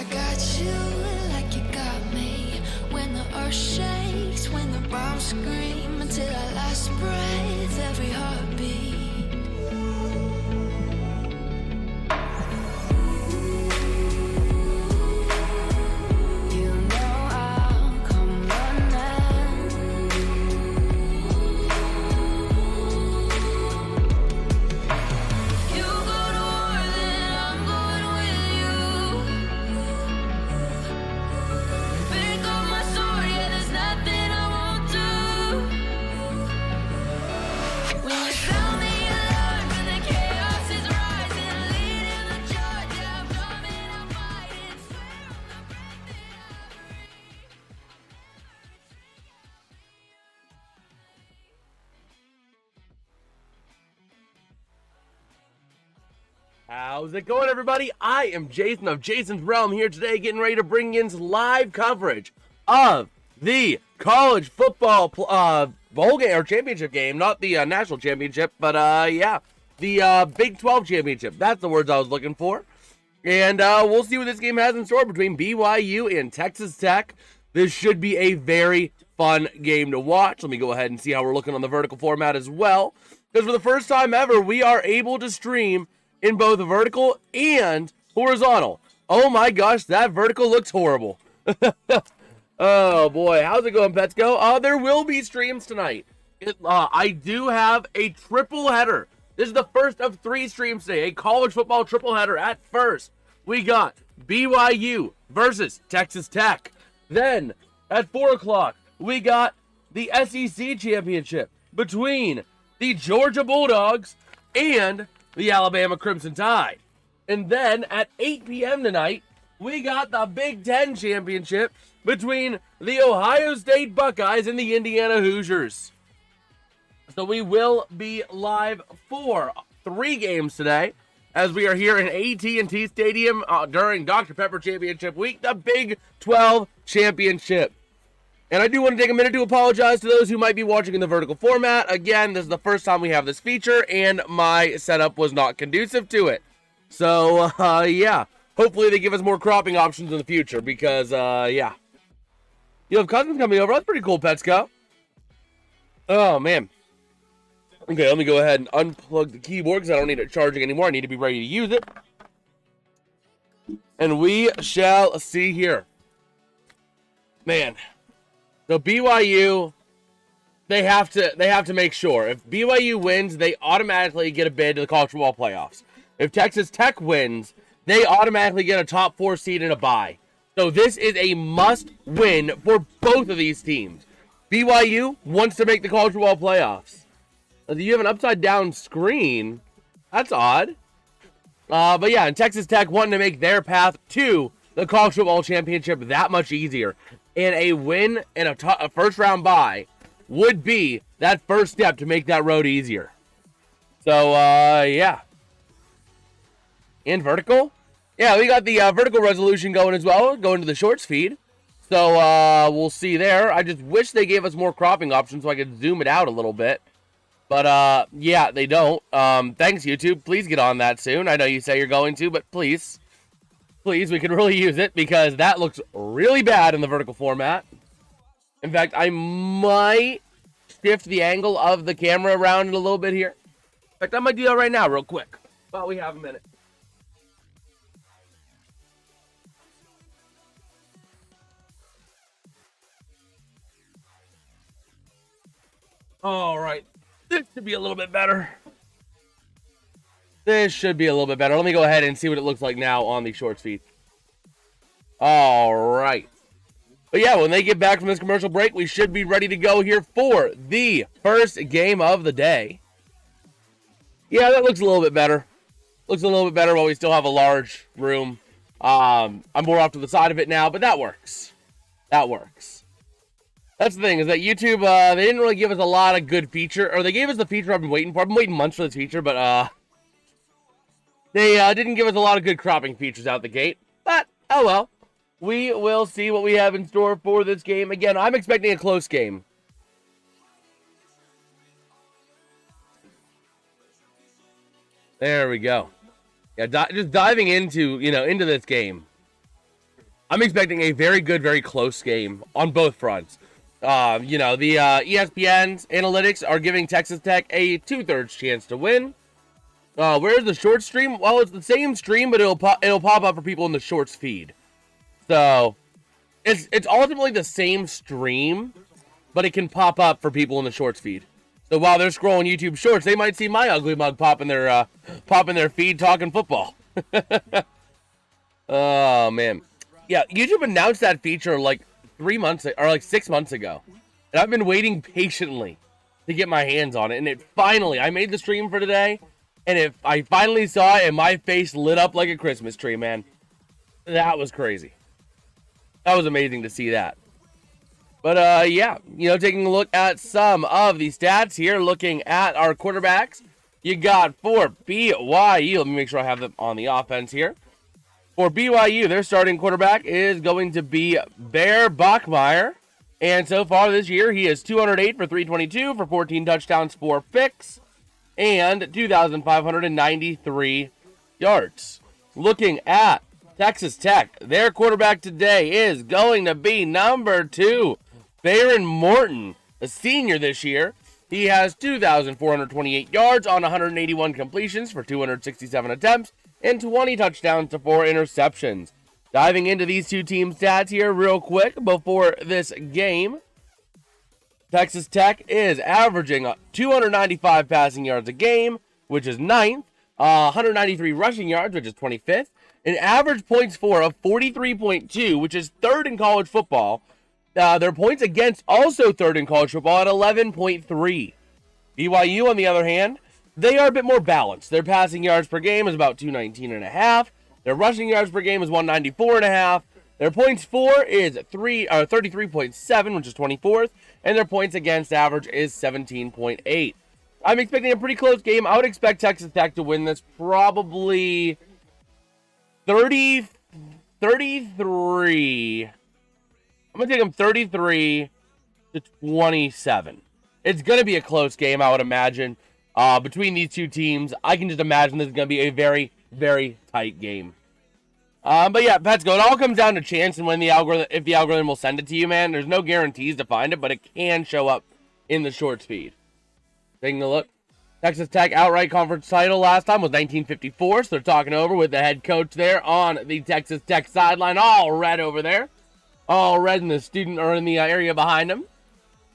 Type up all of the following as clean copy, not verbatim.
I got you like you got me. When the earth shakes, when the bombs scream, until our last breath, every heartbeat. How's it going, everybody? I am Jason of JasonsRealm here today, getting ready to bring in live coverage of the college football bowl game or championship game, not the national championship, but the Big 12 championship. That's the words I was looking for. And we'll see what this game has in store between BYU and Texas Tech. This should be a very fun game to watch. Let me go ahead and see how we're looking on the vertical format as well, because for the first time ever, we are able to stream in both vertical and horizontal. Oh my gosh, that vertical looks horrible. Oh boy, how's it going, Petsco? There will be streams tonight. I do have a triple header. This is the first of 3 streams today, a college football triple header. At first, we got BYU versus Texas Tech. Then, at 4 o'clock, we got the SEC championship between the Georgia Bulldogs and the Alabama Crimson Tide. And then at 8 p.m. tonight, we got the Big Ten championship between the Ohio State Buckeyes and the Indiana Hoosiers. So we will be live for 3 games today, as we are here in AT&T Stadium during Dr. Pepper Championship Week, the Big 12 Championship. And I do want to take a minute to apologize to those who might be watching in the vertical format. Again, this is the first time we have this feature, and my setup was not conducive to it. So, yeah. Hopefully they give us more cropping options in the future, because, yeah. You have cousins coming over. That's pretty cool, Petsco. Oh, man. Okay, let me go ahead and unplug the keyboard, because I don't need it charging anymore. I need to be ready to use it. And we shall see here. Man. So BYU, they have to make sure. If BYU wins, they automatically get a bid to the college football playoffs. If Texas Tech wins, they automatically get a top 4 seed and a bye. So this is a must-win for both of these teams. BYU wants to make the college football playoffs. You have an upside-down screen. That's odd. But yeah, and Texas Tech wanting to make their path to the college football championship that much easier. And a win and a first-round bye would be that first step to make that road easier. So, yeah. In vertical? Yeah, we got the vertical resolution going as well, going to the shorts feed. So, we'll see there. I just wish they gave us more cropping options so I could zoom it out a little bit. But, yeah, they don't. Thanks, YouTube. Please get on that soon. I know you say you're going to, but please. Please, we can really use it, because that looks really bad in the vertical format. In fact, I might shift the angle of the camera around a little bit here. In fact, I might do that right now real quick, while we have a minute. All right, this should be a little bit better. This should be a little bit better. Let me go ahead and see what it looks like now on the shorts feed. All right. But yeah, when they get back from this commercial break, we should be ready to go here for the first game of the day. Yeah, that looks a little bit better. Looks a little bit better while we still have a large room. I'm more off to the side of it now, but that works. That works. That's the thing, is that YouTube, they didn't really give us a lot of good feature, or they gave us the feature I've been waiting for. I've been waiting months for this feature, but, they didn't give us a lot of good cropping features out the gate, but oh well. We will see what we have in store for this game. Again, I'm expecting a close game. There we go. Yeah, just diving into, into this game. I'm expecting a very good, very close game on both fronts. You know, the ESPN's analytics are giving Texas Tech a 2/3 chance to win. Where's the short stream? Well, it's the same stream, but it'll pop up for people in the shorts feed. So it's ultimately the same stream, but it can pop up for people in the shorts feed. So while they're scrolling YouTube Shorts, they might see my ugly mug pop in their feed talking football. Oh man, yeah. YouTube announced that feature like 3 months or like 6 months ago, and I've been waiting patiently to get my hands on it. And I made the stream for today, and I finally saw it, and my face lit up like a Christmas tree, man. That was crazy. That was amazing to see that. But, yeah, you know, taking a look at some of the stats here, looking at our quarterbacks. You got for BYU, let me make sure I have them on the offense here. For BYU, their starting quarterback is going to be Bear Bachmeier. And so far this year, he is 208 for 322 for 14 touchdowns, 4 picks, and 2,593 yards. Looking at Texas Tech, their quarterback today is going to be number 2, Baron Morton, a senior this year. He has 2,428 yards on 181 completions for 267 attempts and 20 touchdowns to 4 interceptions. Diving into these two team stats here real quick before this game. Texas Tech is averaging 295 passing yards a game, which is 9th, 193 rushing yards, which is 25th, an average points for of 43.2, which is 3rd in college football. Their points against also 3rd in college football at 11.3. BYU, on the other hand, they are a bit more balanced. Their passing yards per game is about 219.5. Their rushing yards per game is 194.5. Their points for is 33.7, which is 24th, and their points against average is 17.8. I'm expecting a pretty close game. I would expect Texas Tech to win this probably 33. I'm going to take them 33-27. It's going to be a close game, I would imagine. Between these two teams, I can just imagine this is going to be a very, very tight game. But yeah, Petsko, it all comes down to chance and when if the algorithm will send it to you, man. There's no guarantees to find it, but it can show up in the short speed. Taking a look. Texas Tech outright conference title last time was 1954, so they're talking over with the head coach there on the Texas Tech sideline, all red over there. All red in the student or in the area behind him.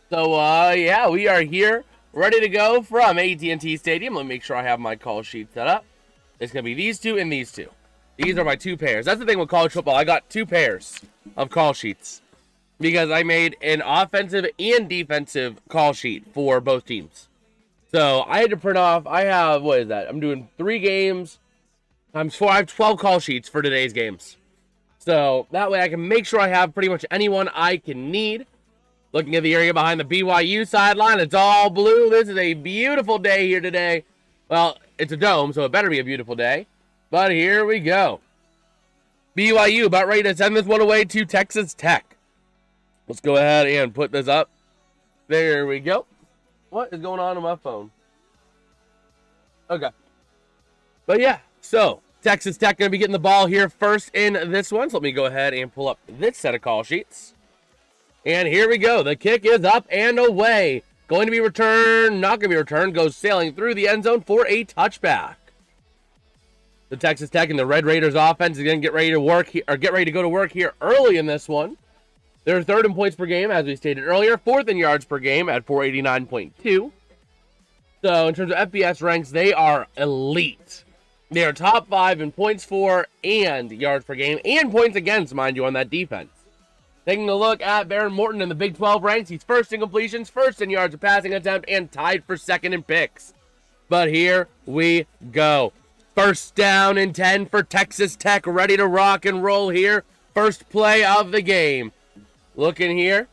So, yeah, we are here, ready to go from AT&T Stadium. Let me make sure I have my call sheet set up. It's going to be these two and these two. These are my 2 pairs. That's the thing with college football. I got 2 pairs of call sheets because I made an offensive and defensive call sheet for both teams. So, I had to print off, I have, what is that? I'm doing 3 games times 4. I have 12 call sheets for today's games. So, that way I can make sure I have pretty much anyone I can need. Looking at the area behind the BYU sideline, it's all blue. This is a beautiful day here today. Well, it's a dome, so it better be a beautiful day. But here we go. BYU about ready to send this one away to Texas Tech. Let's go ahead and put this up. There we go. What is going on my phone? Okay. But yeah, so Texas Tech going to be getting the ball here first in this one. So let me go ahead and pull up this set of call sheets. And here we go. The kick is up and away. Going to be returned, not going to be returned. Goes sailing through the end zone for a touchback. The Texas Tech and the Red Raiders offense is going to get ready to work here, or get ready to go to work here early in this one. They're 3rd in points per game, as we stated earlier. 4th in yards per game at 489.2. So in terms of FBS ranks, they are elite. They are top 5 in points for and yards per game, and points against, mind you, on that defense. Taking a look at Baron Morton in the Big 12 ranks, he's 1st in completions, 1st in yards of passing attempt, and tied for 2nd in picks. But here we go. 1st down and 10 for Texas Tech, ready to rock and roll here. First play of the game. Looking here.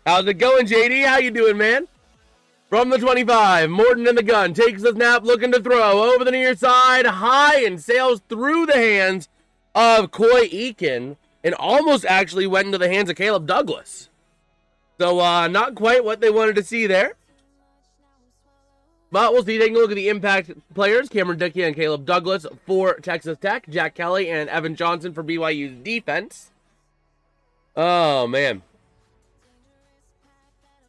How's it going, JD? How you doing, man? From the 25, Morton in the gun, takes the snap, looking to throw, over the near side, high, and sails through the hands of Coy Eakin, and almost actually went into the hands of Caleb Douglas. So, not quite what they wanted to see there. But we'll see. Taking a look at the impact players, Cameron Dickey and Caleb Douglas for Texas Tech, Jack Kelly and Evan Johnson for BYU's defense. Oh, man.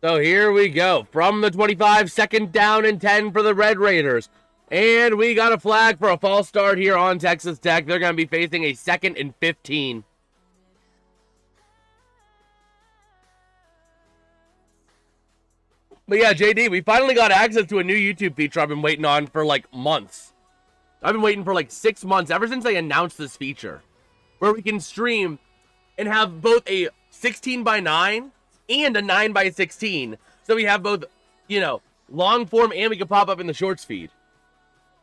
So here we go. From the 25, second down and 10 for the Red Raiders. And we got a flag for a false start here on Texas Tech. They're going to be facing a 2nd and 15. But yeah, JD, we finally got access to a new YouTube feature I've been waiting on for like months. I've been waiting for like 6 months, ever since they announced this feature, where we can stream and have both a 16:9 and a 9:16. So we have both, you know, long form and we can pop up in the shorts feed.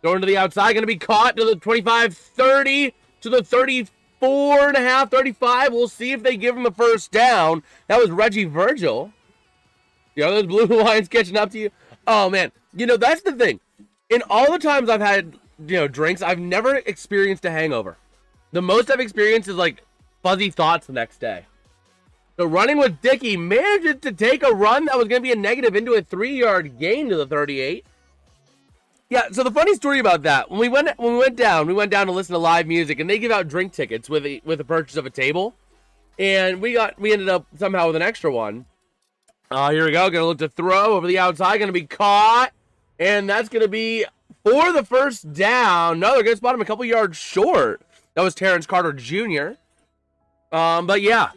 Going to the outside, going to be caught to the 25, 30, to the 34.5, 35. We'll see if they give him a first down. That was Reggie Virgil. The other Blue Hawaiians catching up to you. Oh, man. You know, that's the thing. In all the times I've had, you know, drinks, I've never experienced a hangover. The most I've experienced is, like, fuzzy thoughts the next day. So running with Dickey managed to take a run that was going to be a negative into a 3-yard gain to the 38. Yeah, so the funny story about that, when we went down to listen to live music, and they give out drink tickets with the purchase of a table. And we ended up somehow with an extra one. Here we go. Going to look to throw over the outside. Going to be caught. And that's going to be for the first down. No, they're going to spot him a couple yards short. That was Terrence Carter Jr. But yeah,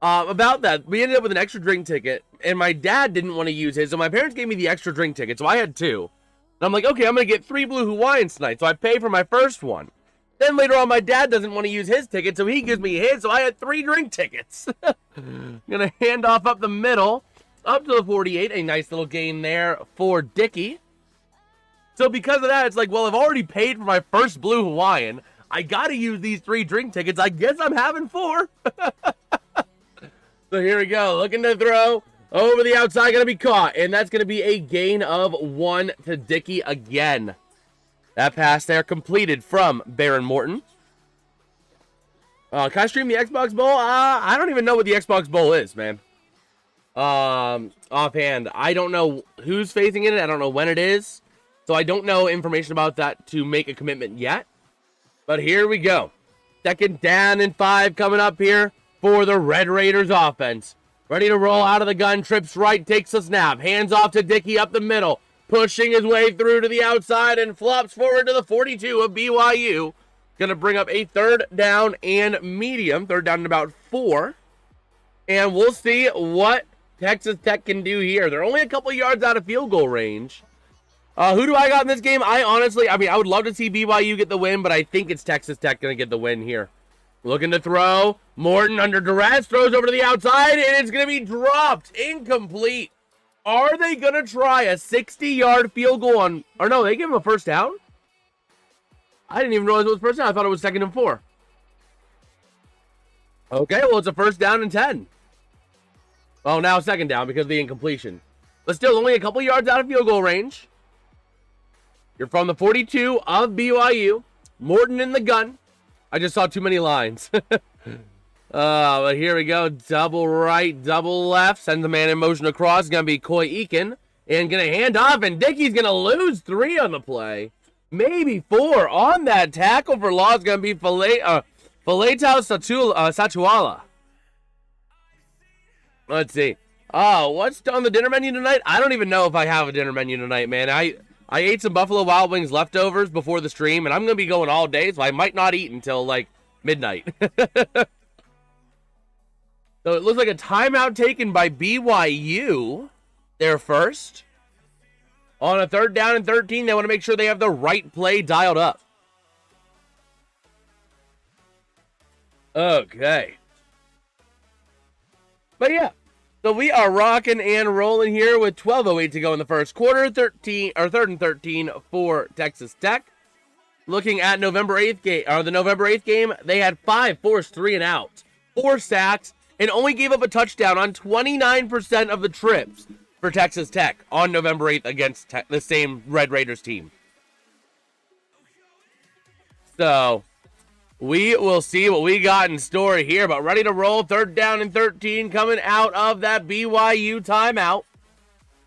about that, we ended up with an extra drink ticket. And my dad didn't want to use his. So my parents gave me the extra drink ticket. So I had 2. And I'm like, okay, I'm going to get 3 Blue Hawaiians tonight. So I pay for my first one. Then later on, my dad doesn't want to use his ticket. So he gives me his. So I had 3 drink tickets. Going to hand off up the middle. Up to the 48, a nice little gain there for Dickey. So because of that, it's like, well, I've already paid for my first Blue Hawaiian. I got to use these 3 drink tickets. I guess I'm having 4. So here we go. Looking to throw over the outside. Going to be caught. And that's going to be a gain of 1 to Dickey again. That pass there completed from Baron Morton. Can I stream the Xbox Bowl? I don't even know what the Xbox Bowl is, man. Offhand, I don't know who's facing it. I don't know when it is. So I don't know information about that to make a commitment yet. But here we go. 2nd down and 5 coming up here for the Red Raiders offense. Ready to roll out of the gun. Trips right, takes a snap. Hands off to Dickey up the middle. Pushing his way through to the outside and flops forward to the 42 of BYU. Going to bring up a 3rd down and medium. 3rd down and about 4. And we'll see what Texas Tech can do here. They're only a couple yards out of field goal range. Who do I got in this game? I would love to see BYU get the win, but I think it's Texas Tech going to get the win here. Looking to throw. Morton under duress. Throws over to the outside, and it's going to be dropped. Incomplete. Are they going to try a 60-yard field goal on... Or no, they give him a first down? I didn't even realize it was first down. I thought it was 2nd and 4. Okay, well, it's a 1st down and 10. Oh, now 2nd down because of the incompletion. But still, only a couple yards out of field goal range. You're from the 42 of BYU. Morton in the gun. I just saw too many lines. But here we go. Double right, double left. Sends the man in motion across. It's going to be Coy Eakin. And going to hand off. And Dickey's going to lose 3 on the play. Maybe 4 on that tackle for loss. It's going to be Faletau Satuala. Let's see. Oh, what's on the dinner menu tonight? I don't even know if I have a dinner menu tonight, man. I ate some Buffalo Wild Wings leftovers before the stream, and I'm going to be going all day, so I might not eat until, like, midnight. So it looks like a timeout taken by BYU. They're first. On a 3rd down and 13, they want to make sure they have the right play dialed up. Okay. But yeah. So we are rocking and rolling here with 12:08 to go in the first quarter. 3rd and 13 for Texas Tech. Looking at November 8th game, the November 8th game, they had 5 forced 3 and outs, 4 sacks, and only gave up a touchdown on 29% of the trips for Texas Tech on November 8th against the same Red Raiders team. So we will see what we got in store here, but ready to roll. 3rd down and 13 coming out of that BYU timeout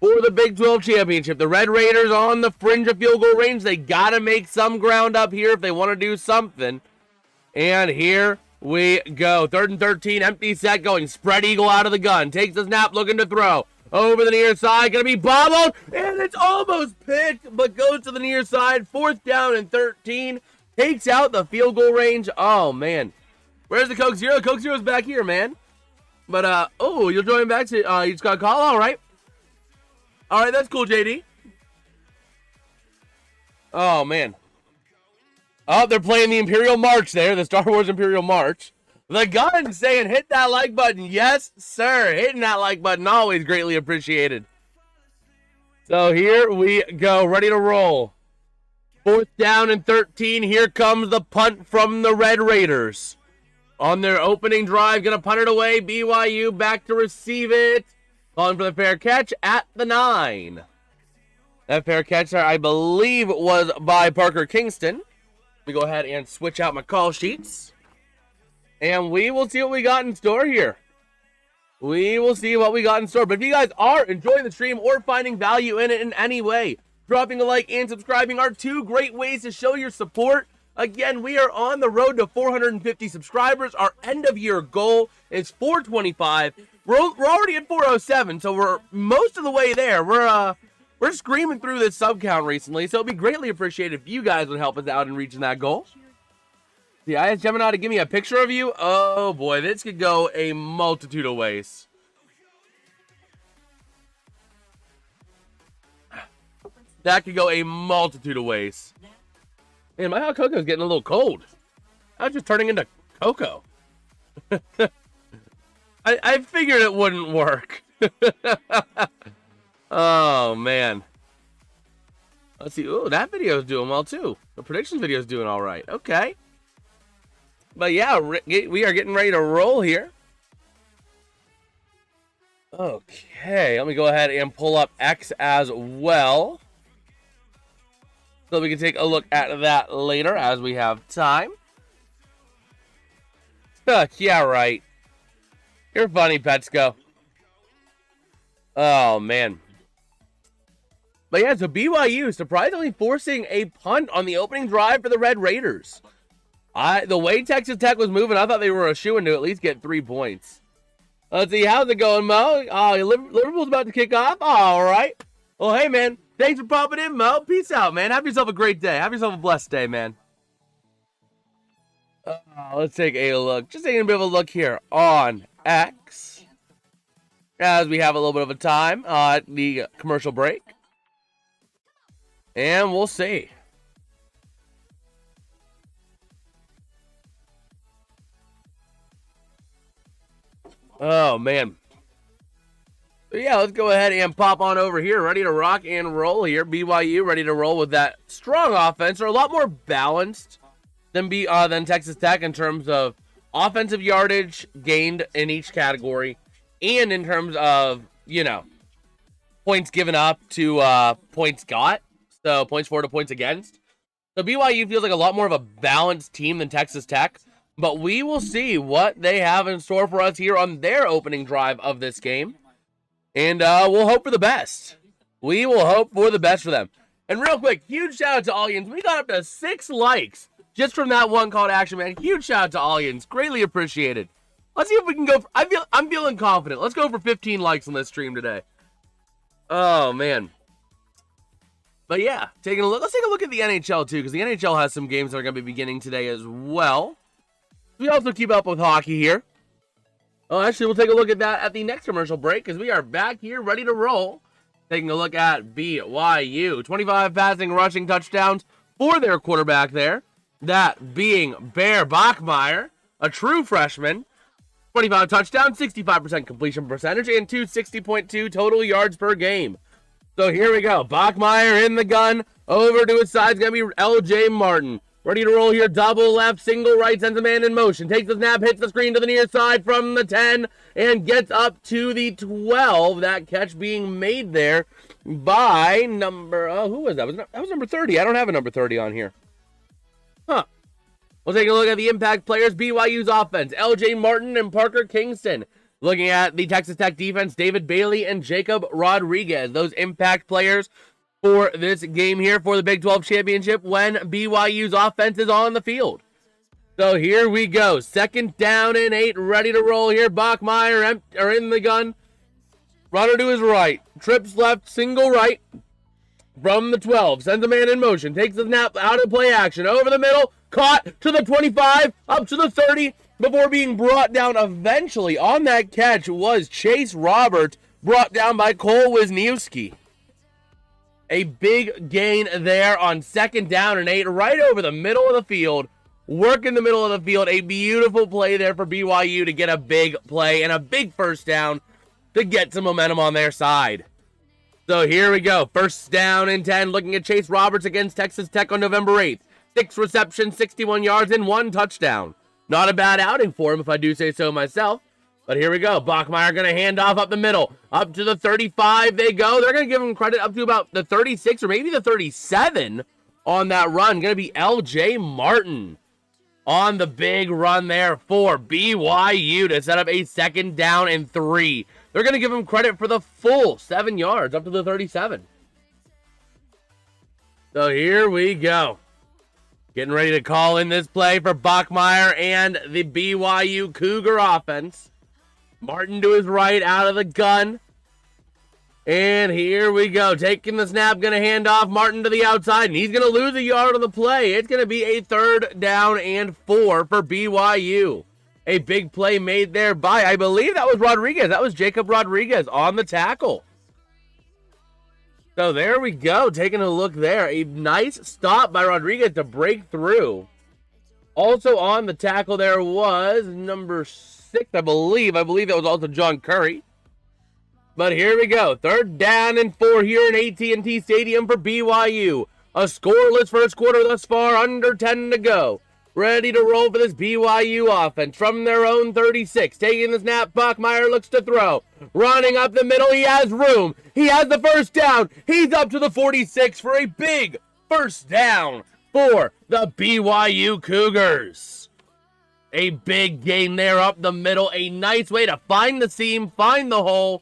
for the Big 12 championship. The Red Raiders on the fringe of field goal range. They got to make some ground up here if they want to do something. And here we go. 3rd and 13, empty set going. Spread eagle out of the gun. Takes the snap, looking to throw. Over the near side, going to be bobbled. And it's almost picked, but goes to the near side. 4th down and 13. Takes out the field goal range. Oh, man. Where's the Coke Zero? Coke Zero's back here, man. But, oh, you're joining back to, you just got a call? All right. All right, that's cool, JD. Oh, man. Oh, they're playing the Imperial March there, the Star Wars Imperial March. The gun saying hit that like button. Yes, sir. Hitting that like button, always greatly appreciated. So here we go, ready to roll. 4th down and 13. Here comes the punt from the Red Raiders. On their opening drive, going to punt it away. BYU back to receive it. Calling for the fair catch at the 9. That fair catch, I believe, was by Parker Kingston. Let me go ahead and switch out my call sheets. And we will see what we got in store here. We will see what we got in store. But if you guys are enjoying the stream or finding value in it in any way, dropping a like and subscribing are 2 great ways to show your support. Again, we are on the road to 450 subscribers. Our end of year goal is 425. We're already at 407, so we're most of the way there. We're screaming through this sub count recently, so it'd be greatly appreciated if you guys would help us out in reaching that goal. See, I asked Gemini to give me a picture of you. Oh boy, this could go a multitude of ways. That could go a multitude of ways. Man, my hot cocoa is getting a little cold. I was just turning into cocoa. I figured it wouldn't work. Oh, man. Let's see. Oh, that video is doing well, too. The predictions video is doing all right. Okay. But, yeah, we are getting ready to roll here. Okay. Let me go ahead and pull up X as well, so we can take a look at that later as we have time. Yeah, right. You're funny, Petsko. Oh, man. But yeah, so BYU surprisingly forcing a punt on the opening drive for the Red Raiders. The way Texas Tech was moving, I thought they were a shoo-in to at least get 3 points. Let's see, how's it going, Mo? Liverpool's about to kick off? All right. Well, hey, man. Thanks for popping in, Mo. Peace out, man. Have yourself a great day. Have yourself a blessed day, man. Let's take a look. Just taking a bit of a look here on X, as we have a little bit of a time at the commercial break. And we'll see. Oh, man. So yeah, let's go ahead and pop on over here. Ready to rock and roll here. BYU ready to roll with that strong offense. They're a lot more balanced than Texas Tech in terms of offensive yardage gained in each category, and in terms of, points given up to points got. So points for to points against. So BYU feels like a lot more of a balanced team than Texas Tech. But we will see what they have in store for us here on their opening drive of this game. And we'll hope for the best. We will hope for the best for them. And real quick, huge shout out to Allians. We got up to 6 likes just from that one call to action, man. Huge shout out to Allians. Greatly appreciated. Let's see if we can go. I'm feeling confident. Let's go for 15 likes on this stream today. Oh, man. But yeah, taking a look. Let's take a look at the NHL too, because the NHL has some games that are going to be beginning today as well. We also keep up with hockey here. Oh, actually, we'll take a look at that at the next commercial break, because we are back here ready to roll. Taking a look at BYU. 25 passing, rushing touchdowns for their quarterback there. That being Bear Bachmeier, a true freshman. 25 touchdowns, 65% completion percentage, and 260.2 total yards per game. So here we go. Bachmeier in the gun. Over to his side is going to be LJ Martin. Ready to roll here. Double left, single right, sends a man in motion. Takes the snap, hits the screen to the near side from the 10, and gets up to the 12. That catch being made there by number, who was that? That was number 30. I don't have a number 30 on here. Huh. We'll take a look at the impact players. BYU's offense. LJ Martin and Parker Kingston Looking at the Texas Tech defense, David Bailey and Jacob Rodriguez, those impact players for this game here for the Big 12 championship when BYU's offense is on the field. So here we go. 2nd down and 8, ready to roll here. Bachmeier are in the gun. Runner to his right. Trips left, single right. From the 12, sends a man in motion. Takes the snap out of play action. Over the middle. Caught to the 25. Up to the 30. Before being brought down eventually on that catch was Chase Roberts. Brought down by Cole Wisniewski. A big gain there on 2nd down and 8. Right over the middle of the field. Work in the middle of the field. A beautiful play there for BYU to get a big play and a big first down to get some momentum on their side. So here we go. 1st down and 10. Looking at Chase Roberts against Texas Tech on November 8th. 6 receptions, 61 yards, and 1 touchdown. Not a bad outing for him, if I do say so myself. But here we go. Bachmeier going to hand off up the middle. Up to the 35 they go. They're going to give him credit up to about the 36 or maybe the 37 on that run. Going to be L.J. Martin on the big run there for BYU to set up a 2nd down and 3. They're going to give him credit for the full 7 yards up to the 37. So here we go. Getting ready to call in this play for Bachmeier and the BYU Cougar offense. Martin to his right out of the gun. And here we go. Taking the snap, going to hand off Martin to the outside. And he's going to lose a yard on the play. It's going to be a 3rd down and 4 for BYU. A big play made there by, I believe that was Rodriguez. That was Jacob Rodriguez on the tackle. So there we go. Taking a look there. A nice stop by Rodriguez to break through. Also on the tackle there was number 6, I believe. I believe that was also John Curry. But here we go. 3rd down and 4 here in AT&T Stadium for BYU. A scoreless first quarter thus far, under 10 to go. Ready to roll for this BYU offense from their own 36. Taking the snap, Bachmeier looks to throw. Running up the middle, he has room. He has the 1st down. He's up to the 46 for a big 1st down for the BYU Cougars. A big gain there up the middle. A nice way to find the seam, find the hole.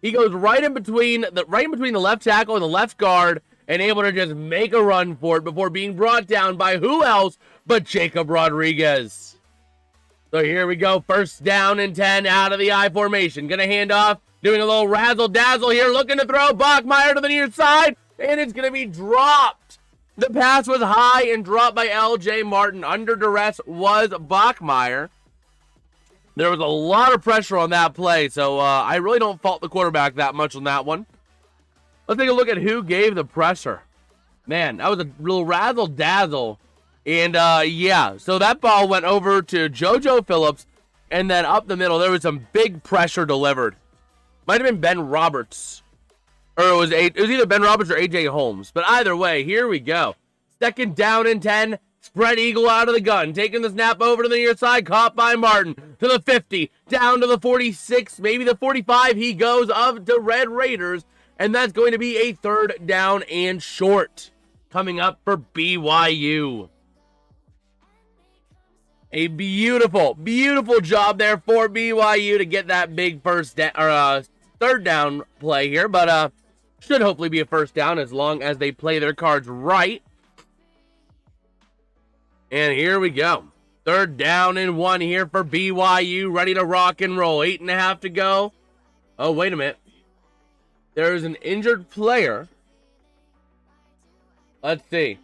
He goes right in between the left tackle and the left guard and able to just make a run for it before being brought down by who else but Jacob Rodriguez. So here we go. 1st down and 10 out of the I formation. Going to hand off. Doing a little razzle-dazzle here. Looking to throw. Bachmeier to the near side. And it's going to be dropped. The pass was high and dropped by L.J. Martin. Under duress was Bachmeier. There was a lot of pressure on that play. So I really don't fault the quarterback that much on that one. Let's take a look at who gave the pressure. Man, that was a little razzle-dazzle. And, yeah, so that ball went over to JoJo Phillips, and then up the middle, there was some big pressure delivered. Might have been Ben Roberts. Or it was either Ben Roberts or A.J. Holmes. But either way, here we go. 2nd down and 10. Spread eagle out of the gun. Taking the snap over to the near side. Caught by Martin. To the 50. Down to the 46. Maybe the 45. He goes of the Red Raiders. And that's going to be a 3rd down and short. Coming up for BYU. A beautiful, beautiful job there for BYU to get that big 3rd down play here. But should hopefully be a 1st down as long as they play their cards right. And here we go. 3rd down and 1 here for BYU. Ready to rock and roll. 8.5 to go. Oh, wait a minute. There is an injured player. Let's see.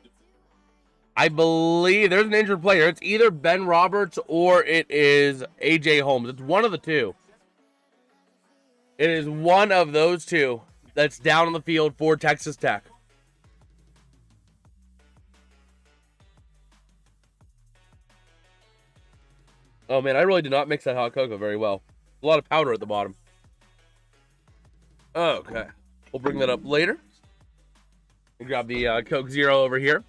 I believe there's an injured player. It's either Ben Roberts or it is A.J. Holmes. It's one of the two. It is one of those two that's down on the field for Texas Tech. Oh, man, I really did not mix that hot cocoa very well. A lot of powder at the bottom. Okay. We'll bring that up later. Grab the Coke Zero over here.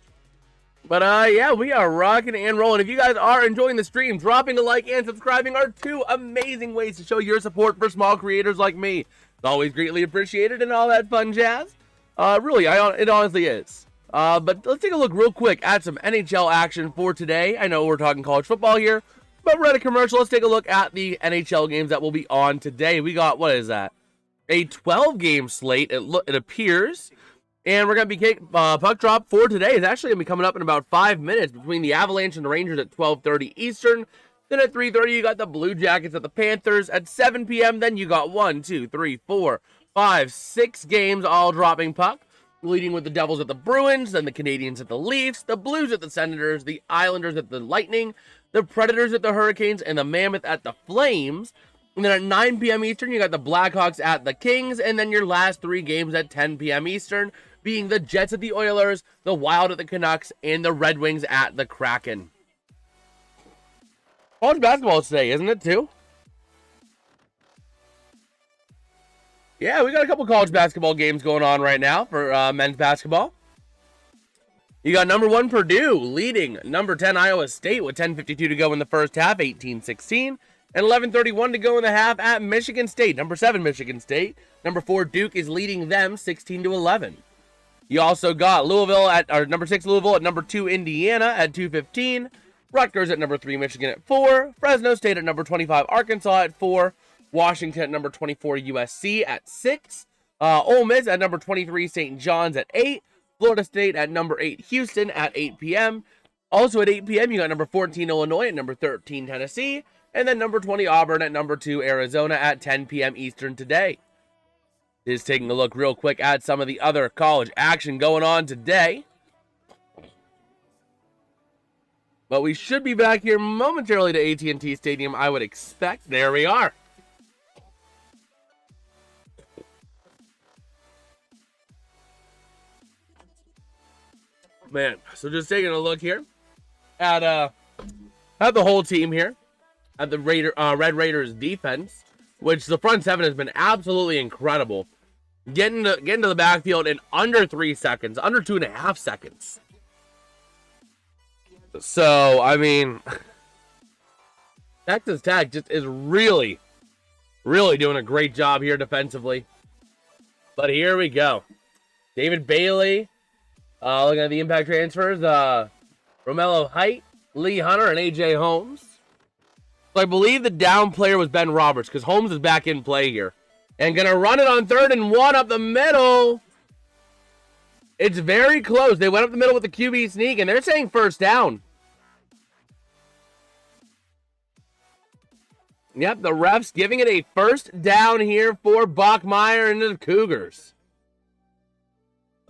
But, yeah, we are rocking and rolling. If you guys are enjoying the stream, dropping a like and subscribing are 2 amazing ways to show your support for small creators like me. It's always greatly appreciated and all that fun jazz. Really, it honestly is. But let's take a look real quick at some NHL action for today. I know we're talking college football here, But we're at a commercial. Let's take a look at the NHL games that will be on today. We got, what is that? A 12-game slate, it appears. And we're going to be puck drop for today. It's actually going to be coming up in about 5 minutes between the Avalanche and the Rangers at 12:30 Eastern. Then at 3:30, you got the Blue Jackets at the Panthers. At 7 p.m., then you got 1, 2, 3, 4, 5, 6 games all dropping puck. Leading with the Devils at the Bruins, then the Canadiens at the Leafs, the Blues at the Senators, the Islanders at the Lightning, the Predators at the Hurricanes, and the Mammoth at the Flames. And then at 9 p.m. Eastern, you got the Blackhawks at the Kings, and then your last 3 games at 10 p.m. Eastern, being the Jets at the Oilers, the Wild at the Canucks, and the Red Wings at the Kraken. College basketball today, isn't it, too? Yeah, we got a couple college basketball games going on right now for men's basketball. You got number 1 Purdue leading number 10 Iowa State with 10:52 to go in the first half, 18-16. And 11:31 to go in the half at Michigan State. Number 7 Michigan State. Number 4 Duke is leading them 16-11. You also got number 6 Louisville at number 2 Indiana at 2:15. Rutgers at number 3 Michigan at 4. Fresno State at number 25 Arkansas at 4. Washington at number 24 USC at 6. Ole Miss at number 23 St. John's at 8. Florida State at number 8 Houston at 8 p.m. Also at 8 p.m. you got number 14 Illinois at number 13 Tennessee. And then number 20 Auburn at number 2 Arizona at 10 p.m. Eastern today. Just taking a look real quick at some of the other college action going on today. But we should be back here momentarily to AT&T Stadium, I would expect. There we are. Man, so just taking a look here at the whole team here, at the Red Raiders defense, which the front 7 has been absolutely incredible. Getting to the backfield in under 3 seconds, under 2.5 seconds. So, I mean, Texas Tech just is really, really doing a great job here defensively. But here we go. David Bailey. Looking at the impact transfers, Romello Height, Lee Hunter, and A.J. Holmes. So I believe the down player was Ben Roberts, because Holmes is back in play here. And going to run it on 3rd and 1 up the middle. It's very close. They went up the middle with the QB sneak, and they're saying first down. Yep, the refs giving it a first down here for Bachmeier and the Cougars.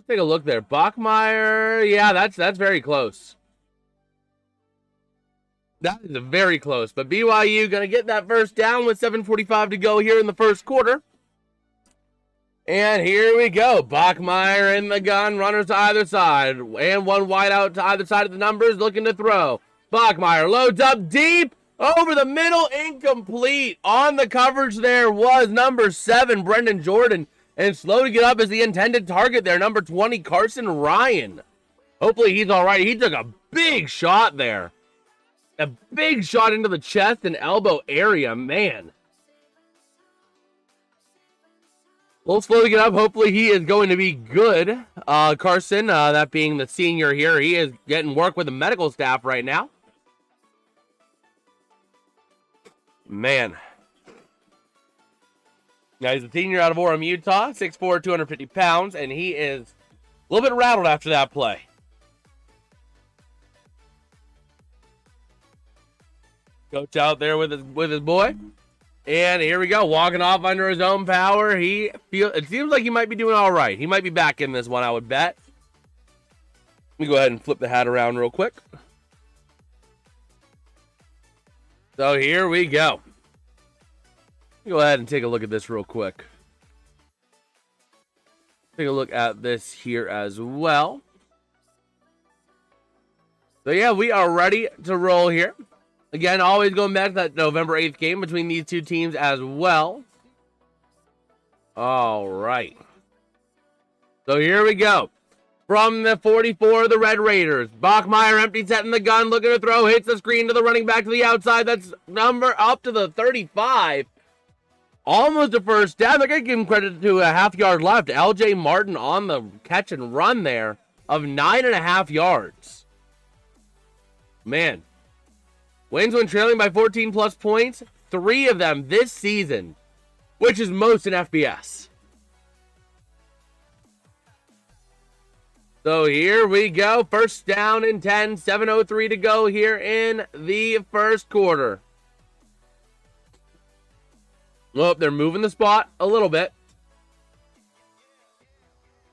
Take a look there. Bachmeier, yeah, that's very close. That is very close. But BYU going to get that first down with 7:45 to go here in the first quarter. And here we go. Bachmeier in the gun, runners to either side. And one wide out to either side of the numbers, looking to throw. Bachmeier loads up deep, over the middle, incomplete. On the coverage there was number 7, Brendan Jordan. And slow to get up is the intended target there, number 20, Carson Ryan. Hopefully he's all right. He took a big shot there. A big shot into the chest and elbow area, man. A little slow to get up. Hopefully he is going to be good. Carson, that being the senior here, he is getting work with the medical staff right now. Man. Now, he's a senior out of Orem, Utah, 6'4", 250 pounds, and he is a little bit rattled after that play. Coach out there with his boy. And here we go, walking off under his own power. It seems like he might be doing all right. He might be back in this one, I would bet. Let me go ahead and flip the hat around real quick. So here we go. Go ahead and take a look at this real quick. Take a look at this here as well. So yeah, we are ready to roll here. Again, always going back to that November 8th game between these two teams as well. All right. So here we go. From the 44 of the Red Raiders. Bachmeier empty set in the gun, looking to throw, hits the screen to the running back to the outside. That's number up to the 35. Almost a first down. They're going to give him credit to a half yard left. LJ Martin on the catch and run there of 9.5 yards. Man. Wins when trailing by 14 plus points. 3 of them this season, which is most in FBS. So here we go. First down and 10. 7:03 to go here in the first quarter. Oh, they're moving the spot a little bit.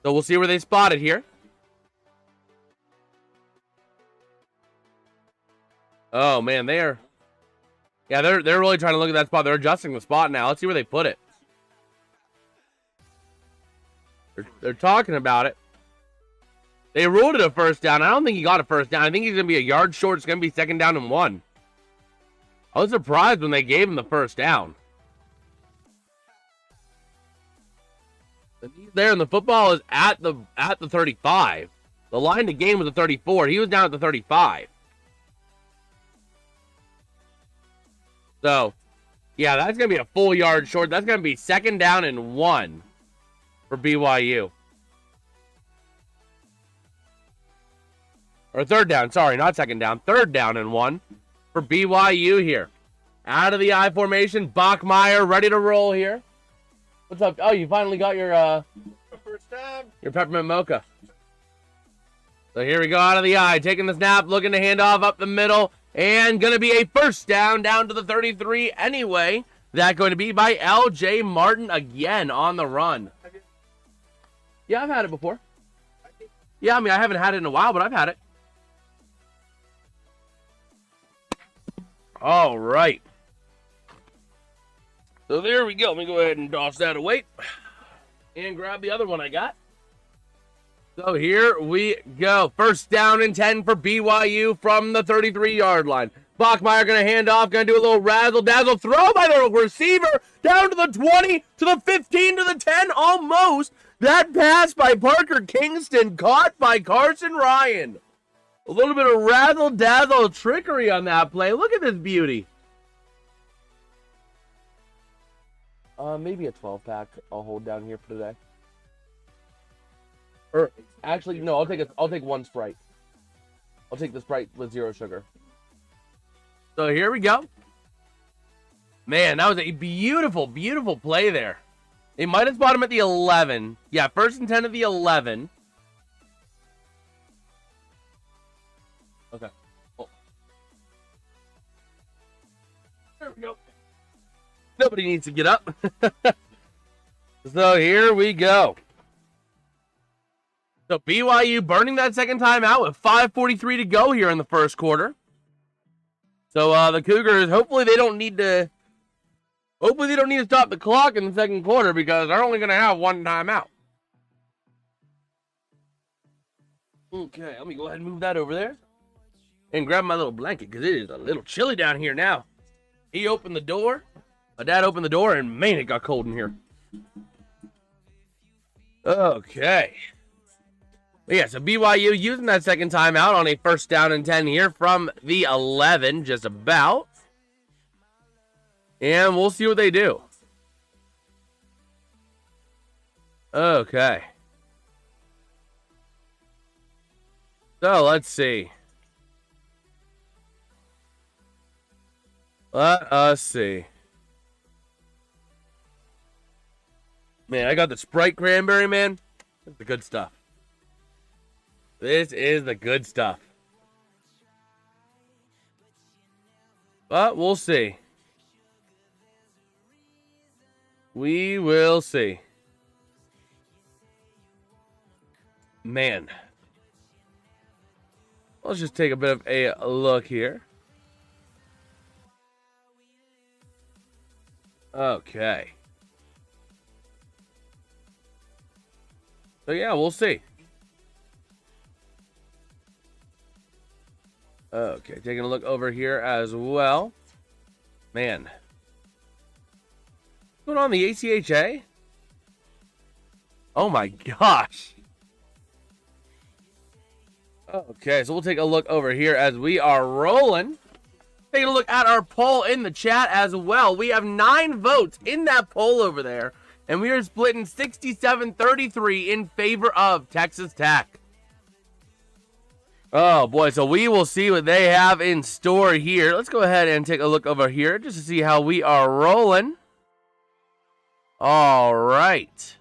So we'll see where they spot it here. Oh, man, they're really trying to look at that spot. They're adjusting the spot now. Let's see where they put it. They're talking about it. They ruled it a first down. I don't think he got a first down. I think he's going to be a yard short. It's going to be 2nd down and 1. I was surprised when they gave him the first down. He's there, and the football is at the 35. The line to gain was the 34. He was down at the 35. So, yeah, that's going to be a full yard short. That's going to be 2nd down and 1 for BYU. Or 3rd down. Sorry, not 2nd down. 3rd down and 1 for BYU here. Out of the I formation. Bachmeier ready to roll here. What's up? Oh, you finally got your first time. Your peppermint mocha. So here we go out of the I. Taking the snap. Looking to hand off up the middle. And going to be a first down to the 33 anyway. That going to be by L.J. Martin again on the run. Yeah, I've had it before. Yeah, I mean, I haven't had it in a while, but I've had it. All right. So there we go. Let me go ahead and toss that away. And grab the other one I got. So here we go. First down and 10 for BYU from the 33-yard line. Bachmeier going to hand off. Going to do a little razzle-dazzle throw by the receiver. Down to the 20, to the 15, to the 10. Almost. That pass by Parker Kingston caught by Carson Ryan. A little bit of razzle-dazzle trickery on that play. Look at this beauty. Maybe a 12-pack I'll hold down here for today. Or actually, no, I'll take one Sprite. I'll take the Sprite with 0 sugar. So here we go. Man, that was a beautiful, beautiful play there. They might have spotted him at the 11. Yeah, 1st and 10 at the 11. Okay. Oh. There we go. Nobody needs to get up. So here we go. So BYU burning that second time out with 5:43 to go here in the first quarter. So the Cougars, hopefully they don't need to stop the clock in the second quarter because they're only going to have one timeout. Okay, let me go ahead and move that over there. And grab my little blanket because it is a little chilly down here now. He opened the door. My dad opened the door and man, it got cold in here. Okay. But yeah, so BYU using that second timeout on a 1st down and 10 here from the 11, just about. And we'll see what they do. Okay. So, let's see. Let us see. Man, I got the Sprite cranberry, man. That's the good stuff. This is the good stuff. But we'll see. We will see. Man. Let's just take a bit of a look here. Okay. So yeah, we'll see. Okay, taking a look over here as well. Man. What's going on in the ACHA? Oh my gosh. Okay, so we'll take a look over here as we are rolling. Taking a look at our poll in the chat as well. We have 9 votes in that poll over there. And we are splitting 67-33 in favor of Texas Tech. Oh, boy. So we will see what they have in store here. Let's go ahead and take a look over here just to see how we are rolling. All right.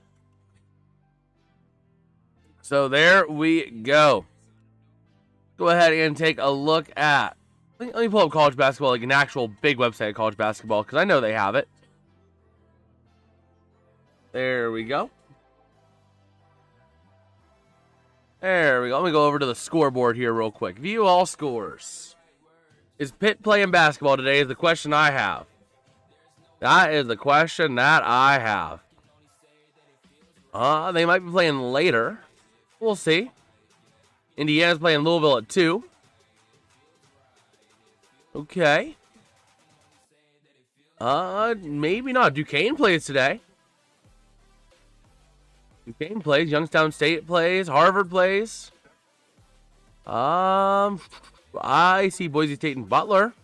So there we go. Go ahead and take a look at. Let me pull up college basketball, like an actual big website of college basketball, because I know they have it. There we go. There we go. Let me go over to the scoreboard here real quick. View all scores. Is Pitt playing basketball today is the question I have. That is the question that I have. They might be playing later. We'll see. Indiana's playing Louisville at 2. Okay. Maybe not. Duquesne plays today. Duquesne plays. Youngstown State plays. Harvard plays. I see Boise State and Butler.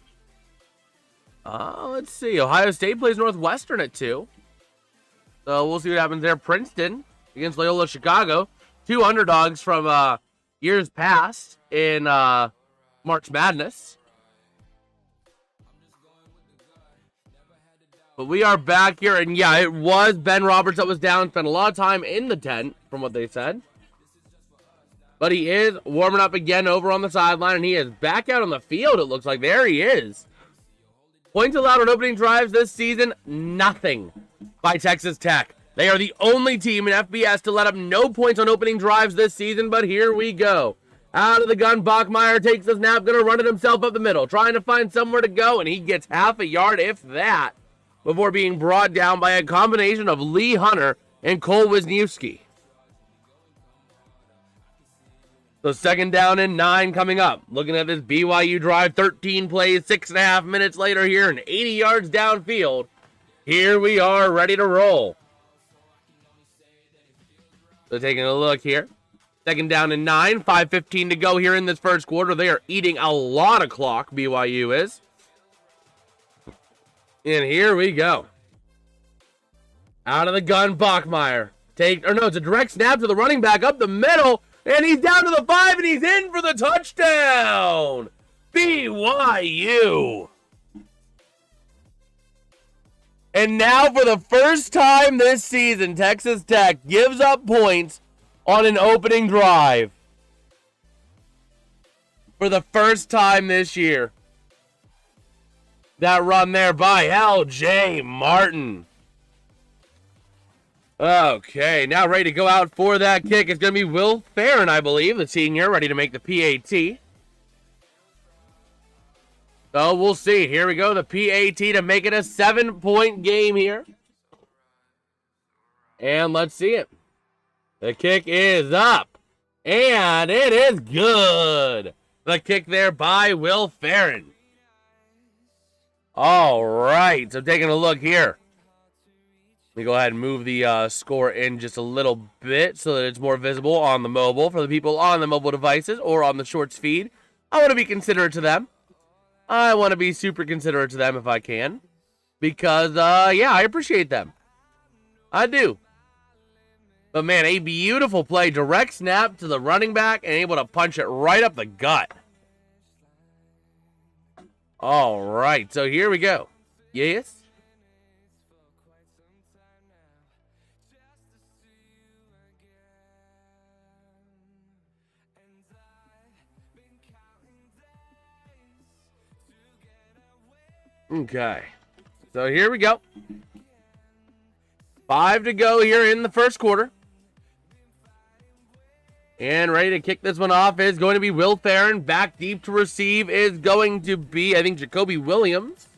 Let's see. Ohio State plays Northwestern at 2. So we'll see what happens there. Princeton against Loyola Chicago. 2 underdogs from years past in March Madness. But we are back here, and yeah, it was Ben Roberts that was down. Spent a lot of time in the tent, from what they said. But he is warming up again over on the sideline, and he is back out on the field, it looks like. There he is. Points allowed on opening drives this season, nothing by Texas Tech. They are the only team in FBS to let up no points on opening drives this season, but here we go. Out of the gun, Bachmeier takes the snap, going to run it himself up the middle, trying to find somewhere to go, and he gets half a yard, if that, before being brought down by a combination of Lee Hunter and Cole Wisniewski. So 2nd down and 9 coming up. Looking at this BYU drive, 13 plays, 6.5 minutes later here, and 80 yards downfield. Here we are, ready to roll. So taking a look here. 2nd down and 9, 5:15 to go here in this first quarter. They are eating a lot of clock, BYU is. And here we go. Out of the gun, Bachmeier. It's a direct snap to the running back up the middle. And he's down to the 5, and he's in for the touchdown. BYU. And now for the first time this season, Texas Tech gives up points on an opening drive. For the first time this year. That run there by L.J. Martin. Okay, now ready to go out for that kick. It's going to be Will Farron, I believe, the senior, ready to make the PAT. So we'll see. Here we go, the PAT to make it a 7-point game here. And let's see it. The kick is up. And it is good. The kick there by Will Farron. All right, so taking a look here. Let me go ahead and move the score in just a little bit so that it's more visible on the mobile for the people on the mobile devices or on the shorts feed. I want to be considerate to them. I want to be super considerate to them if I can. Because, yeah, I appreciate them. I do. But, man, a beautiful play. Direct snap to the running back and able to punch it right up the gut. All right, so here we go. Yes. Okay, so here we go. 5 to go here in the first quarter. And ready to kick this one off is going to be Will Farron. Back deep to receive is going to be, I think, Jacoby Williams.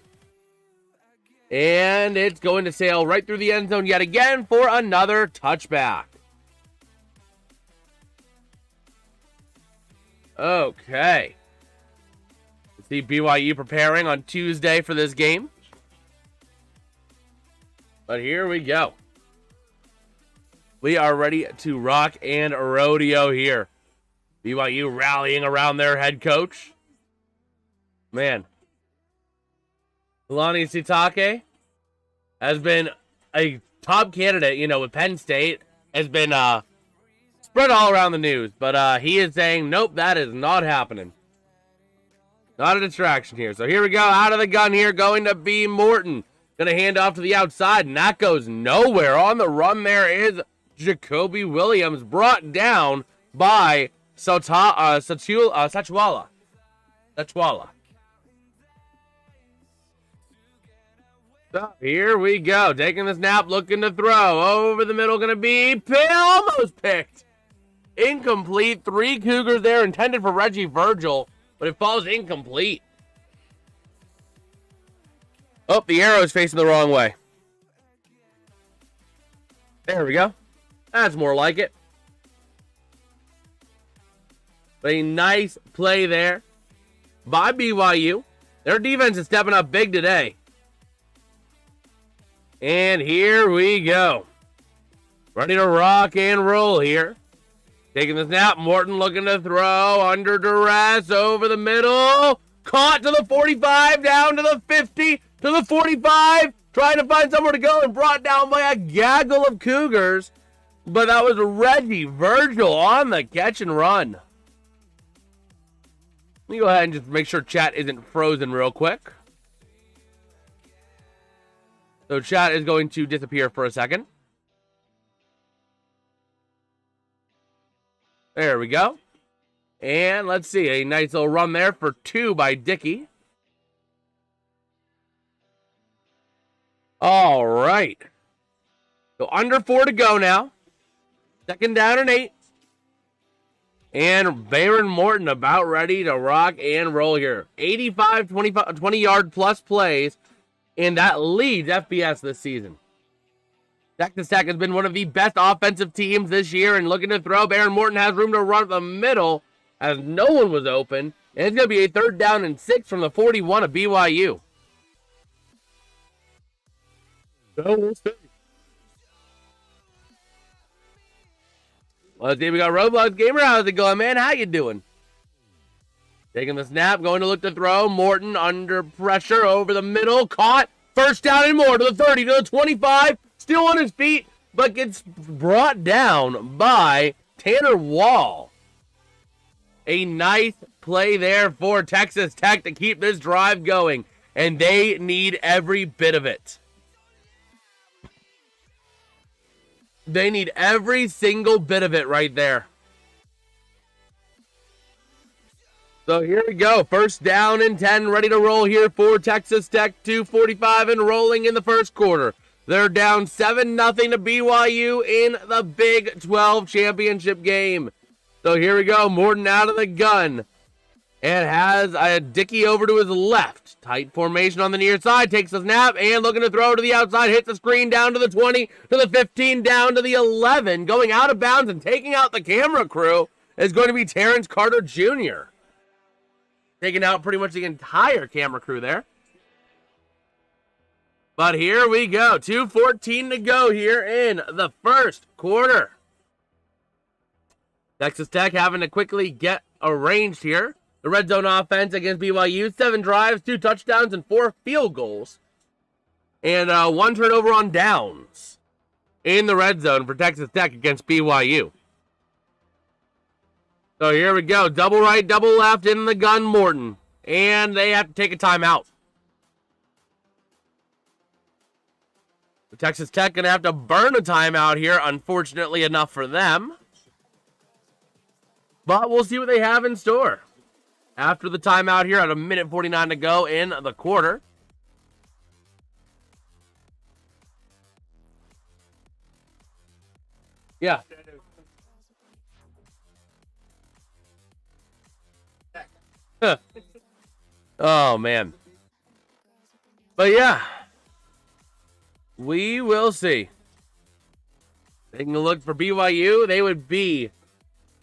And it's going to sail right through the end zone yet again for another touchback. Okay. See BYU preparing on Tuesday for this game. But here we go. We are ready to rock and rodeo here. BYU rallying around their head coach. Man. Kalani Sitake has been a top candidate, with Penn State. Has been spurring spread all around the news. But he is saying, nope, that is not happening. Not a distraction here. So here we go. Out of the gun here. Going to be Morton. Going to hand off to the outside. And that goes nowhere. On the run there is Jacoby Williams. Brought down by Sachwala. So here we go. Taking the snap. Looking to throw. Over the middle. Going to be almost picked. Incomplete. 3 Cougars there. Intended for Reggie Virgil. But it falls incomplete. Oh, the arrow is facing the wrong way. There we go. That's more like it. But a nice play there by BYU. Their defense is stepping up big today. And here we go. Ready to rock and roll here. Taking the snap. Morton looking to throw. Under duress. Over the middle. Caught to the 45. Down to the 50. To the 45. Trying to find somewhere to go. And brought down by a gaggle of Cougars. But that was Reggie Virgil on the catch and run. Let me go ahead and just make sure chat isn't frozen real quick. So chat is going to disappear for a second. There we go. And let's see. A nice little run there for 2 by Dickey. All right. So under 4 to go now. 2nd down and 8. And Baron Morton about ready to rock and roll here. 85, 20-yard plus plays. And that leads FBS this season. Texas Tech has been one of the best offensive teams this year. And looking to throw. Baron Morton has room to run up the middle as no one was open. And it's going to be a 3rd down and 6 from the 41 of BYU. So we'll see. Let's see, we got Roblox Gamer. How's it going, man? How you doing? Taking the snap, going to look to throw. Morton under pressure, over the middle. Caught. 1st down and more to the 30, to the 25. Still on his feet, but gets brought down by Tanner Wall. A nice play there for Texas Tech to keep this drive going, and they need every bit of it. They need every single bit of it right there. So here we go. 1st down and 10, ready to roll here for Texas Tech. 2:45 and rolling in the 1st quarter. They're down 7-0 to BYU in the Big 12 championship game. So here we go. Morton out of the gun. And has a Dickey over to his left. Tight formation on the near side. Takes the snap and looking to throw to the outside. Hits the screen down to the 20, to the 15, down to the 11. Going out of bounds and taking out the camera crew is going to be Terrence Carter Jr. Taking out pretty much the entire camera crew there. But here we go. 2:14 to go here in the 1st quarter. Texas Tech having to quickly get arranged here. The red zone offense against BYU. 7 drives, 2 touchdowns, and 4 field goals. And 1 turnover on downs in the red zone for Texas Tech against BYU. So here we go. Double right, double left in the gun, Morton. And they have to take a timeout. The Texas Tech going to have to burn a timeout here, unfortunately enough for them. But we'll see what they have in store. After the timeout here at 1:49 to go in the quarter. Yeah. Oh, man. But yeah. We will see. Taking a look for BYU, they would be...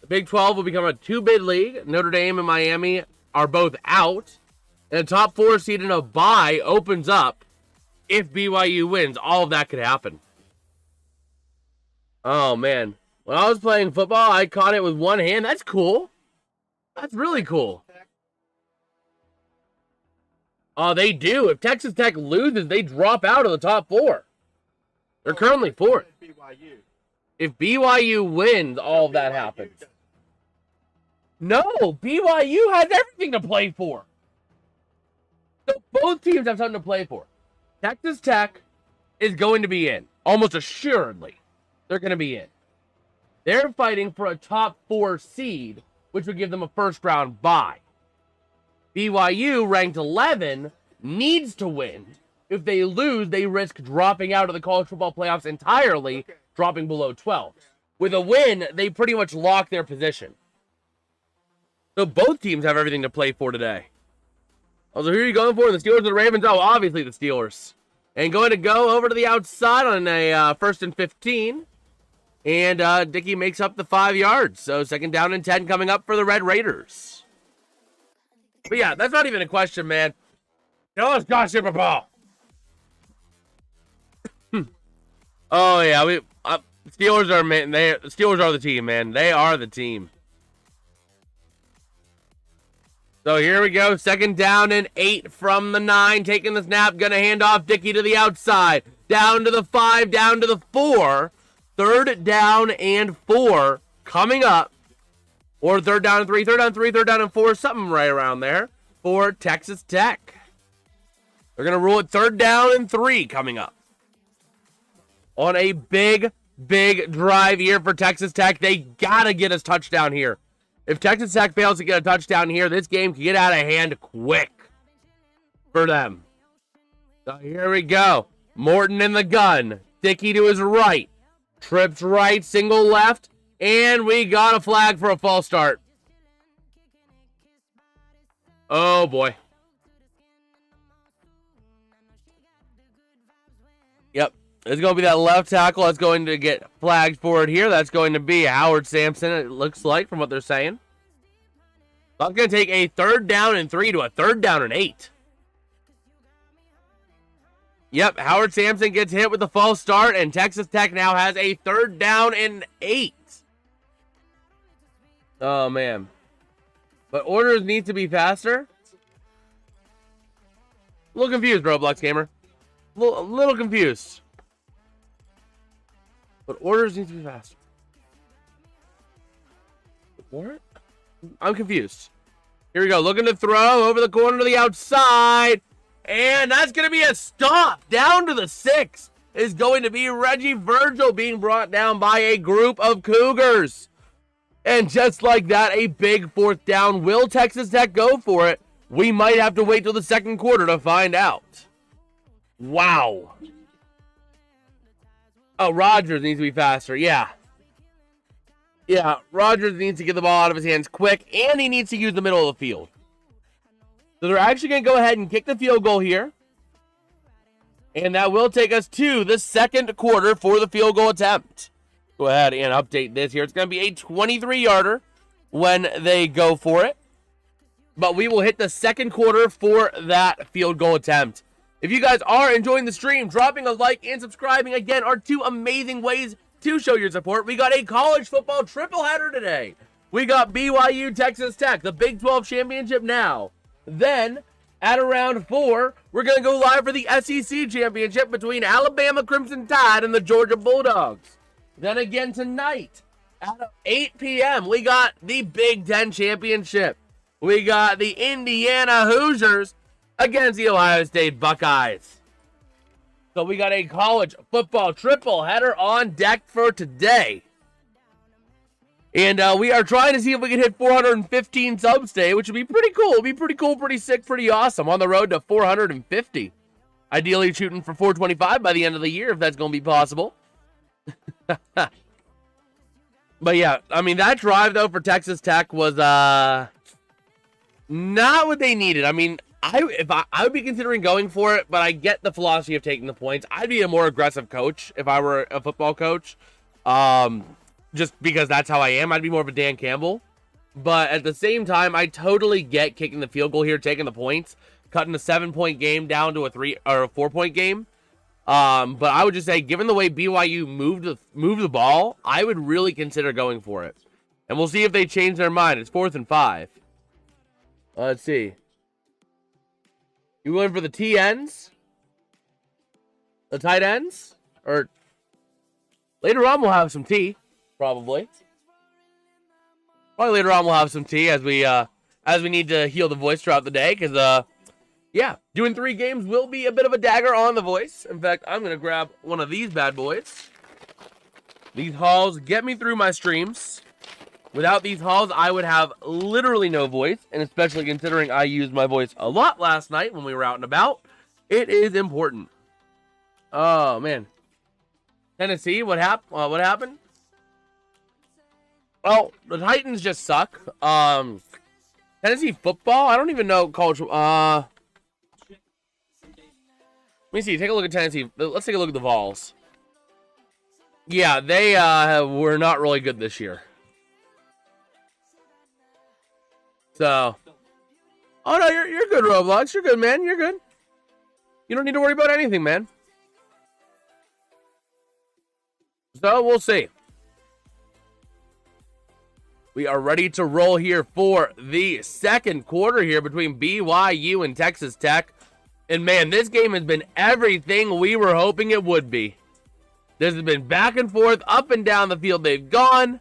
The Big 12 will become a 2-bid league. Notre Dame and Miami are both out. And the top 4 seed in a bye opens up. If BYU wins, all of that could happen. Oh, man. When I was playing football, I caught it with one hand. That's cool. That's really cool. Oh, they do. If Texas Tech loses, they drop out of the top 4. They're currently 4th. If BYU wins, all of that happens. No, BYU has everything to play for. So both teams have something to play for. Texas Tech is going to be in. Almost assuredly, they're going to be in. They're fighting for a top 4 seed, which would give them a first round bye. BYU, ranked 11, needs to win. If they lose, they risk dropping out of the college football playoffs entirely, dropping below 12. With a win, they pretty much lock their position. So both teams have everything to play for today. Oh, so who are you going for? The Steelers or the Ravens? Oh, obviously the Steelers. And going to go over to the outside on a 1st and 15. And Dickey makes up the 5 yards. So 2nd down and 10 coming up for the Red Raiders. But yeah, that's not even a question, man. Let's go Super Bowl. Oh yeah, Steelers are man. The Steelers are the team, man. They are the team. So here we go. 2nd down and 8 from the 9. Taking the snap. Gonna hand off Dickey to the outside. Down to the 5. Down to the 4. 3rd down and 4 coming up. Or 3rd down and 3. 3rd down and 3. 3rd down and 4. Something right around there for Texas Tech. They're gonna rule it 3rd down and 3 coming up. On a big drive here for Texas Tech. They gotta get a touchdown here. If Texas Tech fails to get a touchdown here, this game can get out of hand quick for them. So here we go. Morton in the gun. Dickey to his right. Trips right, single left. And we got a flag for a false start. Oh, boy. Yep. It's going to be that left tackle that's going to get flagged for it here. That's going to be Howard Sampson, it looks like, from what they're saying. That's going to take a 3rd down and 3 to a 3rd down and 8. Yep, Howard Sampson gets hit with the false start, and Texas Tech now has a 3rd down and 8. Oh, man. But orders need to be faster. A little confused, Roblox Gamer. A little confused. But orders need to be faster. What? I'm confused. Here we go. Looking to throw over the corner to the outside. And that's going to be a stop. Down to the 6 is going to be Reggie Virgil being brought down by a group of Cougars. And just like that, a big 4th down. Will Texas Tech go for it? We might have to wait till the 2nd quarter to find out. Wow. Oh, Rodgers needs to be faster. Yeah. Yeah, Rodgers needs to get the ball out of his hands quick, and he needs to use the middle of the field. So they're actually going to go ahead and kick the field goal here. And that will take us to the 2nd quarter for the field goal attempt. Go ahead and update this here. It's going to be a 23-yarder when they go for it. But we will hit the 2nd quarter for that field goal attempt. If you guys are enjoying the stream, dropping a like and subscribing, again, are 2 amazing ways to show your support. We got a college football triple header today. We got BYU Texas Tech, the Big 12 championship now. Then, at around 4, we're going to go live for the SEC championship between Alabama Crimson Tide and the Georgia Bulldogs. Then again tonight, at 8 p.m., we got the Big 10 championship. We got the Indiana Hoosiers against the Ohio State Buckeyes. So we got a college football triple header on deck for today. And we are trying to see if we can hit 415 subs today, which would be pretty cool. It'd be pretty cool, pretty sick, pretty awesome. On the road to 450. Ideally shooting for 425 by the end of the year, if that's going to be possible. But yeah, I mean, that drive, though, for Texas Tech was not what they needed. I mean, I would be considering going for it, but I get the philosophy of taking the points. I'd be a more aggressive coach if I were a football coach, just because that's how I am. I'd be more of a Dan Campbell. But at the same time, I totally get kicking the field goal here, taking the points, cutting a 7-point game down to a 3 or a 4-point game. But I would just say, given the way BYU moved the ball, I would really consider going for it. And we'll see if they change their mind. It's 4th and 5. Let's see. You going for the T ends? The tight ends? Or Later on, we'll have some tea, probably. Probably later on, we'll have some tea as we need to heal the voice throughout the day. Because, yeah, doing 3 games will be a bit of a dagger on the voice. In fact, I'm going to grab one of these bad boys. These hauls get me through my streams. Without these hauls, I would have literally no voice. And especially considering I used my voice a lot last night when we were out and about, it is important. Oh, man. Tennessee, what happened? Well, the Titans just suck. Tennessee football, I don't even know college. Let me see. Take a look at Tennessee. Let's take a look at the Vols. Yeah, they were not really good this year. So, oh no, you're good, Roblox. You're good, man. You're good. You don't need to worry about anything, man. So we'll see. We are ready to roll here for the second quarter here between BYU and Texas Tech. And man, this game has been everything we were hoping it would be. This has been back and forth, up and down the field they've gone.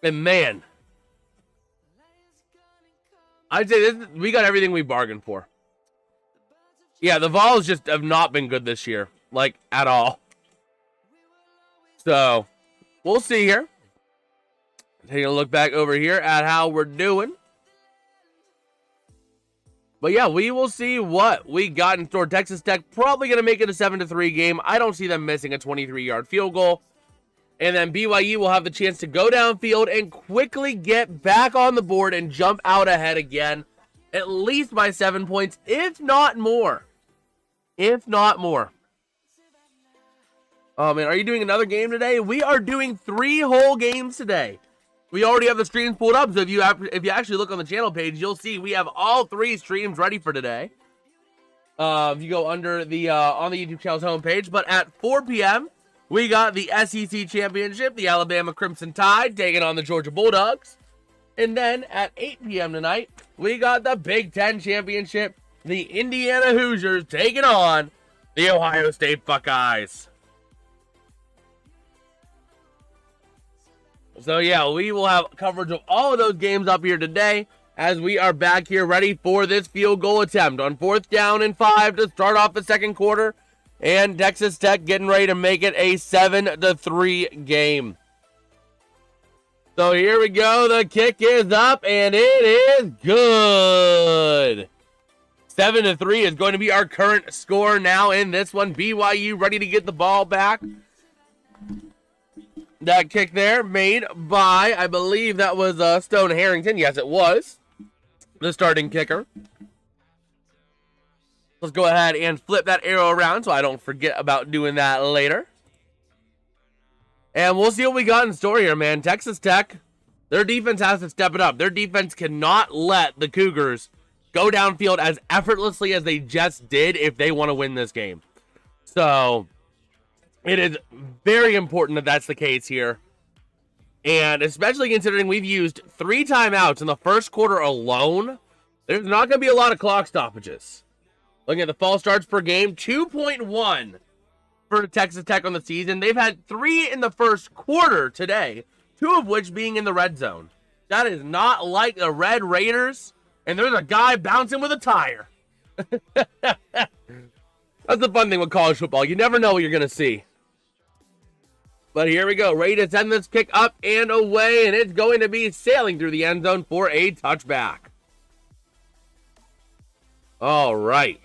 And man, I'd say we got everything we bargained for. Yeah, the Vols just have not been good this year, like at all. So, we'll see here. Taking a look back over here at how we're doing. But yeah, we will see what we got in store. Texas Tech probably going to make it a 7-3 game. I don't see them missing a 23-yard field goal. And then BYU will have the chance to go downfield and quickly get back on the board and jump out ahead again. At least by 7 points, if not more. If not more. Oh man, are you doing another game today? We are doing 3 whole games today. We already have the streams pulled up, so if you actually look on the channel page, you'll see we have all 3 streams ready for today. If you go under the on the YouTube channel's homepage, but at 4 p.m. we got the SEC Championship, the Alabama Crimson Tide taking on the Georgia Bulldogs, and then at 8 p.m. tonight we got the Big Ten Championship, the Indiana Hoosiers taking on the Ohio State Buckeyes. So yeah, we will have coverage of all of those games up here today as we are back here ready for this field goal attempt on 4th down and 5 to start off the second quarter. And Texas Tech getting ready to make it a 7-3 game. So here we go. The kick is up and it is good. 7-3 is going to be our current score now in this one. BYU ready to get the ball back. That kick there made by, I believe that was Stone Harrington. Yes, it was the starting kicker. Let's go ahead and flip that arrow around so I don't forget about doing that later. And we'll see what we got in store here, man. Texas Tech, their defense has to step it up. Their defense cannot let the Cougars go downfield as effortlessly as they just did if they want to win this game. So it is very important that that's the case here. And especially considering we've used 3 timeouts in the first quarter alone, there's not going to be a lot of clock stoppages. Looking at the false starts per game, 2.1 for Texas Tech on the season. They've had 3 in the first quarter today, 2 of which being in the red zone. That is not like the Red Raiders. And there's a guy bouncing with a tire. That's the fun thing with college football. You never know what you're going to see. But here we go. Ready to send this kick up and away. And it's going to be sailing through the end zone for a touchback. All right.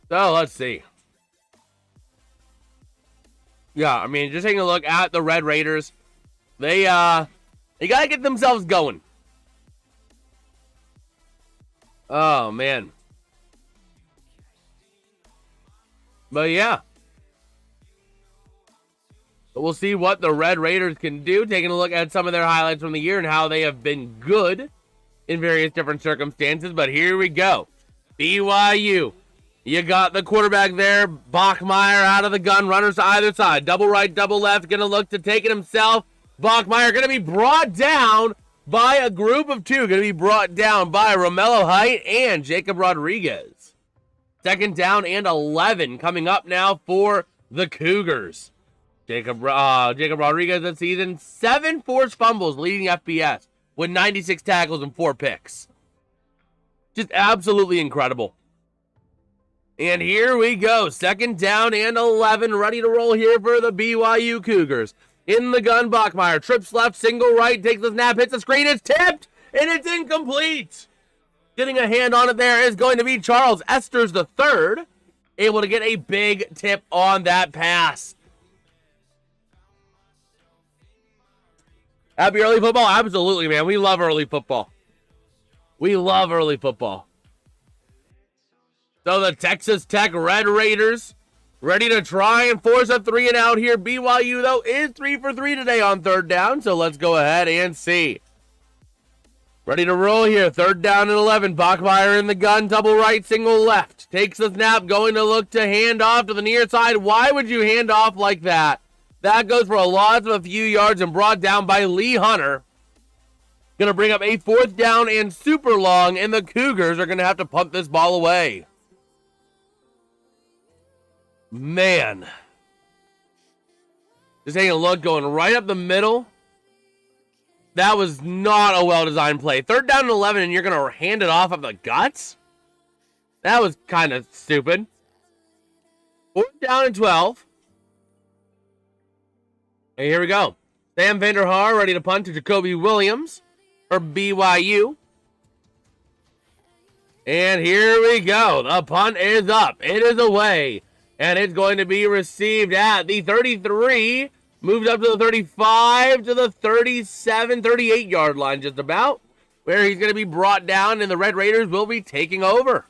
So let's see. Yeah, I mean, just taking a look at the Red Raiders. They got to get themselves going. Oh, man. But yeah. But we'll see what the Red Raiders can do. Taking a look at some of their highlights from the year and how they have been good in various different circumstances. But here we go. BYU. You got the quarterback there. Bachmeier out of the gun. Runners to either side. Double right, double left. Going to look to take it himself. Bachmeier going to be brought down by a group of 2. Going to be brought down by Romello Height and Jacob Rodriguez. Second down and 11 coming up now for the Cougars. Jacob Rodriguez this season, 7 forced fumbles, leading FBS with 96 tackles and 4 picks. Just absolutely incredible. And here we go. Second down and 11, ready to roll here for the BYU Cougars. In the gun, Bachmeier trips left, single right, takes the snap, hits the screen, it's tipped, and it's incomplete. Getting a hand on it there is going to be Charles Esters III, able to get a big tip on that pass. Happy early football? Absolutely, man. We love early football. We love early football. So the Texas Tech Red Raiders ready to try and force a 3 and out here. BYU, though, is 3 for 3 today on third down, so let's go ahead and see. Ready to roll here. Third down and 11. Bachmeier in the gun. Double right, single left. Takes the snap. Going to look to hand off to the near side. Why would you hand off like that? That goes for a loss of a few yards and brought down by Lee Hunter. Going to bring up a 4th down and super long, and the Cougars are going to have to punt this ball away. Man. Just taking a look, going right up the middle. That was not a well-designed play. Third down and 11, and you're going to hand it off of the guts? That was kind of stupid. 4th down and 12. Hey, here we go. Sam Vanderhaar ready to punt to Jacoby Williams for BYU. And here we go. The punt is up. It is away. And it's going to be received at the 33. Moved up to the 35, to the 37, 38-yard line just about. Where he's going to be brought down and the Red Raiders will be taking over.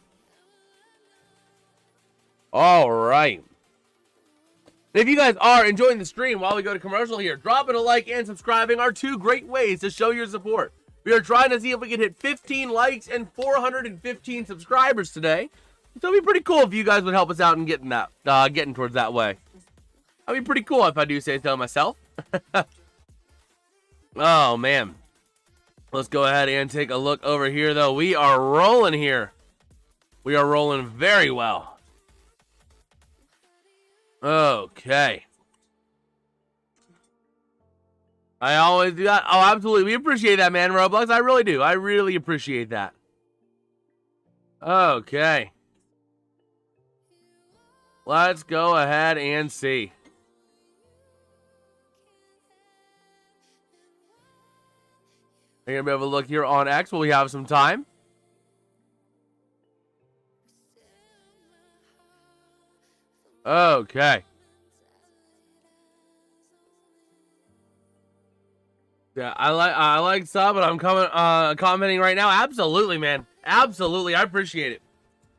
All right. If you guys are enjoying the stream while we go to commercial here, dropping a like and subscribing are 2 great ways to show your support. We are trying to see if we can hit 15 likes and 415 subscribers today. So it'd be pretty cool if you guys would help us out in getting towards that way. That'd be pretty cool if I do say so myself. Oh, man. Let's go ahead and take a look over here, though. We are rolling here. We are rolling very well. Okay. I always do that. Oh, absolutely. We appreciate that, man, Roblox. I really do. I really appreciate that. Okay. Let's go ahead and see. We're going to be able to look here on X while we have some time. Okay. Yeah, I like sub, but I'm commenting right now. Absolutely, man. Absolutely. I appreciate it.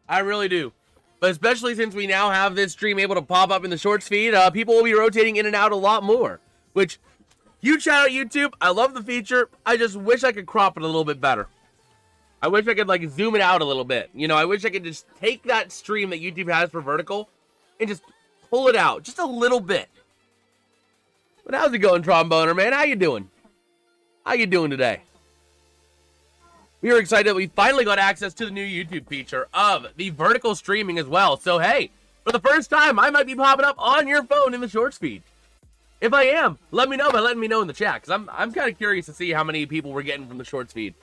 I really do. But especially since we now have this stream able to pop up in the shorts feed, people will be rotating in and out a lot more. Which, huge shout out YouTube. I love the feature. I just wish I could crop it a little bit better. I wish I could like zoom it out a little bit. You know, I wish I could just take that stream that YouTube has for vertical and just pull it out just a little bit. But how's it going, Tromboner, man? How you doing? How you doing today? We are excited that we finally got access to the new YouTube feature of the vertical streaming as well. So, hey, for the first time, I might be popping up on your phone in the short speed. If I am, let me know by letting me know in the chat, because I'm kind of curious to see how many people we're getting from the short speed.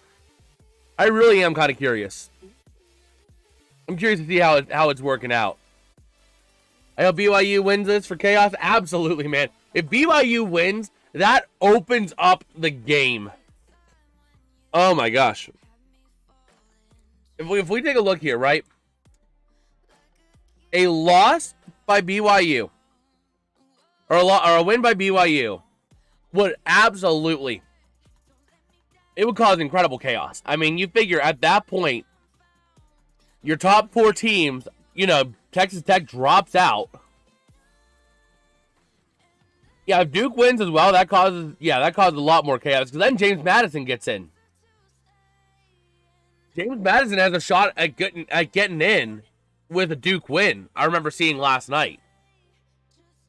I really am kind of curious. I'm curious to see how it's working out. I hope BYU wins this for chaos. Absolutely, man. If BYU wins, that opens up the game. Oh my gosh. If we take a look here, right? A loss by BYU or a win by BYU would absolutely, it would cause incredible chaos. I mean, you figure at that point, your top 4 teams, you know, Texas Tech drops out. Yeah, if Duke wins as well, that causes a lot more chaos, because then James Madison gets in. James Madison has a shot at getting in with a Duke win. I remember seeing last night.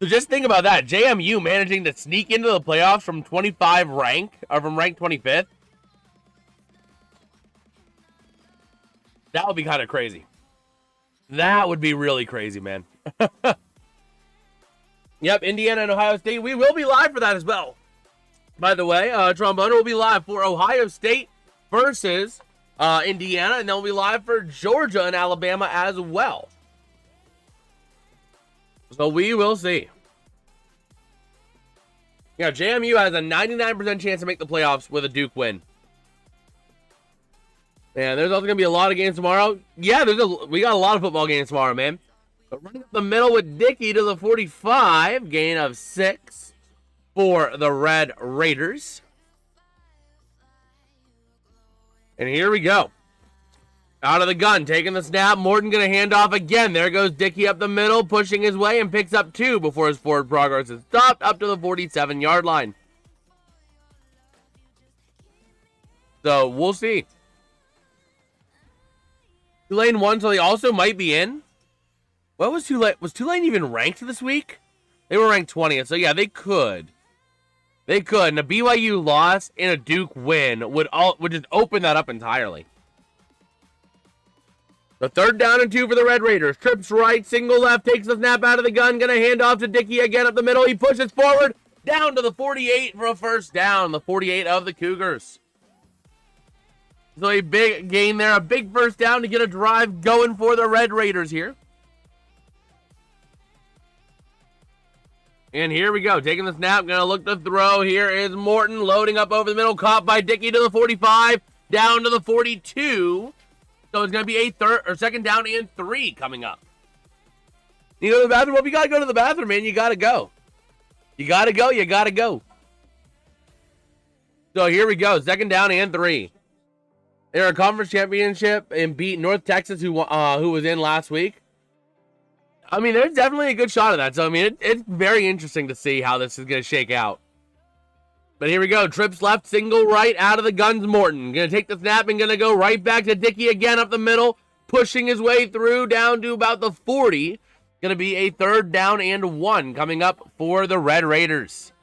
So just think about that. JMU managing to sneak into the playoffs from 25 rank, or from rank 25th. That would be kind of crazy. That would be really crazy, man. Yep, Indiana and Ohio State. We will be live for that as well. By the way, Trombone will be live for Ohio State versus Indiana, and they'll be live for Georgia and Alabama as well. So we will see. Yeah, JMU has a 99% chance to make the playoffs with a Duke win. And there's also going to be a lot of games tomorrow. Yeah, we got a lot of football games tomorrow, man. But running up the middle with Dickey to the 45. Gain of 6 for the Red Raiders. And here we go. Out of the gun, taking the snap. Morton going to hand off again. There goes Dickey up the middle, pushing his way, and picks up 2 before his forward progress is stopped up to the 47-yard line. So, we'll see. Tulane won, so they also might be in. What was Tulane? Was Tulane even ranked this week? They were ranked 20th, so yeah, they could. They could. And a BYU loss and a Duke win would just open that up entirely. The 3rd down and 2 for the Red Raiders. Trips right, single left, takes the snap out of the gun, gonna hand off to Dickey again up the middle. He pushes forward, down to the 48 for a first down. The 48 of the Cougars. So a big gain there, a big first down to get a drive going for the Red Raiders here. And here we go, taking the snap, gonna look to throw. Here is Morton loading up over the middle, caught by Dickey to the 45, down to the 42. So it's gonna be a 2nd down and 3 coming up. You go to the bathroom? Well, if you gotta go to the bathroom, man, you gotta go. You gotta go. So here we go, 2nd down and 3. They're a conference championship and beat North Texas, who was in last week. I mean, there's definitely a good shot of that. So, I mean, it's very interesting to see how this is going to shake out. But here we go. Trips left, single right, out of the guns, Morton. Going to take the snap and going to go right back to Dickey again up the middle. Pushing his way through down to about the 40. Going to be a 3rd down and 1 coming up for the Red Raiders.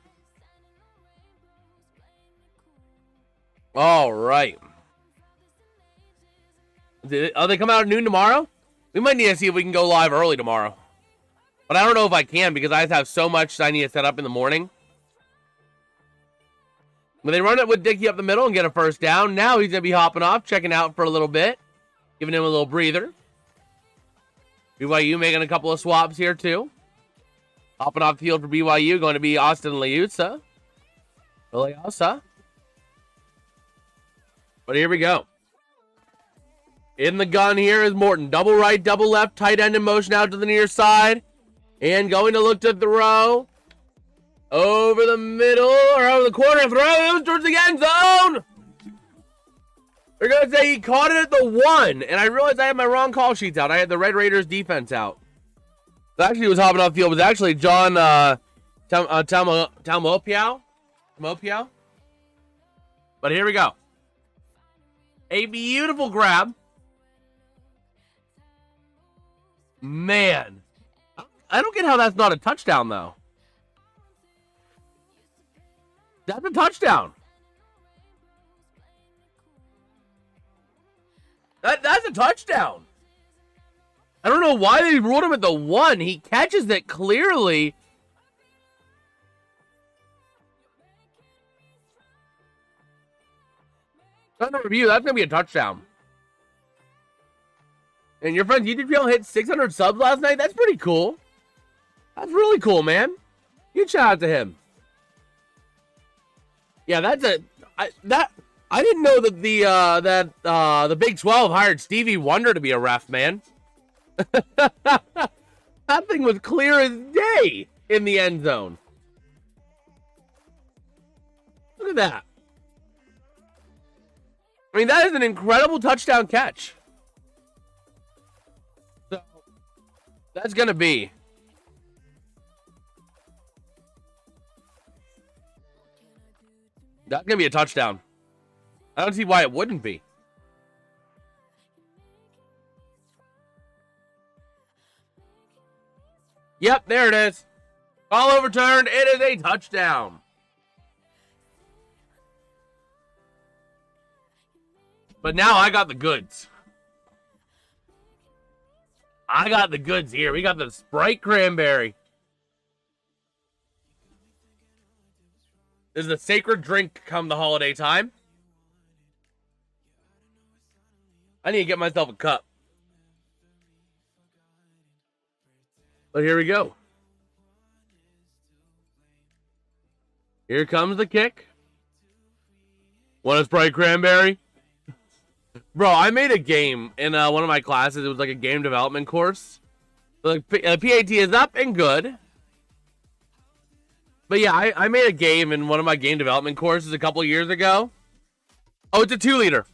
All right. Oh, they come out at noon tomorrow? We might need to see if we can go live early tomorrow. But I don't know if I can because I just have so much I need to set up in the morning. But they run it with Dickey up the middle and get a first down. Now he's going to be hopping off, checking out for a little bit. Giving him a little breather. BYU making a couple of swaps here too. Hopping off the field for BYU, going to be Austin Liusa. But here we go. In the gun here is Morton. Double right, double left, tight end in motion out to the near side. And going to look to throw. Over the middle, or over the corner, throws towards the end zone. They're going to say he caught it at the 1. And I realized I had my wrong call sheets out. I had the Red Raiders defense out. So actually, was hopping off the field. It was actually John Talmopiao. But here we go. A beautiful grab. Man, I don't get how that's not a touchdown, though. That's a touchdown. That's a touchdown. I don't know why they ruled him at the 1. He catches it clearly. On the review, that's going to be a touchdown. And your friend YouTube hit 600 subs last night. That's pretty cool. That's really cool, man. Huge shout out to him. Yeah, I didn't know that the Big 12 hired Stevie Wonder to be a ref, man. That thing was clear as day in the end zone. Look at that. I mean, that is an incredible touchdown catch. So, that's going to be. That's going to be a touchdown. I don't see why it wouldn't be. Yep, there it is. Ball overturned. It is a touchdown. But now I got the goods. I got the goods here. We got the Sprite Cranberry. This is a sacred drink come the holiday time. I need to get myself a cup. But here we go. Here comes the kick. Want a Sprite Cranberry? Bro, I made a game in one of my classes. It was like a game development course. The PAT is up and good. But yeah, I made a game in one of my game development courses a couple years ago. Oh, it's a 2-liter.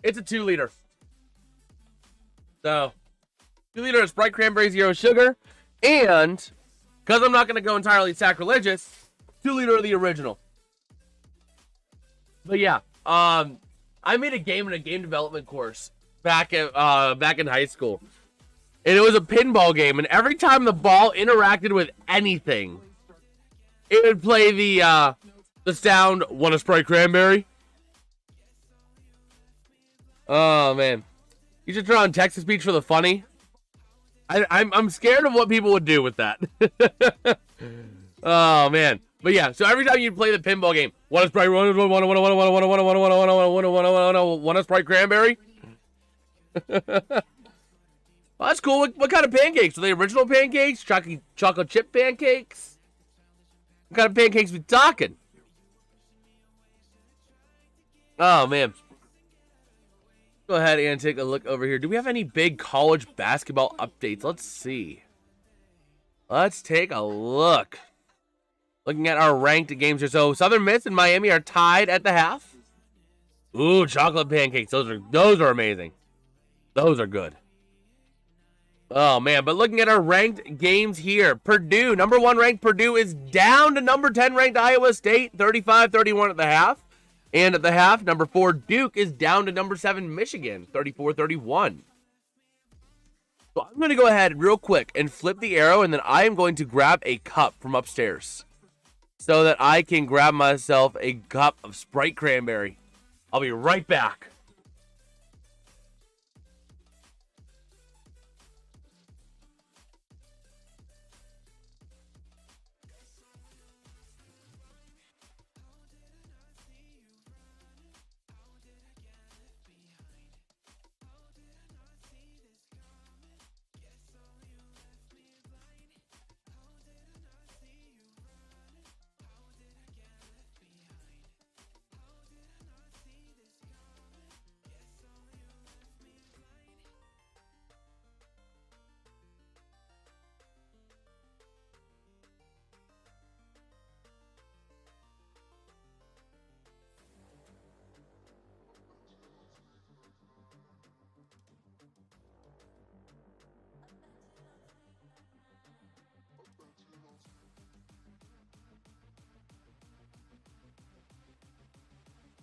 It's a 2-liter. So, 2-liter of Sprite Cranberry, 0 sugar. And, because I'm not going to go entirely sacrilegious, 2-liter of the original. But yeah, I made a game in a game development course back in high school. And it was a pinball game. And every time the ball interacted with anything, it would play the sound, want a Sprite Cranberry? Oh, man. You should try on text-to-speech for the funny. I'm scared of what people would do with that. Oh, man. But yeah, so every time you play the pinball game, want a Sprite Cranberry? Well, that's cool. What kind of pancakes? Are they original pancakes? Chocolate chip pancakes? What kind of pancakes we talking? Oh, man. Go ahead and take a look over here. Do we have any big college basketball updates? Let's see. Let's take a look. Looking at our ranked games here. So Southern Miss and Miami are tied at the half. Ooh, chocolate pancakes. Those are amazing. Those are good. Oh, man. But looking at our ranked games here. Purdue, number 1 ranked Purdue is down to number 10 ranked Iowa State. 35-31 at the half. And at the half, number 4 Duke is down to number 7 Michigan. 34-31. So I'm going to go ahead real quick and flip the arrow. And then I am going to grab a cup from upstairs, so that I can grab myself a cup of Sprite Cranberry. I'll be right back.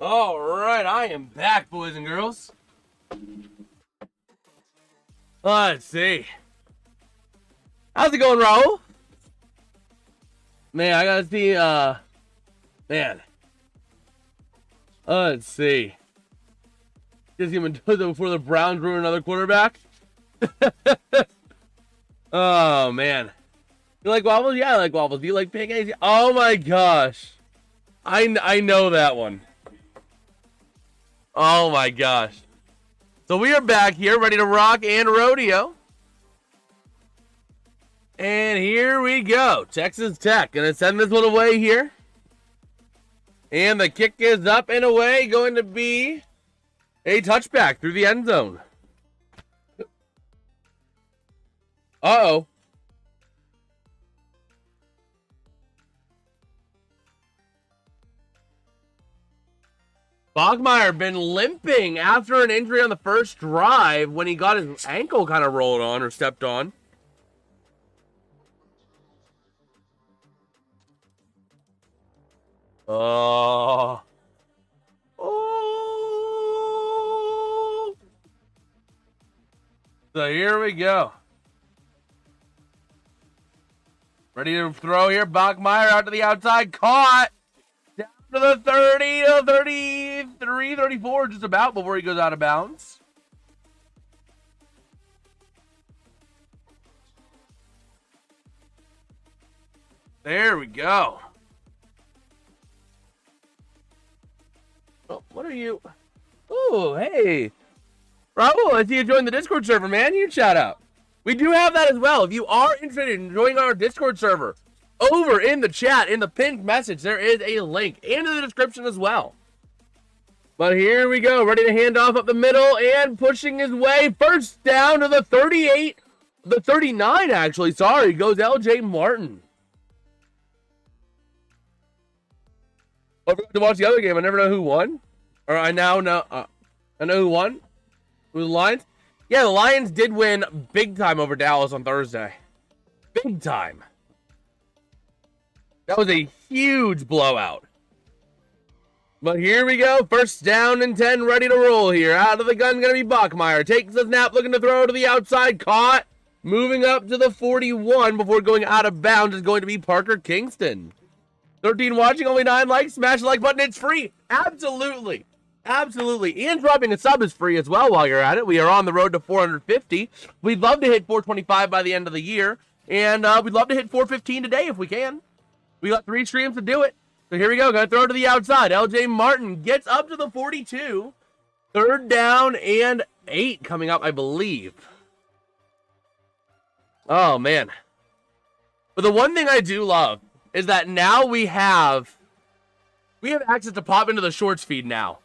All right, I am back, boys and girls. Let's see. How's it going, Raul? Man, I gotta see, man. Let's see. Just even do that before the Browns ruin another quarterback. Oh, man. You like waffles? Yeah, I like waffles. Do you like pancakes? Oh, my gosh. I know that one. Oh, my gosh. So we are back here, ready to rock and rodeo. And here we go. Texas Tech gonna send this one away here. And the kick is up and away, going to be a touchback through the end zone. Uh-oh. Bogmeyer been limping after an injury on the first drive when he got his ankle kind of rolled on or stepped on. Oh. So here we go. Ready to throw here. Bachmeyer out to the outside. Caught. Down to the 30, 33, 34, just about before he goes out of bounds. There we go. Oh, what are you? Oh, hey. Bravo, I see you joined the Discord server, man. Huge shout out. We do have that as well. If you are interested in joining our Discord server, over in the chat, in the pinned message, there is a link, and in the description as well. But here we go, ready to hand off up the middle, and pushing his way, first down to the 38, the 39 actually, sorry, goes LJ Martin. I forgot to watch the other game, I never know who won. Or I now know, I know who won. Who the Lions? Yeah, the Lions did win big time over Dallas on Thursday. Big time. That was a huge blowout. But here we go. First down and 10, ready to roll here. Out of the gun, going to be Bachmeier. Takes the snap, looking to throw to the outside. Caught. Moving up to the 41 before going out of bounds is going to be Parker Kingston. 13 watching, only 9 likes. Smash the like button. It's free. Absolutely. Absolutely. And dropping a sub is free as well while you're at it. We are on the road to 450. We'd love to hit 425 by the end of the year. And we'd love to hit 415 today if we can. We got 3 streams to do it. So here we go. Going to throw to the outside. LJ Martin gets up to the 42. Third down and 8 coming up, I believe. Oh, man. But the one thing I do love is that now we have access to pop into the shorts feed now.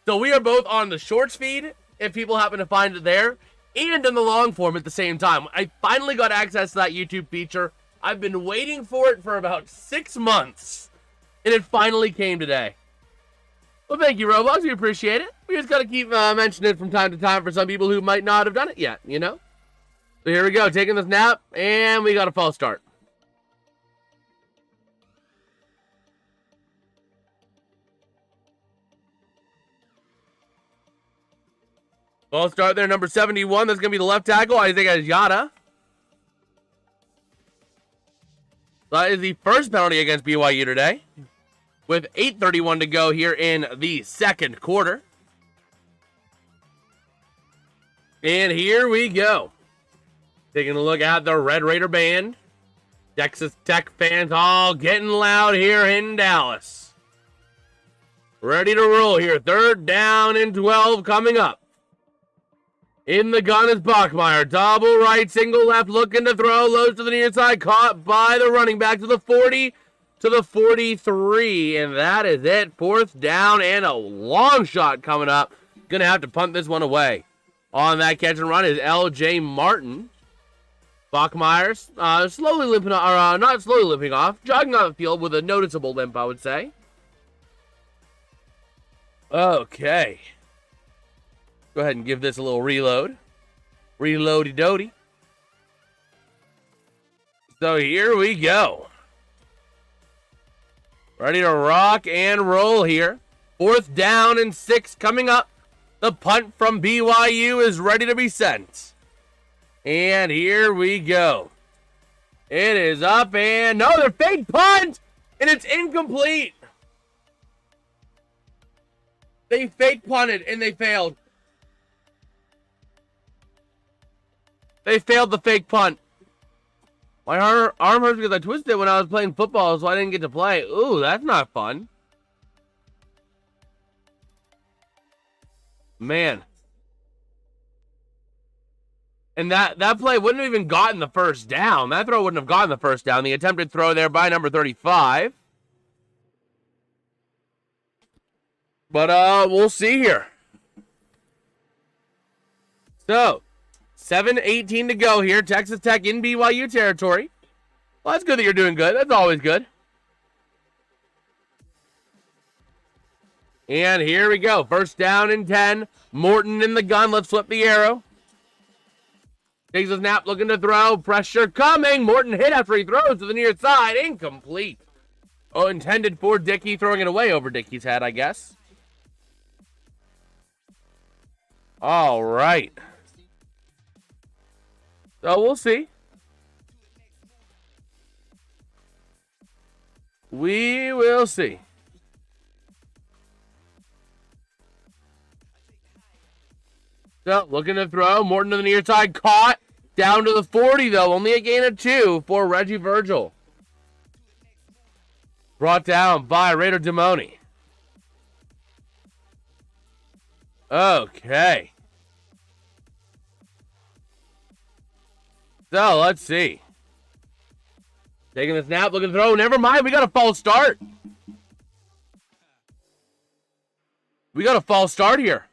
So we are both on the shorts feed, if people happen to find it there, and in the long form at the same time. I finally got access to that YouTube feature. I've been waiting for it for about 6 months, and it finally came today. Well, thank you, Roblox. We appreciate it. We just got to keep mentioning it from time to time for some people who might not have done it yet, you know? So here we go, taking the snap, and we got a false start. False start there, number 71. That's going to be the left tackle, Isaiah Yada. That is the first penalty against BYU today, with 8:31 to go here in the second quarter. And here we go. Taking a look at the Red Raider band. Texas Tech fans all getting loud here in Dallas. Ready to roll here. Third down and 12 coming up. In the gun is Bachmeier. Double right, single left, looking to throw. Loads to the near side. Caught by the running back to the 40, to the 43. And that is it. Fourth down and a long shot coming up. Gonna have to punt this one away. On that catch and run is LJ Martin. Bachmeier's slowly limping off, or not slowly limping off, jogging off the field with a noticeable limp, I would say. Okay. Go ahead and give this a little reload. Reloady-doty. So here we go. Ready to rock and roll here. Fourth down and 6 coming up. The punt from BYU is ready to be sent. And here we go. It is up and no, they're fake punt! And it's incomplete. They fake punted and they failed. They failed the fake punt. My arm hurts because I twisted it when I was playing football, so I didn't get to play. Ooh, that's not fun. Man. And that play wouldn't have even gotten the first down. That throw wouldn't have gotten the first down. The attempted throw there by number 35. But we'll see here. So, 7:18 to go here. Texas Tech in BYU territory. Well, that's good that you're doing good. That's always good. And here we go. First down and 10. Morton in the gun. Let's flip the arrow. Takes a snap, looking to throw. Pressure coming. Morton hit after he throws to the near side. Incomplete. Oh, intended for Dickey. Throwing it away over Dickey's head, I guess. All right. So we'll see. We will see. So, looking to throw. Morton to the near side. Caught. Down to the 40, though. Only a gain of 2 for Reggie Virgil. Brought down by Raider Demoni. Okay. So, let's see. Taking the snap, looking to throw. Never mind, we got a false start. We got a false start here.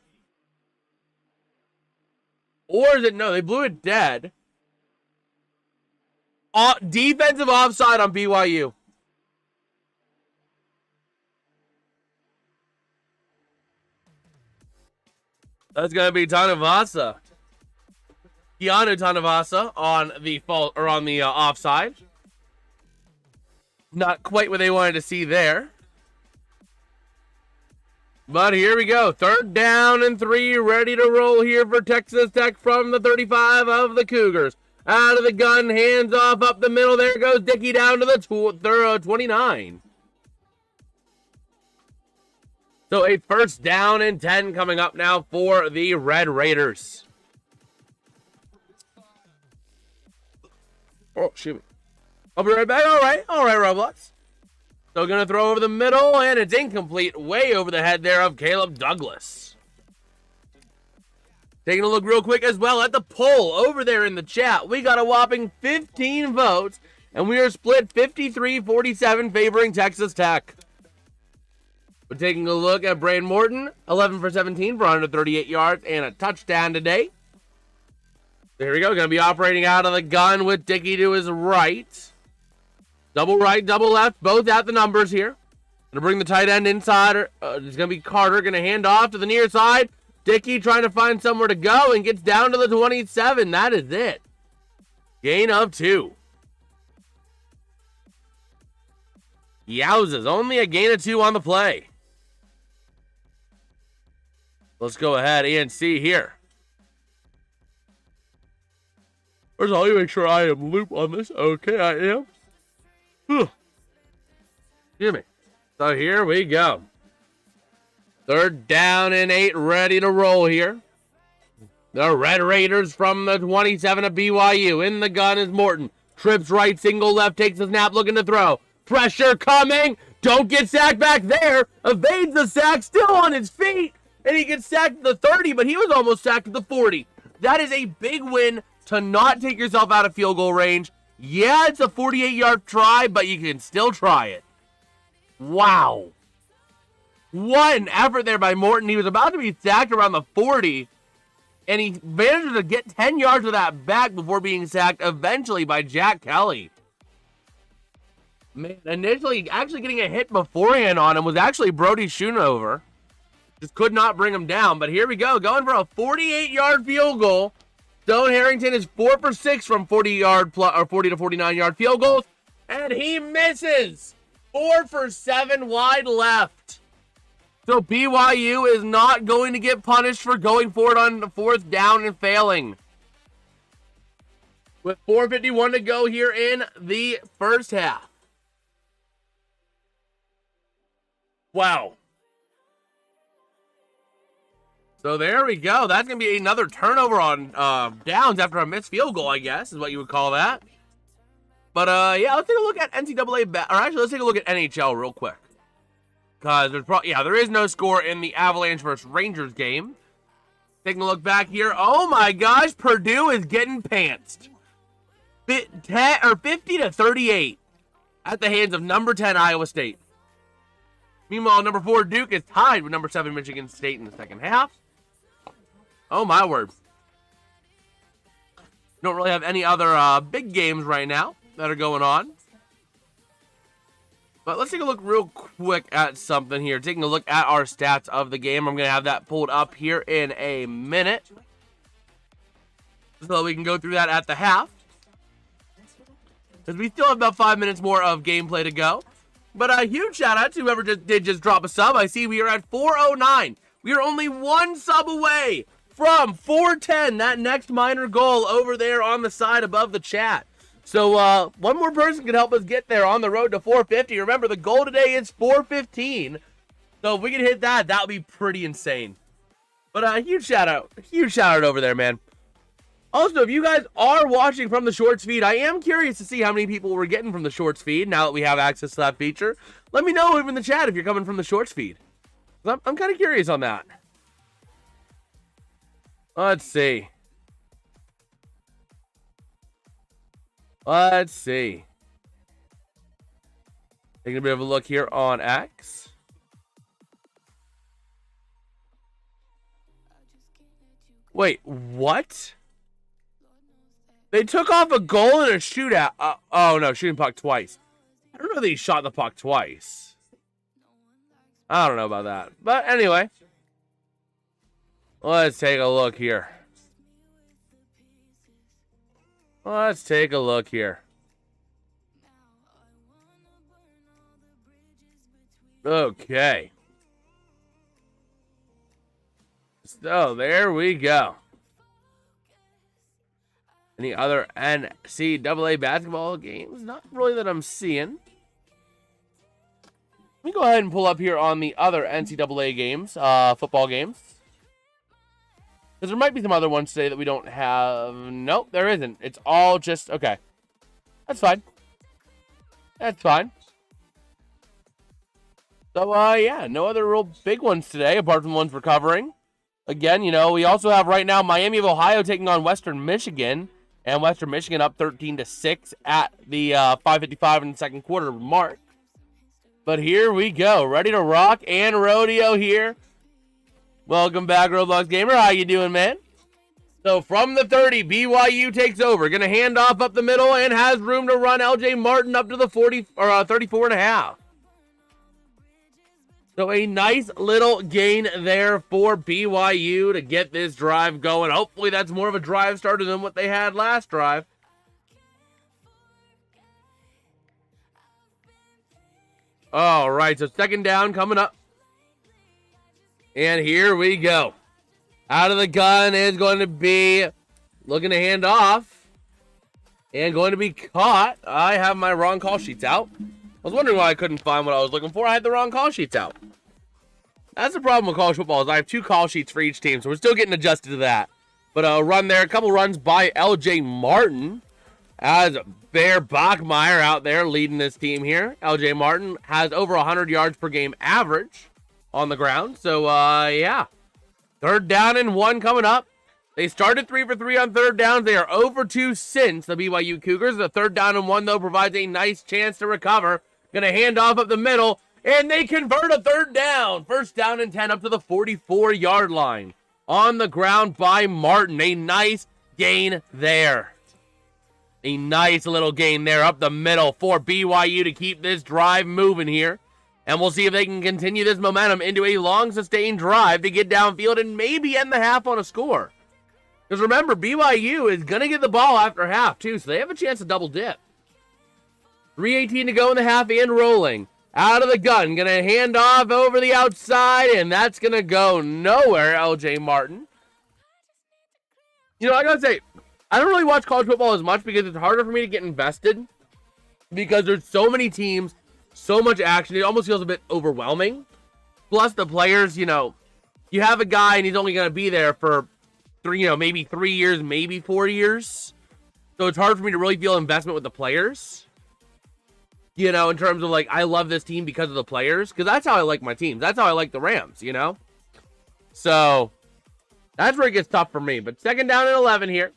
Or is it, no, they blew it dead. Defensive offside on BYU. That's going to be Tanavasa. Keanu Tanavasa on the offside. Not quite what they wanted to see there. But here we go. 3rd down and 3. Ready to roll here for Texas Tech from the 35 of the Cougars. Out of the gun. Hands off up the middle. There goes Dickey down to the 29. So a 1st down and 10 coming up now for the Red Raiders. Oh, shoot me. I'll be right back. All right, Roblox. So going to throw over the middle, and it's incomplete. Way over the head there of Caleb Douglas. Taking a look real quick as well at the poll over there in the chat. We got a whopping 15 votes, and we are split 53-47 favoring Texas Tech. We're taking a look at Braden Morton, 11 for 17 for 138 yards and a touchdown today. There we go. Going to be operating out of the gun with Dickey to his right. Double right, double left, both at the numbers here. Going to bring the tight end inside. It's going to be Carter. Going to hand off to the near side. Dickey trying to find somewhere to go and gets down to the 27. That is it. Gain of 2. Yowzas. Only a gain of 2 on the play. Let's go ahead and see here. First of all, let me make sure I am loop on this. Okay, I am. Excuse me. So here we go. 3rd down and 8, ready to roll here. The Red Raiders from the 27 of BYU. In the gun is Morton. Trips right, single left, takes the snap, looking to throw. Pressure coming. Don't get sacked back there. Evades the sack, still on his feet. And he gets sacked at the 30, but he was almost sacked at the 40. That is a big win to not take yourself out of field goal range. Yeah, it's a 48-yard try, but you can still try it. Wow. What an effort there by Morton. He was about to be sacked around the 40, and he managed to get 10 yards of that back before being sacked eventually by Jack Kelly. Man, initially, actually getting a hit beforehand on him was actually Brody Schoonover. Just could not bring him down, but here we go. Going for a 48-yard field goal. Stone Harrington is 4 for 6 from 40 to 49-yard field goals, and he misses. 4 for 7 wide left. So BYU is not going to get punished for going for it on the 4th down and failing. With 4:51 to go here in the first half. Wow. So there we go. That's going to be another turnover on downs after a missed field goal, I guess, is what you would call that. But, yeah, let's take a look at NCAA, or actually, let's take a look at NHL real quick. Because there is no score in the Avalanche versus Rangers game. Taking a look back here. Oh, my gosh, Purdue is getting pantsed. 50-38 at the hands of number 10 Iowa State. Meanwhile, number 4 Duke is tied with number 7 Michigan State in the second half. Oh, my word. Don't really have any other big games right now that are going on. But let's take a look real quick at something here. Taking a look at our stats of the game. I'm going to have that pulled up here in a minute, so we can go through that at the half. Because we still have about 5 minutes more of gameplay to go. But a huge shout out to whoever did drop a sub. I see we are at 409. We are only one sub away from 410, that next minor goal over there on the side above the chat. So one more person can help us get there on the road to 450. Remember, the goal today is 415. So if we can hit that, that would be pretty insane. But a huge shout out over there, man. Also, if you guys are watching from the Shorts feed, I am curious to see how many people we're getting from the Shorts feed now that we have access to that feature. Let me know in the chat if you're coming from the shorts feed. I'm kind of curious on that. Let's see. Let's see. Taking a bit of a look here on X. Wait, what? They took off a goal in a shootout. Oh, no, shooting puck twice. I don't know that he shot the puck twice. I don't know about that. But anyway, let's take a look here. Let's take a look here. Okay. So, there we go. Any other NCAA basketball games? Not really that I'm seeing. Let me go ahead and pull up here on the other NCAA games, football games. Because there might be some other ones today that we don't have. Nope, there isn't. It's all just, okay. That's fine. That's fine. So, yeah, no other real big ones today, apart from the ones we're covering. Again, you know, we also have right now Miami of Ohio taking on Western Michigan. And Western Michigan up 13-6 at the 5:55 in the second quarter mark. But here we go, ready to rock and rodeo here. Welcome back, Roblox Gamer. How you doing, man? So from the 30, BYU takes over. Going to hand off up the middle and has room to run. LJ Martin up to the 34.5. So a nice little gain there for BYU to get this drive going. Hopefully that's more of a drive starter than what they had last drive. All right, so second down coming up. And here we go. Out of the gun is going to be looking to hand off. And going to be caught. I have my wrong call sheets out. I was wondering why I couldn't find what I was looking for. I had the wrong call sheets out. That's the problem with college football is I have 2 call sheets for each team, so we're still getting adjusted to that. But a run there, a couple runs by LJ Martin as Bear Bachmeyer out there leading this team here. LJ Martin has over 100 yards per game average on the ground. So, yeah. Third down and 1 coming up. They started 3 for 3 on third downs. They are 0 for 2 since the BYU Cougars. The third down and 1, though, provides a nice chance to recover. Going to hand off up the middle, and they convert a third down. First down and 10 up to the 44-yard line. On the ground by Martin. A nice gain there. A nice little gain there up the middle for BYU to keep this drive moving here. And we'll see if they can continue this momentum into a long, sustained drive to get downfield and maybe end the half on a score. Because remember, BYU is going to get the ball after half, too, so they have a chance to double dip. 3:18 to go in the half and rolling. Out of the gun. Going to hand off over the outside, and that's going to go nowhere, LJ Martin. You know, I got to say, I don't really watch college football as much because it's harder for me to get invested. Because there's so many teams, so much action. It almost feels a bit overwhelming. Plus, the players, you know, you have a guy and he's only going to be there for maybe 3 years, maybe 4 years. So it's hard for me to really feel investment with the players. You know, in terms of like, I love this team because of the players. Because that's how I like my teams. That's how I like the Rams, you know. So, that's where it gets tough for me. But second down and 11 here.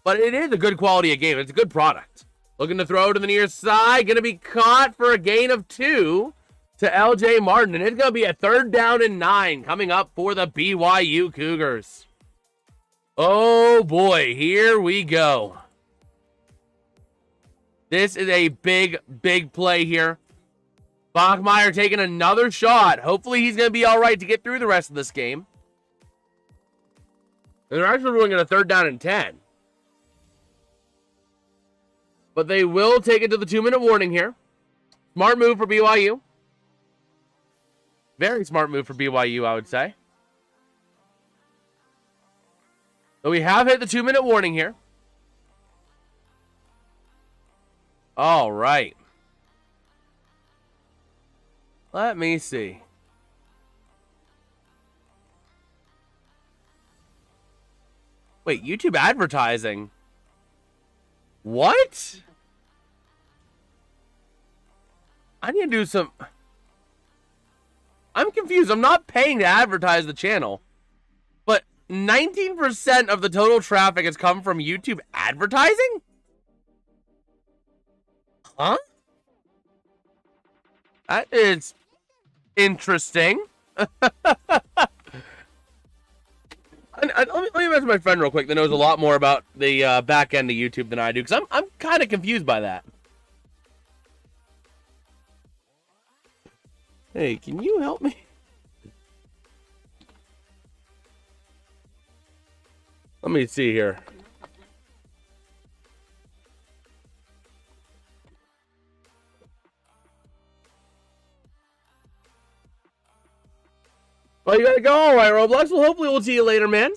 But it is a good quality of game. It's a good product. Looking to throw to the near side. Going to be caught for a gain of 2 to LJ Martin. And it's going to be a third down and 9 coming up for the BYU Cougars. Oh boy, here we go. This is a big, big play here. Bachmeyer taking another shot. Hopefully he's going to be all right to get through the rest of this game. And they're actually ruling it a third down and 10. But they will take it to the 2-minute warning here. Smart move for BYU. Very smart move for BYU, I would say. So we have hit the 2-minute warning here. All right. Let me see. Wait, YouTube advertising. What? I need to do some... I'm confused. I'm not paying to advertise the channel, but 19% of the total traffic has come from YouTube advertising? Huh? That is interesting. Let me message my friend real quick that knows a lot more about the back end of YouTube than I do, because I'm kind of confused by that. Hey, can you help me? Let me see here. Oh, you gotta go? All right, Roblox. Well, hopefully we'll see you later, man.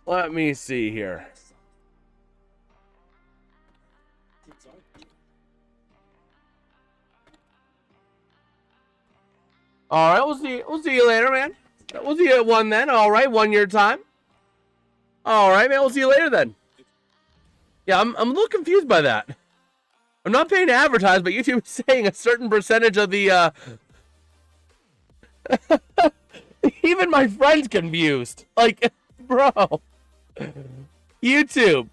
Let me see here. All right, we'll see you later, man. We'll see you at 1 then. All right, 1 year time. All right, man. We'll see you later then. Yeah, I'm a little confused by that. I'm not paying to advertise, but YouTube is saying a certain percentage of the even my friend's confused. Like, bro. YouTube.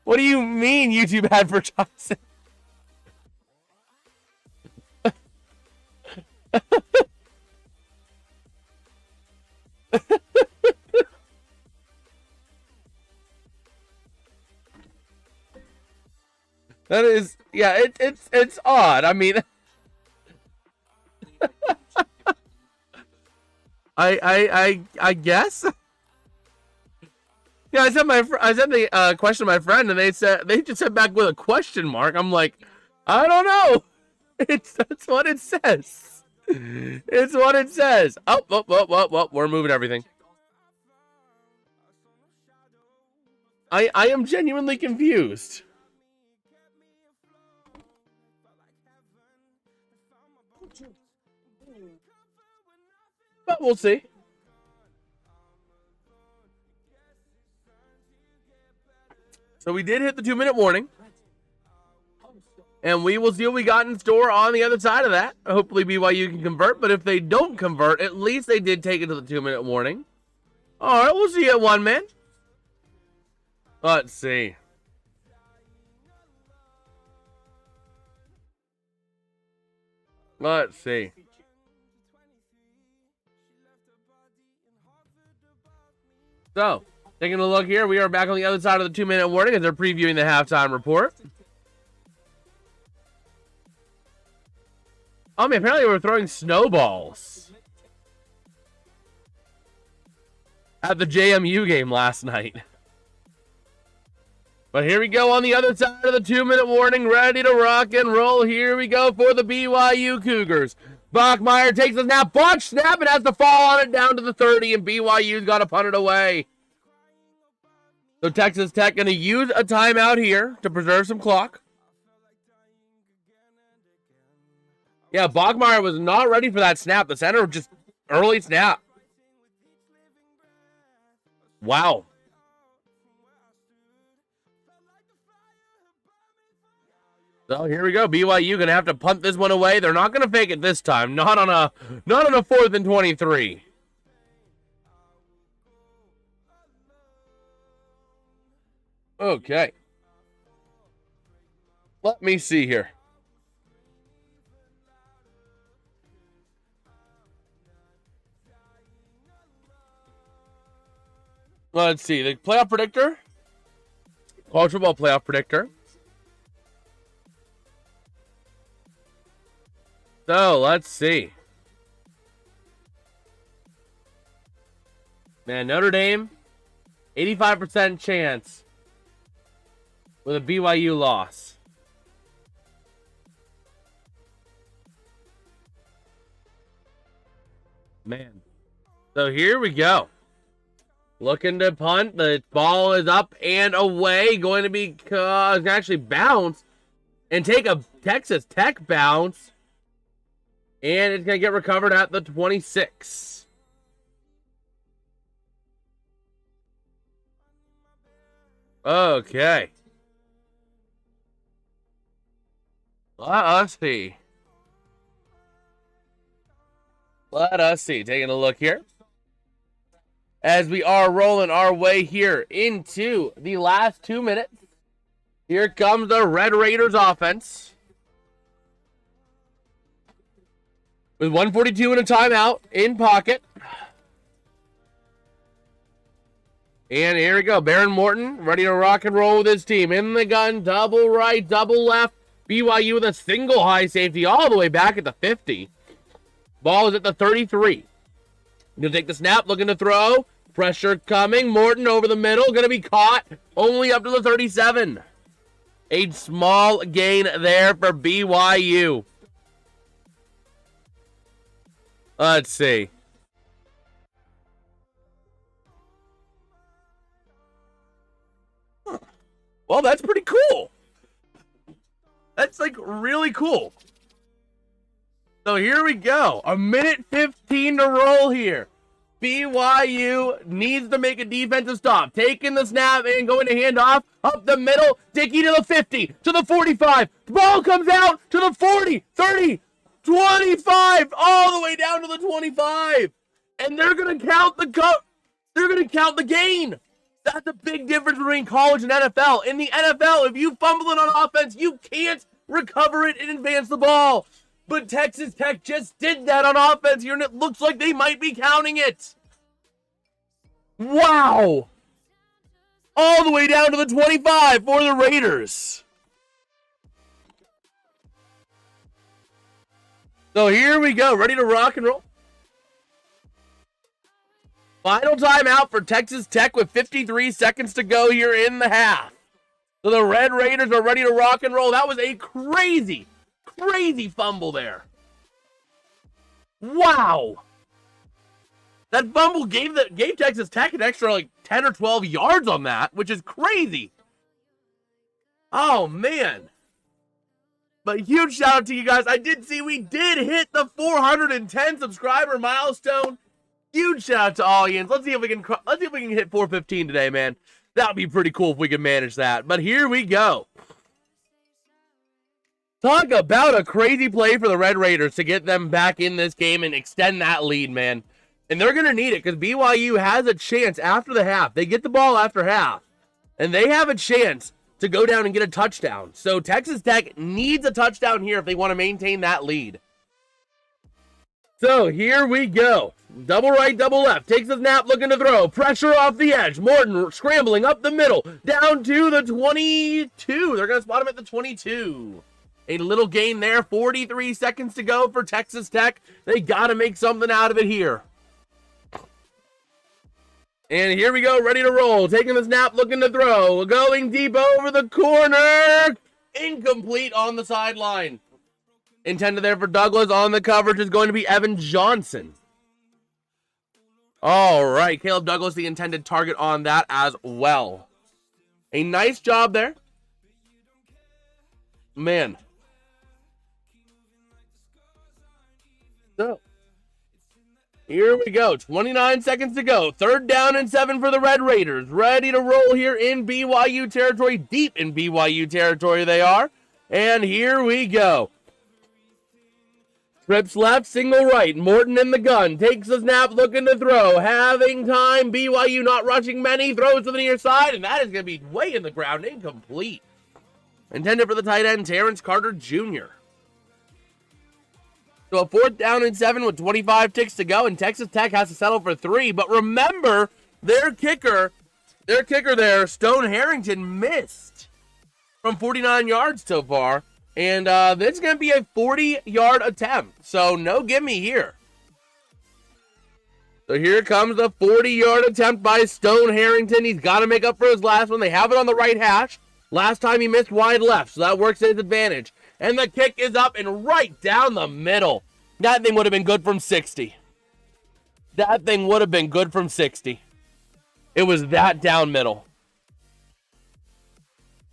What do you mean YouTube advertising? That is, yeah, it's odd. I mean, I guess. Yeah, I sent the question to my friend, and they just sent back with a question mark. I'm like, I don't know. That's what it says. It's what it says. Oh, we're moving everything. I am genuinely confused. But we'll see. So we did hit the 2-minute warning. And we will see what we got in store on the other side of that. Hopefully BYU can convert. But if they don't convert, at least they did take it to the 2-minute warning. All right, we'll see you at 1, man. Let's see. Let's see. So, taking a look here, we are back on the other side of the 2-minute warning as they're previewing the halftime report. Oh man, apparently we're throwing snowballs at the JMU game last night. But here we go on the other side of the 2-minute warning, ready to rock and roll. Here we go for the BYU Cougars. Bachmeier takes the snap, botch snap, and has to fall on it down to the 30, and BYU's got to punt it away. So Texas Tech going to use a timeout here to preserve some clock. Yeah, Bachmeier was not ready for that snap. The center just early snap. Wow. So here we go. BYU gonna have to punt this one away. They're not gonna fake it this time. Not on a 4th and 23. Okay. Let me see here. Let's see. The playoff predictor. College football playoff predictor. So, let's see. Man, Notre Dame, 85% chance with a BYU loss. Man. So, here we go. Looking to punt. The ball is up and away. Going to be actually bounce and take a Texas Tech bounce. And it's going to get recovered at the 26. Okay. Let us see. Let us see. Taking a look here. As we are rolling our way here into the last 2 minutes. Here comes the Red Raiders offense. With 1:42 and a timeout in pocket. And here we go. Baron Morton ready to rock and roll with his team. In the gun, double right, double left. BYU with a single high safety all the way back at the 50. Ball is at the 33. Gonna take the snap, looking to throw. Pressure coming. Morton over the middle. Gonna be caught. Only up to the 37. A small gain there for BYU. Let's see. Well, that's pretty cool. That's like really cool. So here we go. 1:15 to roll here. BYU needs to make a defensive stop. Taking the snap and going to hand off. Up the middle. Dickey to the 50. To the 45. The ball comes out to the 40. 30. 25. All the way down to the 25. And they're going to count the gain. That's a big difference between college and NFL. In the NFL, if you fumble it on offense, you can't recover it and advance the ball. But Texas Tech just did that on offense here, and it looks like they might be counting it. Wow. All the way down to the 25 for the Raiders. So here we go, ready to rock and roll. Final timeout for Texas Tech with 53 seconds to go here in the half. So the Red Raiders are ready to rock and roll. That was a crazy fumble there. Wow. That fumble gave Texas Tech an extra like 10 or 12 yards on that, which is crazy. Oh, man. But huge shout out to you guys. I did see we did hit the 410 subscriber milestone. Huge shout out to all Ians. Let's see if we can hit 415 today, man. That would be pretty cool if we could manage that. But here we go. Talk about a crazy play for the Red Raiders to get them back in this game and extend that lead, man. And they're going to need it because BYU has a chance after the half. They get the ball after half. And they have a chance to go down and get a touchdown. So Texas Tech needs a touchdown here if they want to maintain that lead. So here we go. Double right, double left. Takes the snap, looking to throw. Pressure off the edge. Morton scrambling up the middle. Down to the 22. They're going to spot him at the 22. A little gain there. 43 seconds to go for Texas Tech. They got to make something out of it here. And here we go, ready to roll. Taking the snap, looking to throw. Going deep over the corner. Incomplete on the sideline. Intended there for Douglas. On the coverage is going to be Evan Johnson. All right, Caleb Douglas, the intended target on that as well. A nice job there. Man. So, here we go. 29 seconds to go. 3rd down and 7 for the Red Raiders. Ready to roll here in BYU territory. Deep in BYU territory they are. And here we go. Trips left, single right. Morton in the gun. Takes the snap, looking to throw. Having time. BYU not rushing many. Throws to the near side, and that is going to be way in the ground. Incomplete. Intended for the tight end, Terrence Carter Jr. So a 4th down and 7 with 25 ticks to go, and Texas Tech has to settle for 3. But remember, their kicker there, Stone Harrington, missed from 49 yards so far. And this is going to be a 40-yard attempt. So no gimme here. So here comes the 40-yard attempt by Stone Harrington. He's got to make up for his last one. They have it on the right hash. Last time he missed wide left, so that works to his advantage. And the kick is up and right down the middle. That thing would have been good from 60. That thing would have been good from 60. It was that down middle.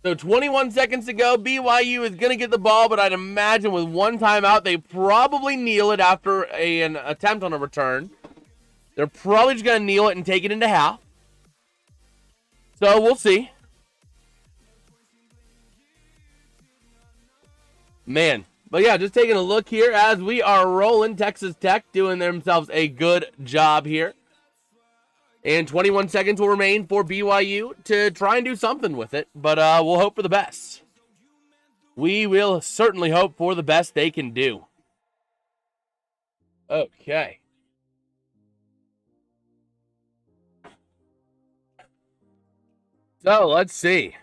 So 21 seconds to go. BYU is going to get the ball, but I'd imagine with one timeout, they probably kneel it after an attempt on a return. They're probably just going to kneel it and take it into half. So we'll see. Man. But yeah, just taking a look here as we are rolling. Texas Tech doing themselves a good job here. And 21 seconds will remain for BYU to try and do something with it. But we'll hope for the best. We will certainly hope for the best they can do. Okay. So, let's see.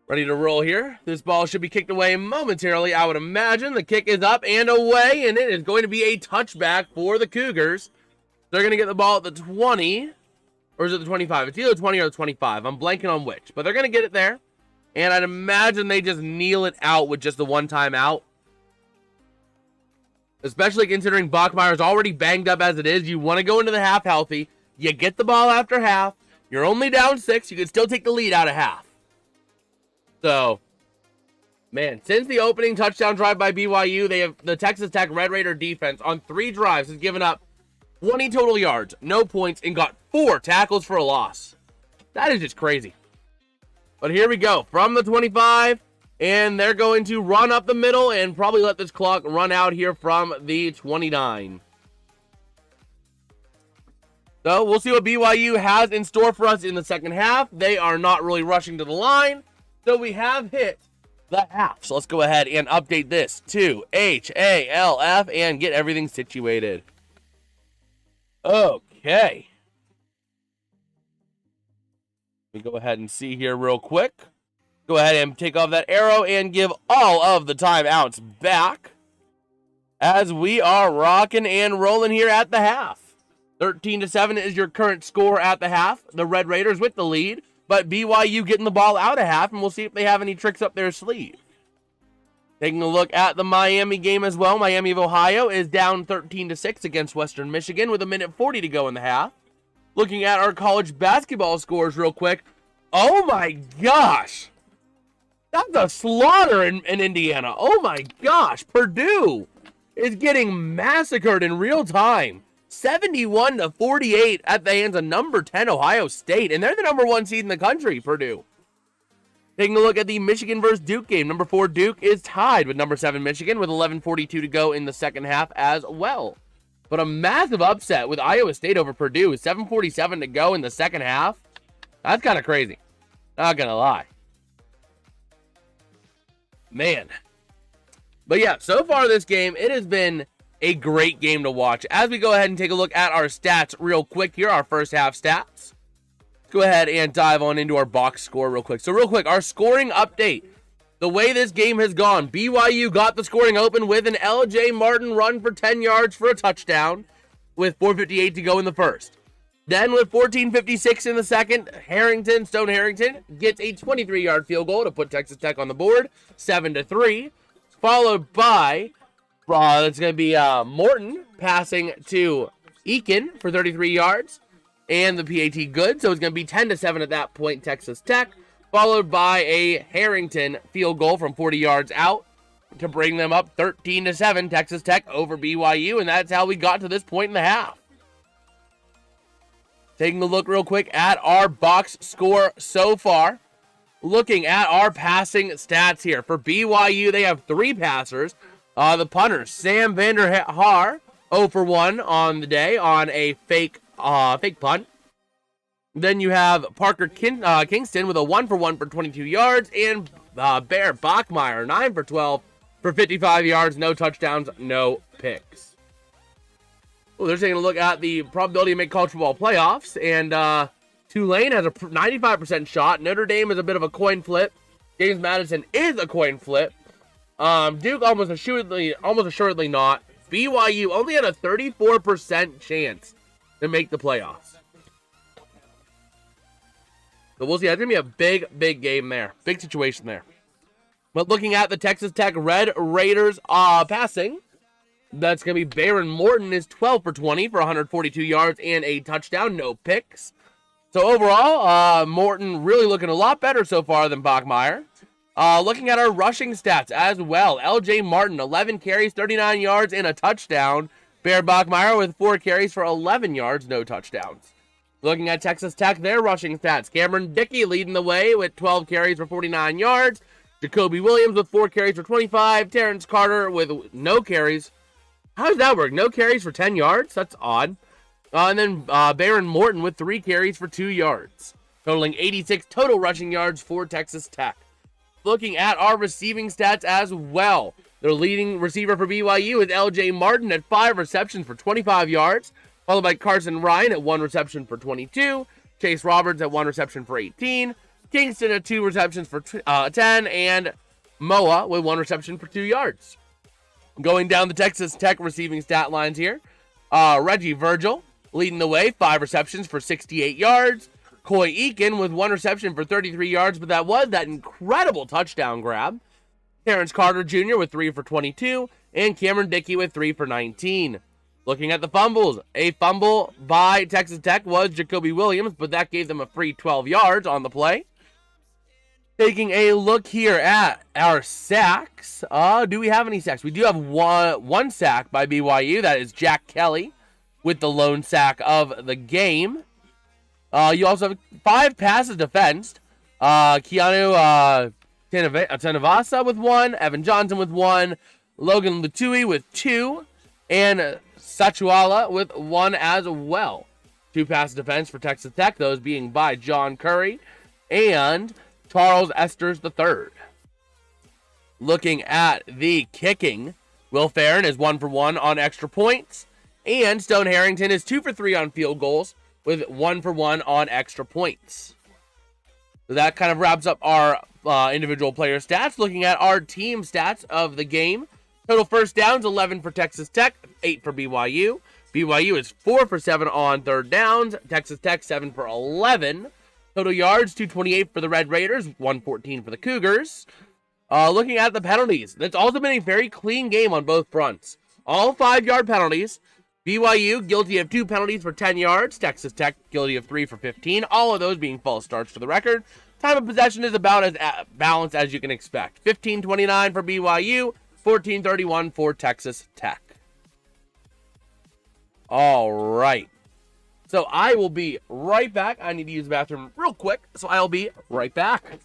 Ready to roll here. This ball should be kicked away momentarily, I would imagine. The kick is up and away, and it is going to be a touchback for the Cougars. They're going to get the ball at the 20, or is it the 25? It's either the 20 or the 25. I'm blanking on which, but they're going to get it there. And I'd imagine they just kneel it out with just the one time out. Especially considering Bachmeier's already banged up as it is. You want to go into the half healthy. You get the ball after half. You're only down 6. You can still take the lead out of half. So, man, since the opening touchdown drive by BYU, they have the Texas Tech Red Raider defense on 3 drives has given up 20 total yards, no points, and got 4 tackles for a loss. That is just crazy. But here we go from the 25, and they're going to run up the middle and probably let this clock run out here from the 29. So we'll see what BYU has in store for us in the second half. They are not really rushing to the line, so we have hit the half. So let's go ahead and update this to HALF and get everything situated. Okay. Let me go ahead and see here real quick. Go ahead and take off that arrow and give all of the timeouts back as we are rocking and rolling here at the half. 13-7 is your current score at the half. The Red Raiders with the lead, but BYU getting the ball out of half, and we'll see if they have any tricks up their sleeve. Taking a look at the Miami game as well. Miami of Ohio is down 13-6 against Western Michigan with 1:40 to go in the half. Looking at our college basketball scores real quick. Oh my gosh. That's a slaughter in Indiana. Oh my gosh. Purdue is getting massacred in real time. 71-48 at the hands of number 10 Ohio State. And they're the number 1 seed in the country, Purdue. Taking a look at the Michigan versus Duke game. Number 4 Duke is tied with number 7 Michigan with 11:42 to go in the second half as well. But a massive upset with Iowa State over Purdue. 7:47 to go in the second half. That's kind of crazy. Not going to lie. Man. But yeah, so far this game, it has been a great game to watch. As we go ahead and take a look at our stats real quick here, our first half stats. Let's go ahead and dive on into our box score real quick. So real quick, our scoring update. The way this game has gone, BYU got the scoring open with an LJ Martin run for 10 yards for a touchdown with 4:58 to go in the first. Then with 14:56 in the second, Stone Harrington gets a 23-yard field goal to put Texas Tech on the board, 7-3. Followed by, it's going to be Morton passing to Eakin for 33 yards and the PAT good. So it's going to be 10-7 at that point, Texas Tech. Followed by a Harrington field goal from 40 yards out to bring them up 13-7, Texas Tech over BYU, and that's how we got to this point in the half. Taking a look real quick at our box score so far. Looking at our passing stats here. For BYU, they have 3 passers. The punter, Sam Vanderhaar, 0 for 1 on the day on a fake punt. Then you have Parker Kingston with a 1 for 1 for 22 yards. And Bear Bachmeier, 9 for 12 for 55 yards. No touchdowns, no picks. Well, they're taking a look at the probability to make college football playoffs. And Tulane has a 95% shot. Notre Dame is a bit of a coin flip. James Madison is a coin flip. Duke almost assuredly not. BYU only had a 34% chance to make the playoffs. So we'll see. That's going to be a big game there. Big situation there. But looking at the Texas Tech Red Raiders passing, that's going to be Baron Morton is 12 for 20 for 142 yards and a touchdown. No picks. So overall, Morton really looking a lot better so far than Bachmeier. Looking at our rushing stats as well. LJ Martin, 11 carries, 39 yards, and a touchdown. Bear Bachmeier with 4 carries for 11 yards, no touchdowns. Looking at Texas Tech, their rushing stats. Cameron Dickey leading the way with 12 carries for 49 yards. Jacoby Williams with 4 carries for 25. Terrence Carter with no carries. How does that work? No carries for 10 yards? That's odd. And then Baron Morton with 3 carries for 2 yards, totaling 86 total rushing yards for Texas Tech. Looking at our receiving stats as well. Their leading receiver for BYU is L.J. Martin at 5 receptions for 25 yards, followed by Carson Ryan at 1 reception for 22, Chase Roberts at 1 reception for 18, Kingston at 2 receptions for 10, and Moa with 1 reception for 2 yards. Going down the Texas Tech receiving stat lines here, Reggie Virgil leading the way, 5 receptions for 68 yards. Coy Eakin with 1 reception for 33 yards, but that was that incredible touchdown grab. Terrence Carter Jr. with 3 for 22, and Cameron Dickey with 3 for 19. Looking at the fumbles, a fumble by Texas Tech was Jacoby Williams, but that gave them a free 12 yards on the play. Taking a look here at our sacks. Do we have any sacks? We do have one sack by BYU. That is Jack Kelly with the lone sack of the game. You also have 5 passes defensed. Keanu Tenavasa with 1, Evan Johnson with 1, Logan Lutui with 2, and Sachuala with 1 as well. 2 passes defense for Texas Tech, those being by John Curry and Charles Esters III. Looking at the kicking, Will Farron is 1 for 1 on extra points, and Stone Harrington is 2 for 3 on field goals with 1 for 1 on extra points. So that kind of wraps up our individual player stats. Looking at our team stats of the game, total first downs 11 for Texas Tech, 8 for BYU. BYU is 4 for 7 on third downs. Texas Tech 7 for 11. Total yards 228 for the Red Raiders, 114 for the Cougars. Looking at the penalties, it's also been a very clean game on both fronts. All 5-yard penalties. BYU guilty of 2 penalties for 10 yards. Texas Tech guilty of 3 for 15. All of those being false starts for the record. Time of possession is about as balanced as you can expect. 15-29 for BYU, 14-31 for Texas Tech. All right. So I will be right back. I need to use the bathroom real quick, so I'll be right back.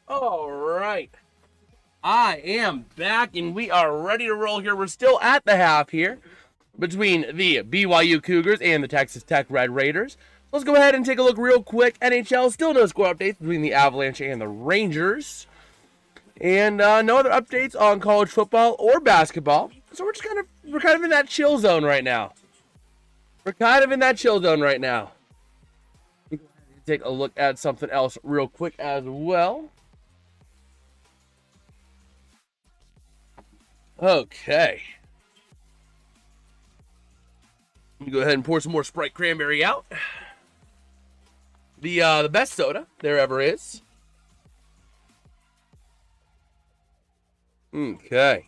All right. I am back, and we are ready to roll here. We're still at the half here between the BYU Cougars and the Texas Tech Red Raiders. Let's go ahead and take a look real quick. NHL, still no score updates between the Avalanche and the Rangers. And no other updates on college football or basketball. So we're kind of in that chill zone right now. Take a look at something else real quick as well. Okay. Let me go ahead and pour some more Sprite Cranberry out. The best soda there ever is. Okay.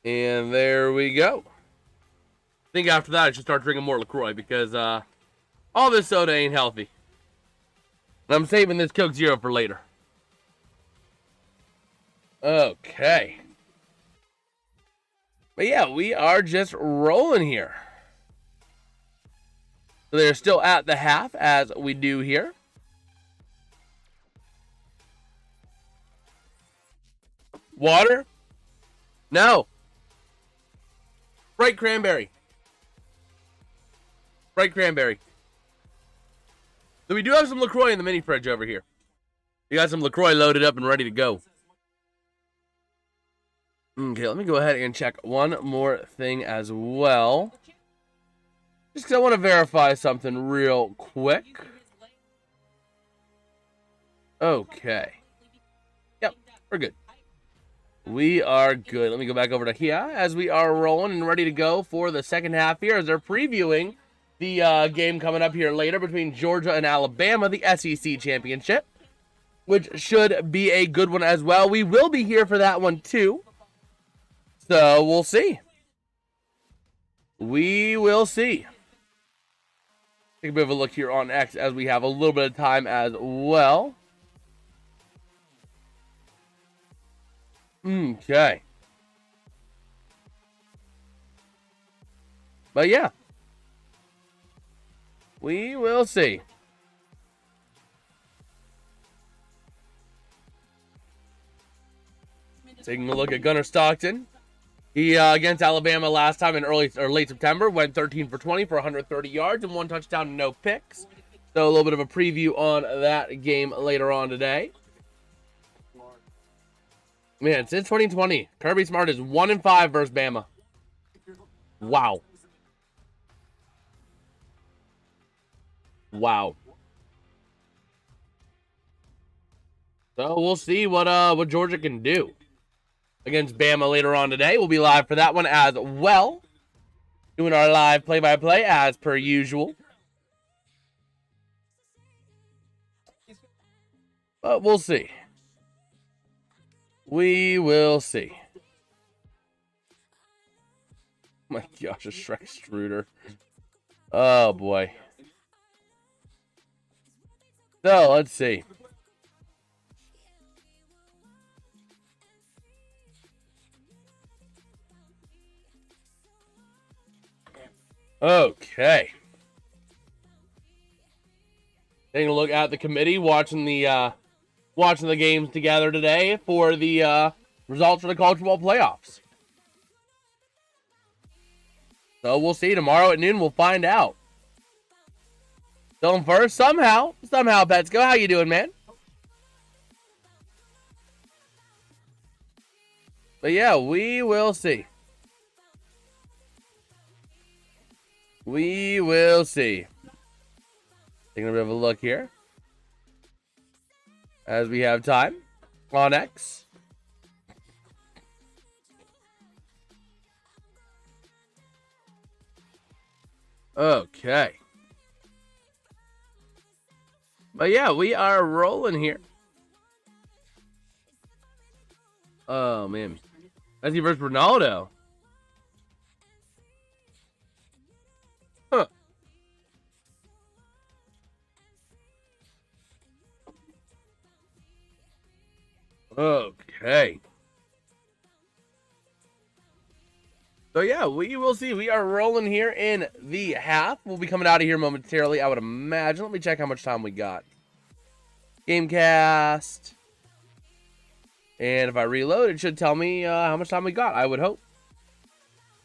And there we go. I think after that I should start drinking more LaCroix because all this soda ain't healthy. And I'm saving this Coke Zero for later. Okay. But yeah, we are just rolling here. So they're still at the half as we do here. Water? No. Sprite Cranberry. Sprite Cranberry. So we do have some LaCroix in the mini fridge over here. We got some LaCroix loaded up and ready to go. Okay, let me go ahead and check one more thing as well. Just because I want to verify something real quick. Okay. Yep, we're good. We are good. Let me go back over to here as we are rolling and ready to go for the second half here as they're previewing the game coming up here later between Georgia and Alabama, the SEC championship, which should be a good one as well. We will be here for that one too. So we'll see. We will see. Take a bit of a look here on X as we have a little bit of time as well. Okay. But yeah. We will see. Taking a look at Gunnar Stockton. He, against Alabama last time in late September, went 13 for 20 for 130 yards and 1 touchdown and no picks. So a little bit of a preview on that game later on today. Man, since 2020, Kirby Smart is 1-5 versus Bama. Wow. Wow. So we'll see what Georgia can do against Bama later on today. We'll be live for that one as well. Doing our live play-by-play as per usual. But we'll see. We will see. Oh my gosh, a Shrek Struder. Oh boy. So, let's see. Okay. Taking a look at the committee, watching the games together today for the results for the college football playoffs. So we'll see tomorrow at noon. We'll find out. Going first somehow, Petsco. How you doing, man? But yeah, we will see. We will see. Taking a bit of a look here as we have time on X. Okay. But yeah, we are rolling here. Oh, man. Messi versus Ronaldo. Huh. Okay. So yeah, we will see. We are rolling here in the half. We'll be coming out of here momentarily, I would imagine. Let me check how much time we got. Gamecast. And if I reload, it should tell me how much time we got, I would hope.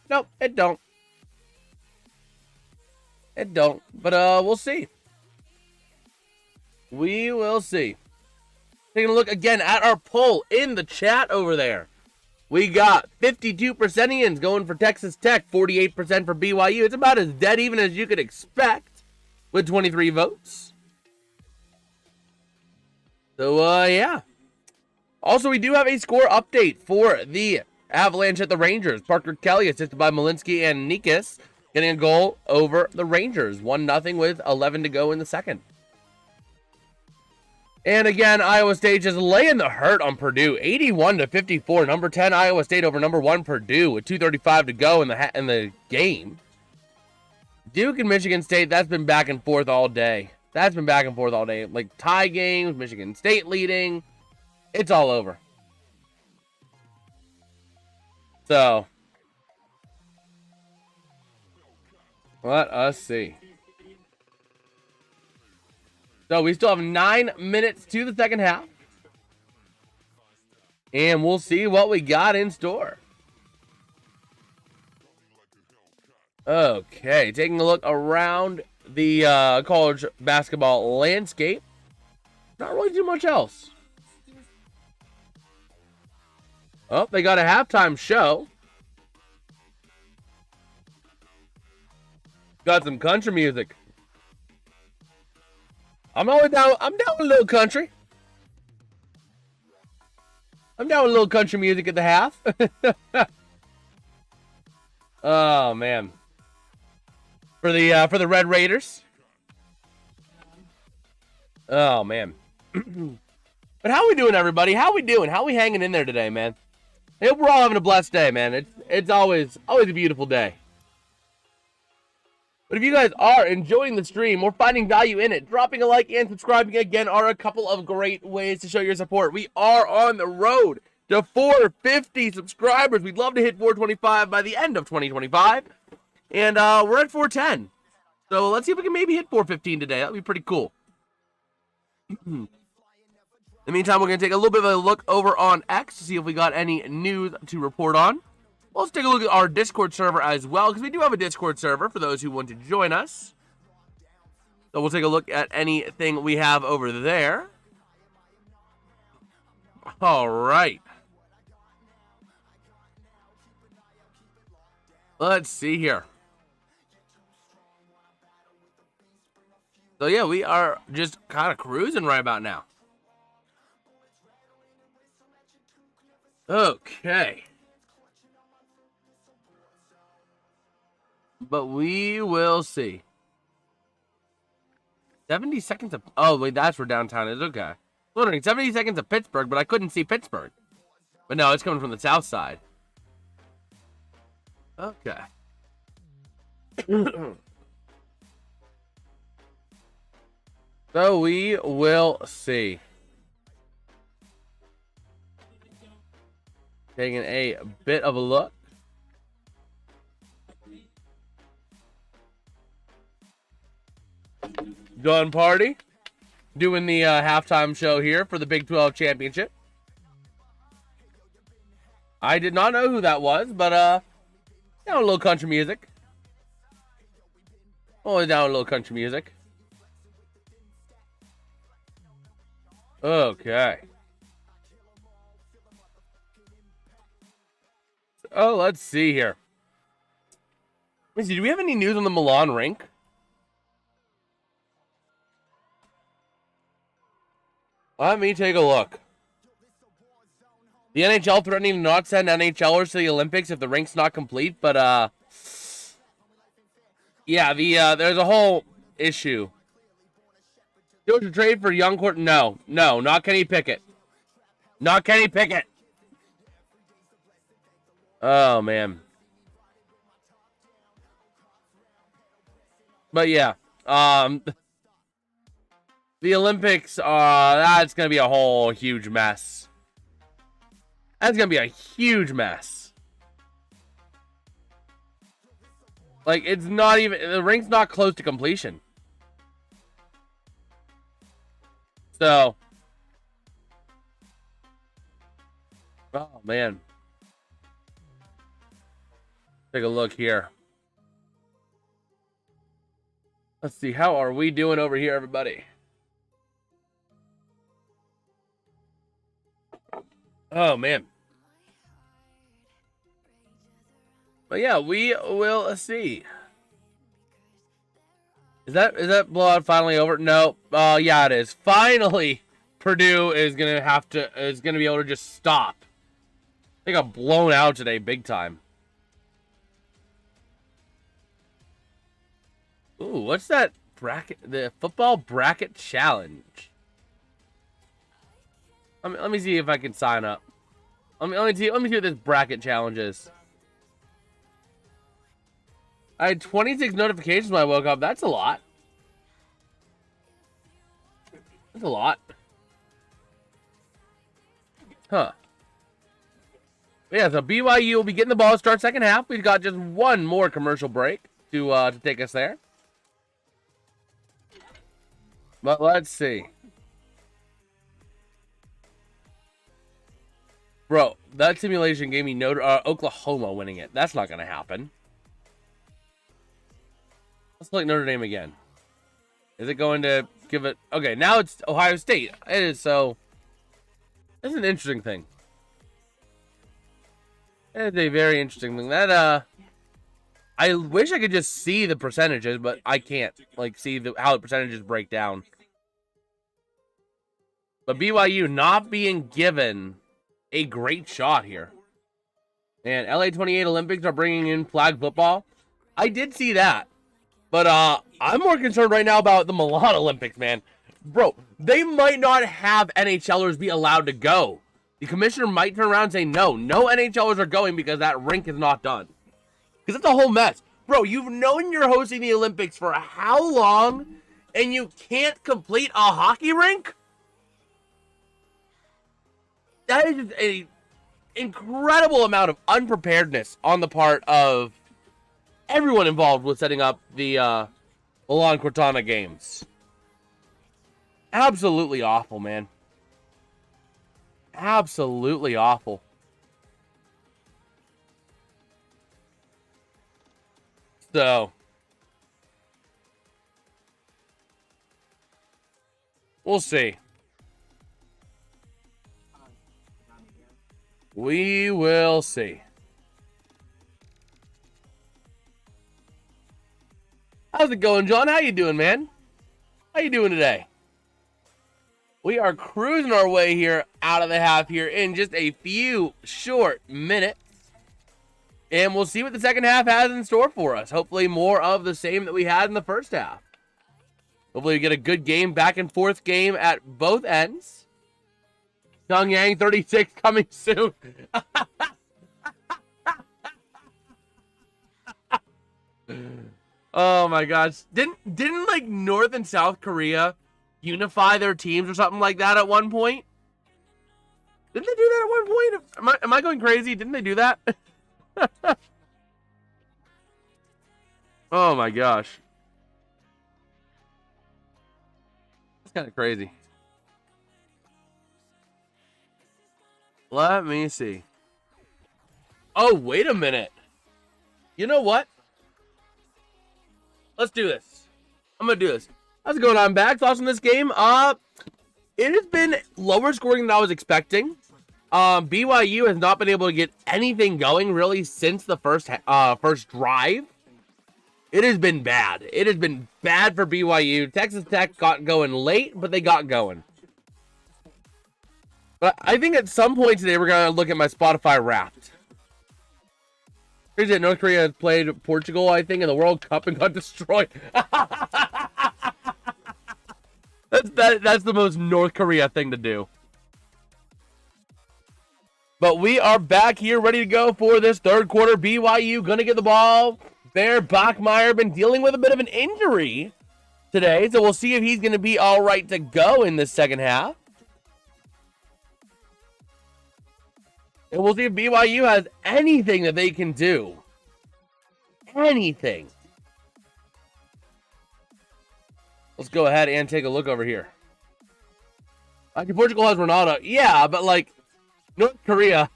Nope, it don't. It don't. But we'll see. We will see. Taking a look again at our poll in the chat over there. We got 52%ians going for Texas Tech, 48% for BYU. It's about as dead even as you could expect with 23 votes. So, yeah. Also, we do have a score update for the Avalanche at the Rangers. Parker Kelly, assisted by Malinsky and Nikas, getting a goal over the Rangers. 1-0 with 11 to go in the second. And again, Iowa State just laying the hurt on Purdue. 81-54. Number 10, Iowa State over number 1, Purdue, with 2:35 to go in the game. Duke and Michigan State, that's been back and forth all day. Like tie games, Michigan State leading. It's all over. So, let us see. So we still have 9 minutes to the second half. And we'll see what we got in store. Okay, taking a look around the college basketball landscape. Not really too much else. Oh, they got a halftime show. Got some country music. I'm down with a little country. I'm down with a little country music at the half. Oh man. For the Red Raiders. Oh man. But how we doing, everybody? How we doing? How we hanging in there today, man? I hope we're all having a blessed day, man. It's always a beautiful day. But if you guys are enjoying the stream or finding value in it, dropping a like and subscribing again are a couple of great ways to show your support. We are on the road to 450 subscribers. We'd love to hit 425 by the end of 2025. And we're at 410. So let's see if we can maybe hit 415 today. That'd be pretty cool. In the meantime, we're going to take a little bit of a look over on X to see if we got any news to report on. Let's take a look at our Discord server as well, because we do have a Discord server for those who want to join us. So we'll take a look at anything we have over there. All right. Let's see here. So yeah, we are just kind of cruising right about now. Okay. But we will see. 70 seconds of... Oh, wait, that's where downtown is. Okay. Wondering, 70 seconds of Pittsburgh, but I couldn't see Pittsburgh. But no, it's coming from the south side. Okay. So we will see. Taking a bit of a look. Gun Party doing the halftime show here for the Big 12 Championship. I did not know who that was, but down a little country music. Only down a little country music. Okay. Oh, let's see here. Let me see, do we have any news on the Milan rink? Let me take a look. The NHL threatening to not send NHLers to the Olympics if the rink's not complete, but yeah, there's a whole issue. Georgia trade for young court? No, not Kenny Pickett. Not Kenny Pickett. Oh man. But yeah, the Olympics, that's going to be a whole huge mess. That's going to be a huge mess. Like, it's not even, the rink's not close to completion. So, Oh, man. Take a look here. Let's see. How are we doing over here, everybody? Oh, man. But yeah, we will see. Is that blowout finally over? No. Yeah, it is. Finally, Purdue is gonna be able to just stop. They got blown out today, big time. Ooh, what's that bracket? The football bracket challenge. Let me see if I can sign up. Let me see what this bracket challenge is. I had 26 notifications when I woke up. That's a lot. That's a lot. Huh. But yeah, so BYU will be getting the ball to start second half. We've got just one more commercial break to take us there. But let's see. Bro, that simulation gave me Oklahoma winning it. That's not going to happen. Let's select Notre Dame again. Is it going to give it... Okay, now it's Ohio State. It is, so... That's an interesting thing. It's a very interesting thing. That, I wish I could just see the percentages, but I can't, like, see how the percentages break down. But BYU not being given a great shot here. And LA 28 Olympics are bringing in flag football. I did see that. But I'm more concerned right now about the Milan Olympics, man. Bro, they might not have NHLers be allowed to go. The commissioner might turn around and say, no NHLers are going because that rink is not done. Because it's a whole mess. Bro, you've known you're hosting the Olympics for how long, and you can't complete a hockey rink? That is just an incredible amount of unpreparedness on the part of everyone involved with setting up the Milan Cortana games. Absolutely awful, man. Absolutely awful. So, we'll see. We will see. How's it going, John? How you doing, man? How you doing today? We are cruising our way here out of the half here in just a few short minutes. And we'll see what the second half has in store for us. Hopefully more of the same that we had in the first half. Hopefully we get a good game, back and forth game at both ends. Pyongyang 36 coming soon. Oh my gosh. Didn't like North and South Korea unify their teams or something like that at one point? Didn't they do that at one point? Am I going crazy? Didn't they do that? Oh my gosh. That's kind of crazy. Let me see. Oh, wait a minute. You know what? Let's do this. I'm going to do this. How's it going? I'm back. Thoughts on this game? It has been lower scoring than I was expecting. BYU has not been able to get anything going really since the first drive. It has been bad. It has been bad for BYU. Texas Tech got going late, but they got going. But I think at some point today we're going to look at my Spotify Wrapped. Crazy that North Korea has played Portugal, I think, in the World Cup and got destroyed. That's the most North Korea thing to do. But we are back here ready to go for this third quarter. BYU going to get the ball. There, Bachmeier been dealing with a bit of an injury today. So we'll see if he's going to be all right to go in this second half. And we'll see if BYU has anything that they can do. Anything. Let's go ahead and take a look over here. Portugal has Ronaldo. Yeah, but like, North Korea.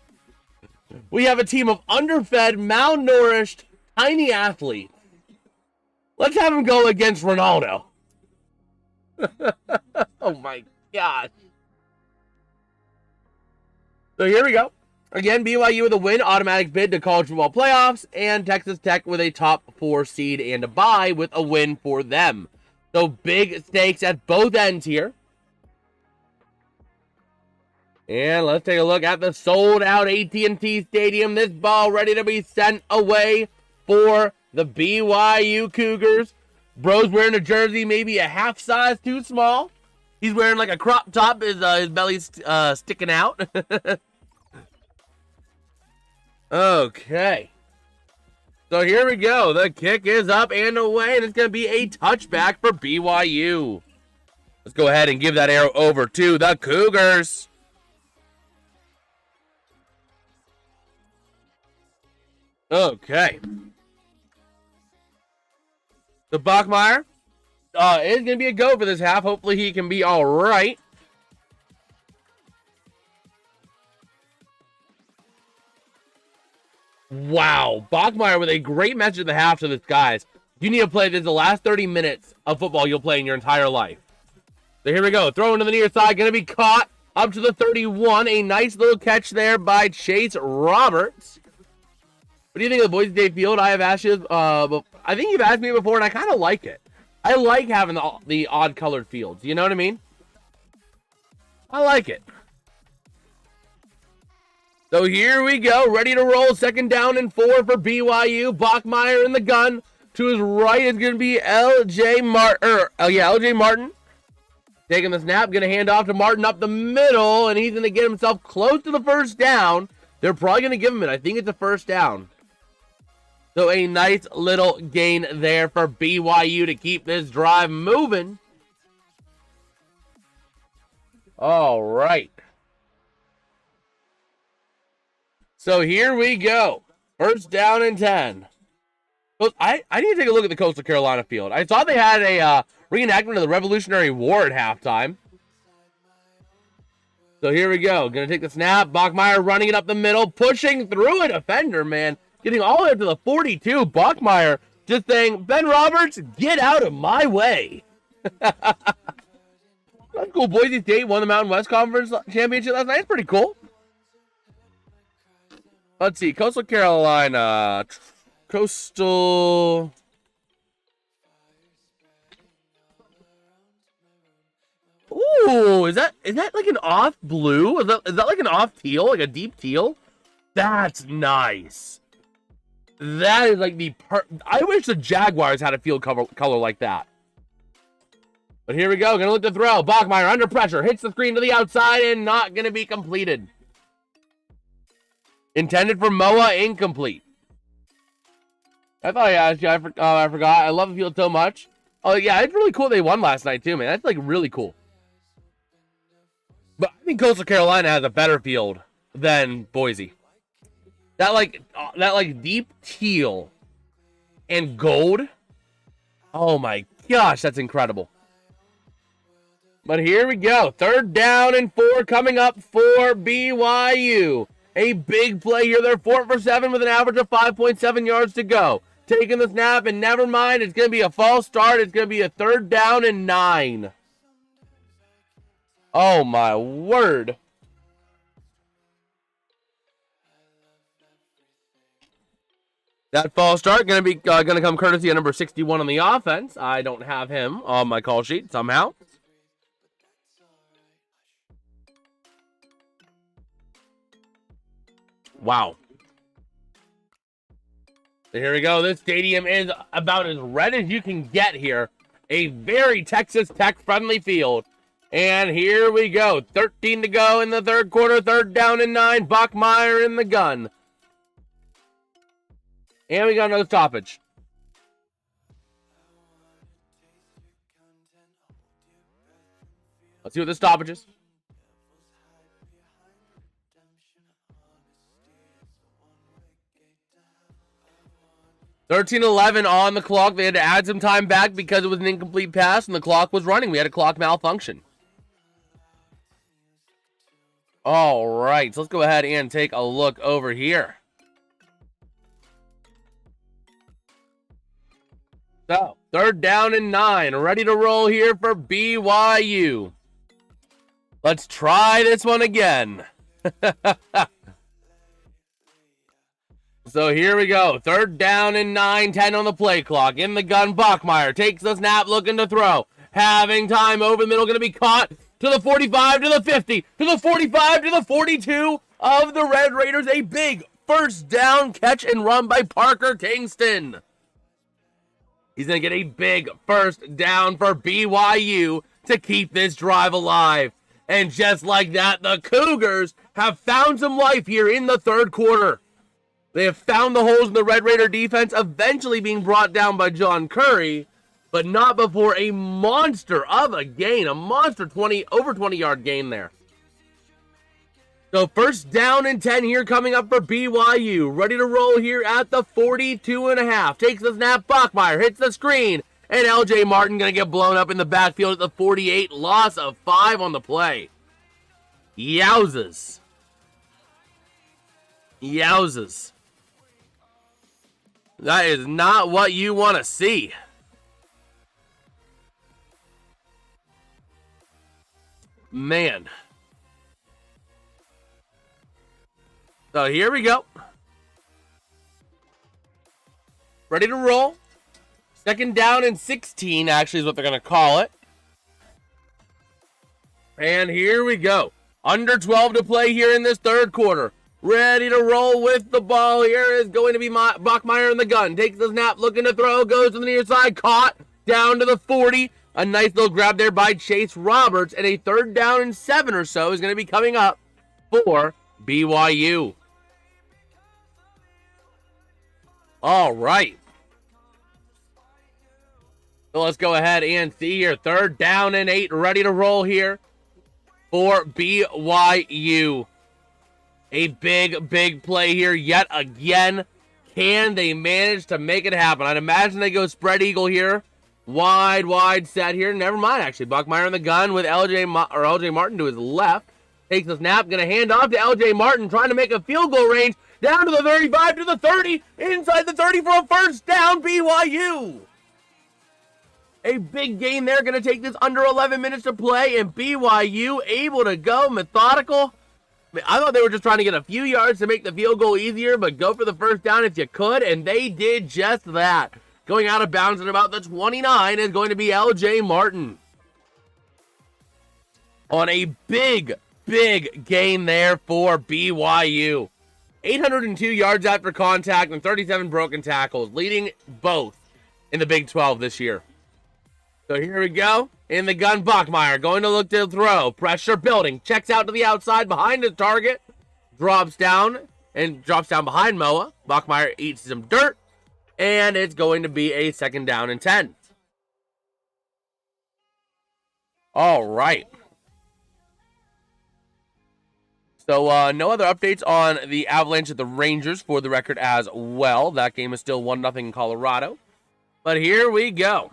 We have a team of underfed, malnourished, tiny athletes. Let's have them go against Ronaldo. Oh my gosh. So here we go. Again, BYU with a win, automatic bid to college football playoffs, and Texas Tech with a top 4 seed and a bye with a win for them. So big stakes at both ends here. And let's take a look at the sold-out AT&T Stadium. This ball ready to be sent away for the BYU Cougars. Bro's wearing a jersey maybe a half size too small. He's wearing like a crop top. His belly's sticking out. Okay. So here we go. The kick is up and away, and it's going to be a touchback for BYU. Let's go ahead and give that arrow over to the Cougars. Okay. So Bachmeier is going to be a go for this half. Hopefully he can be all right. Wow. Bachmeier with a great message at the half to this, guys. You need to play this the last 30 minutes of football you'll play in your entire life. So here we go. Throw into the near side. Going to be caught up to the 31. A nice little catch there by Chase Roberts. What do you think of the Boise State field? I have asked you, I think you've asked me before, and I kind of like it. I like having the odd colored fields. You know what I mean? I like it. So here we go, ready to roll. 2nd down and 4 for BYU. Bachmeier in the gun. To his right is going to be LJ Martin. Taking the snap, going to hand off to Martin up the middle, and he's going to get himself close to the first down. They're probably going to give him it. I think it's a first down. So a nice little gain there for BYU to keep this drive moving. All right. So here we go. 1st down and 10. I need to take a look at the Coastal Carolina field. I saw they had a reenactment of the Revolutionary War at halftime. So here we go. Going to take the snap. Bachmeier running it up the middle. Pushing through a defender, man. Getting all the way up to the 42. Bachmeier just saying, Ben Roberts, get out of my way. That's cool. Boise State won the Mountain West Conference Championship last night. It's pretty cool. Let's see. Coastal Carolina. Coastal. Ooh, is that like an off blue? Is that like an off teal? Like a deep teal? That's nice. That is like I wish the Jaguars had a field color like that. But here we go. Gonna look to throw. Bachmeier under pressure. Hits the screen to the outside and not gonna be completed. Intended for Moa, incomplete. I thought I asked you. I forgot. I love the field so much. Oh, yeah. It's really cool they won last night, too, man. That's, like, really cool. But I think Coastal Carolina has a better field than Boise. That deep teal and gold. Oh, my gosh. That's incredible. But here we go. 3rd down and 4 coming up for BYU. A big play here. They're 4 for 7 with an average of 5.7 yards to go. Taking the snap, and never mind. It's going to be a false start. It's going to be a 3rd down and 9. Oh, my word. That false start going to be going to come courtesy of number 61 on the offense. I don't have him on my call sheet somehow. Wow. So here we go. This stadium is about as red as you can get here. A very Texas Tech friendly field. And here we go. 13 to go in the 3rd quarter. 3rd down and 9. Bachmeier in the gun. And we got another stoppage. Let's see what the stoppage is. 13:11 on the clock. They had to add some time back because it was an incomplete pass and the clock was running. We had a clock malfunction. All right, so let's go ahead and take a look over here. So, 3rd down and 9, ready to roll here for BYU. Let's try this one again. So here we go. 3rd down and 9, 10 on the play clock. In the gun, Bachmeier takes the snap, looking to throw. Having time over the middle, going to be caught to the 45, to the 50, to the 45, to the 42 of the Red Raiders. A big 1st down catch and run by Parker Kingston. He's going to get a big 1st down for BYU to keep this drive alive. And just like that, the Cougars have found some life here in the 3rd quarter. They have found the holes in the Red Raider defense, eventually being brought down by John Curry, but not before a monster of a gain, a monster over 20-yard gain there. So 1st down and 10 here coming up for BYU. Ready to roll here at the 42.5. Takes the snap, Bachmeier hits the screen, and LJ Martin going to get blown up in the backfield at the 48. Loss of 5 on the play. Yowzas. Yowzas. That is not what you want to see. Man. So here we go. Ready to roll. 2nd down and 16, actually, is what they're going to call it. And here we go. Under 12 to play here in this 3rd quarter. Ready to roll with the ball here is going to be Bachmeier in the gun. Takes the snap, looking to throw, goes to the near side, caught down to the 40. A nice little grab there by Chase Roberts, and a 3rd down and 7 or so is going to be coming up for BYU. All right. So let's go ahead and see here. 3rd down and 8, ready to roll here for BYU. A big play here yet again. Can they manage to make it happen? I'd imagine they go spread eagle here. Wide set here. Never mind, actually. Bachmeier in the gun with LJ Martin to his left. Takes the snap. Going to hand off to LJ Martin. Trying to make a field goal range. Down to the 35, to the 30. Inside the 30 for a 1st down, BYU. A big gain there. Going to take this under 11 minutes to play. And BYU able to go methodical. I thought they were just trying to get a few yards to make the field goal easier, but go for the 1st down if you could, and they did just that. Going out of bounds at about the 29 is going to be LJ Martin. On a big gain there for BYU. 802 yards after contact and 37 broken tackles, leading both in the Big 12 this year. So here we go. In the gun, Bachmeier going to look to throw. Pressure building. Checks out to the outside behind the target. Drops down behind Moa. Bachmeier eats some dirt. And it's going to be a 2nd down and 10. All right. So no other updates on the Avalanche at the Rangers for the record as well. That game is still 1-0 in Colorado. But here we go.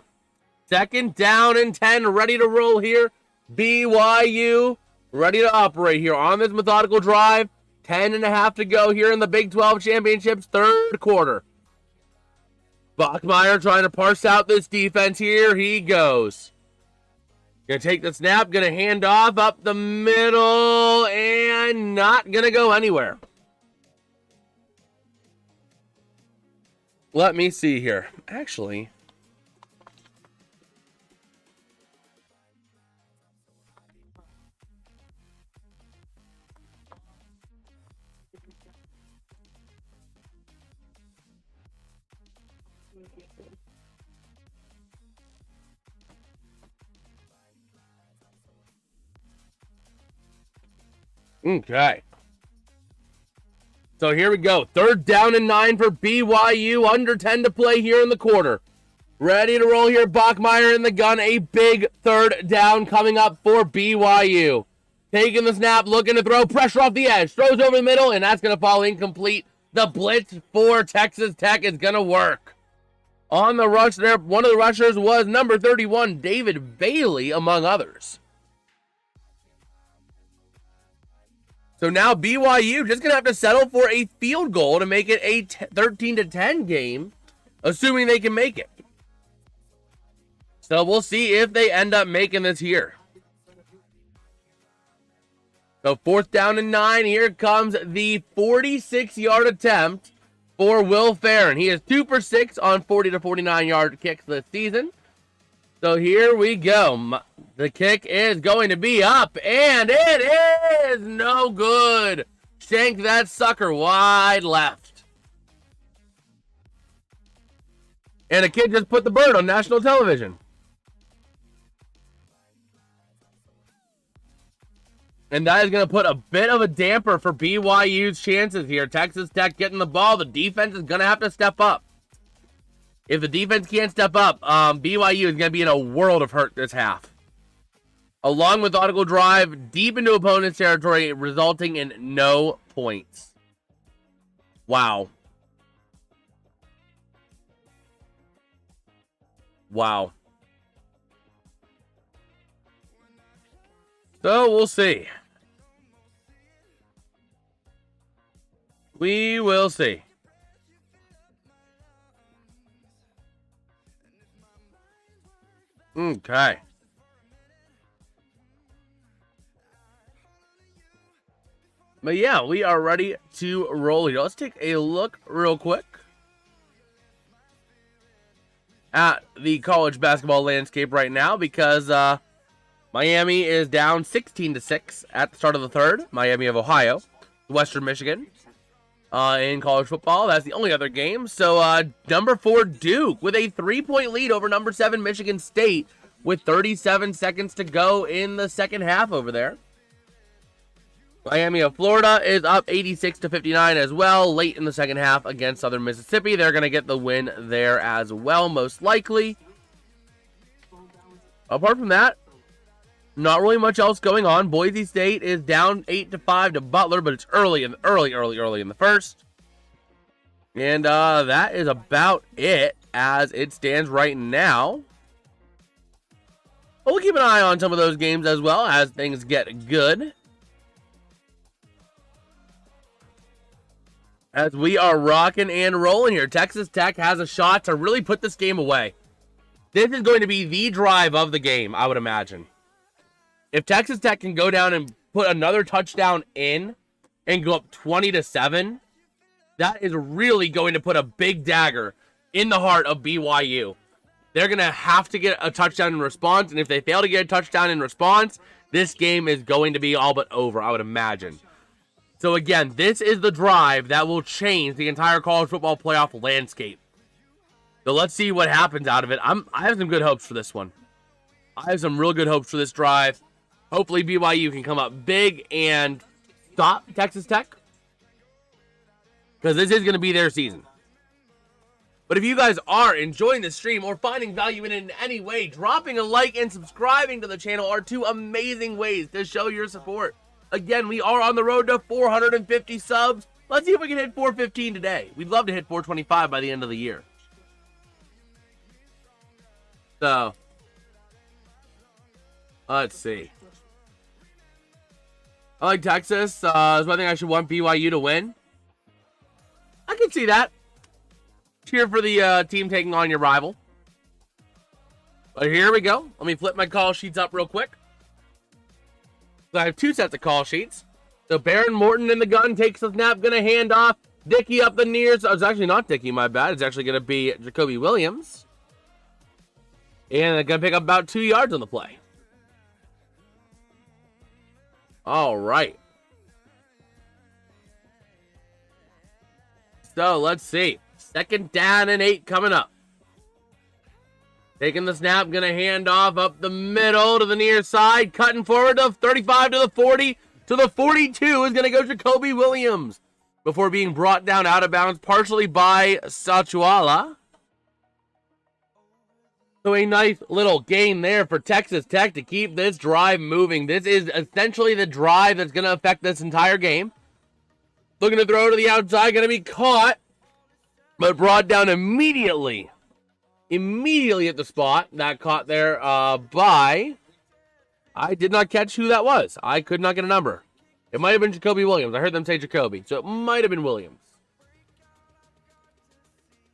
2nd down and 10, ready to roll here. BYU ready to operate here on this methodical drive. 10.5 to go here in the Big 12 Championships 3rd quarter. Bachmeier trying to parse out this defense here. He goes. Gonna take the snap, gonna hand off up the middle, and not gonna go anywhere. Let me see here. Actually, okay. So here we go. 3rd down and 9 for BYU. Under 10 to play here in the quarter. Ready to roll here. Bachmeier in the gun. A big 3rd down coming up for BYU. Taking the snap, looking to throw. Pressure off the edge. Throws over the middle, and that's going to fall incomplete. The blitz for Texas Tech is going to work. On the rush there, one of the rushers was number 31, David Bailey, among others. So now BYU just going to have to settle for a field goal to make it a 13-10 game, assuming they can make it. So we'll see if they end up making this here. So 4th down and 9. Here comes the 46-yard attempt for Will Farron. He is 2 for 6 on 40 to 49-yard kicks this season. So here we go. The kick is going to be up, and it is no good. Shank that sucker wide left. And a kid just put the bird on national television. And that is going to put a bit of a damper for BYU's chances here. Texas Tech getting the ball. The defense is going to have to step up. If the defense can't step up, BYU is going to be in a world of hurt this half. A long methodical drive deep into opponent's territory, resulting in no points. Wow. Wow. So we'll see. We will see. Okay. But yeah, we are ready to roll here. Let's take a look real quick at the college basketball landscape right now, because Miami is down 16-6 at the start of the third. Miami of Ohio, Western Michigan, in college football. That's the only other game. So number 4 Duke with a 3-point lead over number 7 Michigan State with 37 seconds to go in the second half over there. Miami of Florida is up 86-59 as well late in the second half against Southern Mississippi. They're going to get the win there as well, most likely. Apart from that, not really much else going on. Boise State is down 8-5 to Butler, but it's early in the first. And that is about it as it stands right now. But we'll keep an eye on some of those games as well as things get good. As we are rocking and rolling here, Texas Tech has a shot to really put this game away. This is going to be the drive of the game, I would imagine. If Texas Tech can go down and put another touchdown in and go up 20-7, that is really going to put a big dagger in the heart of BYU. They're going to have to get a touchdown in response, and if they fail to get a touchdown in response, this game is going to be all but over, I would imagine. So again, this is the drive that will change the entire college football playoff landscape. So let's see what happens out of it. I have some good hopes for this one. I have some real good hopes for this drive. Hopefully BYU can come up big and stop Texas Tech, because this is going to be their season. But if you guys are enjoying the stream or finding value in it in any way, dropping a like and subscribing to the channel are 2 amazing ways to show your support. Again, we are on the road to 450 subs. Let's see if we can hit 415 today. We'd love to hit 425 by the end of the year. So, let's see. I like Texas. So I think I should want BYU to win. I can see that. Cheer for the team taking on your rival. But here we go. Let me flip my call sheets up real quick. So I have 2 sets of call sheets. So Baron Morton in the gun takes the snap, going to hand off. Dickey up the near. So it's actually not Dickey, my bad. It's actually going to be Jacoby Williams. And they're going to pick up about 2 yards on the play. All right. So let's see. 2nd down and 8 coming up. Taking the snap, going to hand off up the middle to the near side. Cutting forward to 35 to the 40 to the 42 is going to go Jacoby Williams before being brought down out of bounds partially by Sachuala. So a nice little gain there for Texas Tech to keep this drive moving. This is essentially the drive that's going to affect this entire game. Looking to throw to the outside, going to be caught, but brought down immediately at the spot. That caught there by, I did not catch who that was. I could not get a number. It might have been Jacoby Williams. I heard them say Jacoby, so it might have been Williams.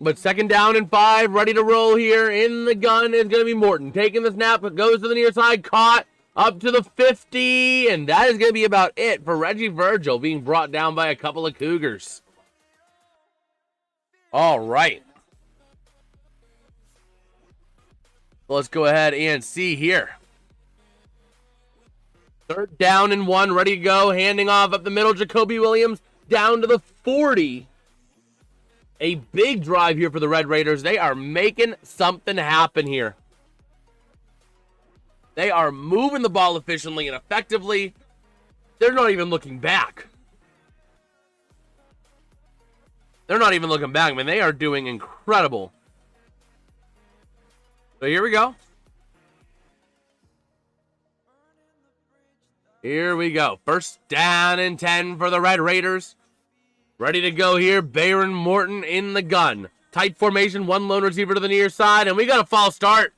But 2nd down and 5, ready to roll here. In the gun is going to be Morton. Taking the snap, but goes to the near side, caught up to the 50, and that is going to be about it for Reggie Virgil, being brought down by a couple of Cougars. All right. Let's go ahead and see here. 3rd down and 1, ready to go. Handing off up the middle, Jacoby Williams down to the 40. A big drive here for the Red Raiders. They are making something happen here. They are moving the ball efficiently and effectively. They're not even looking back. They're not even looking back. I mean, they are doing incredible. So here we go. Here we go. 1st down and 10 for the Red Raiders. Ready to go here. Baron Morton in the gun. Tight formation. 1 lone receiver to the near side. And we got a false start.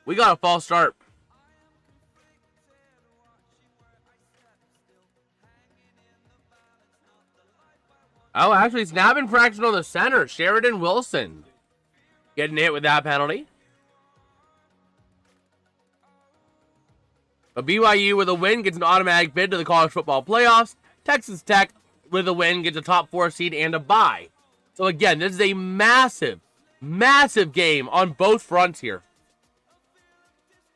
We got a false start. Oh, actually, snap infraction on the center. Sheridan Wilson getting hit with that penalty. But BYU with a win gets an automatic bid to the college football playoffs. Texas Tech with a win gets a top 4 seed and a bye. So again, this is a massive, massive game on both fronts here.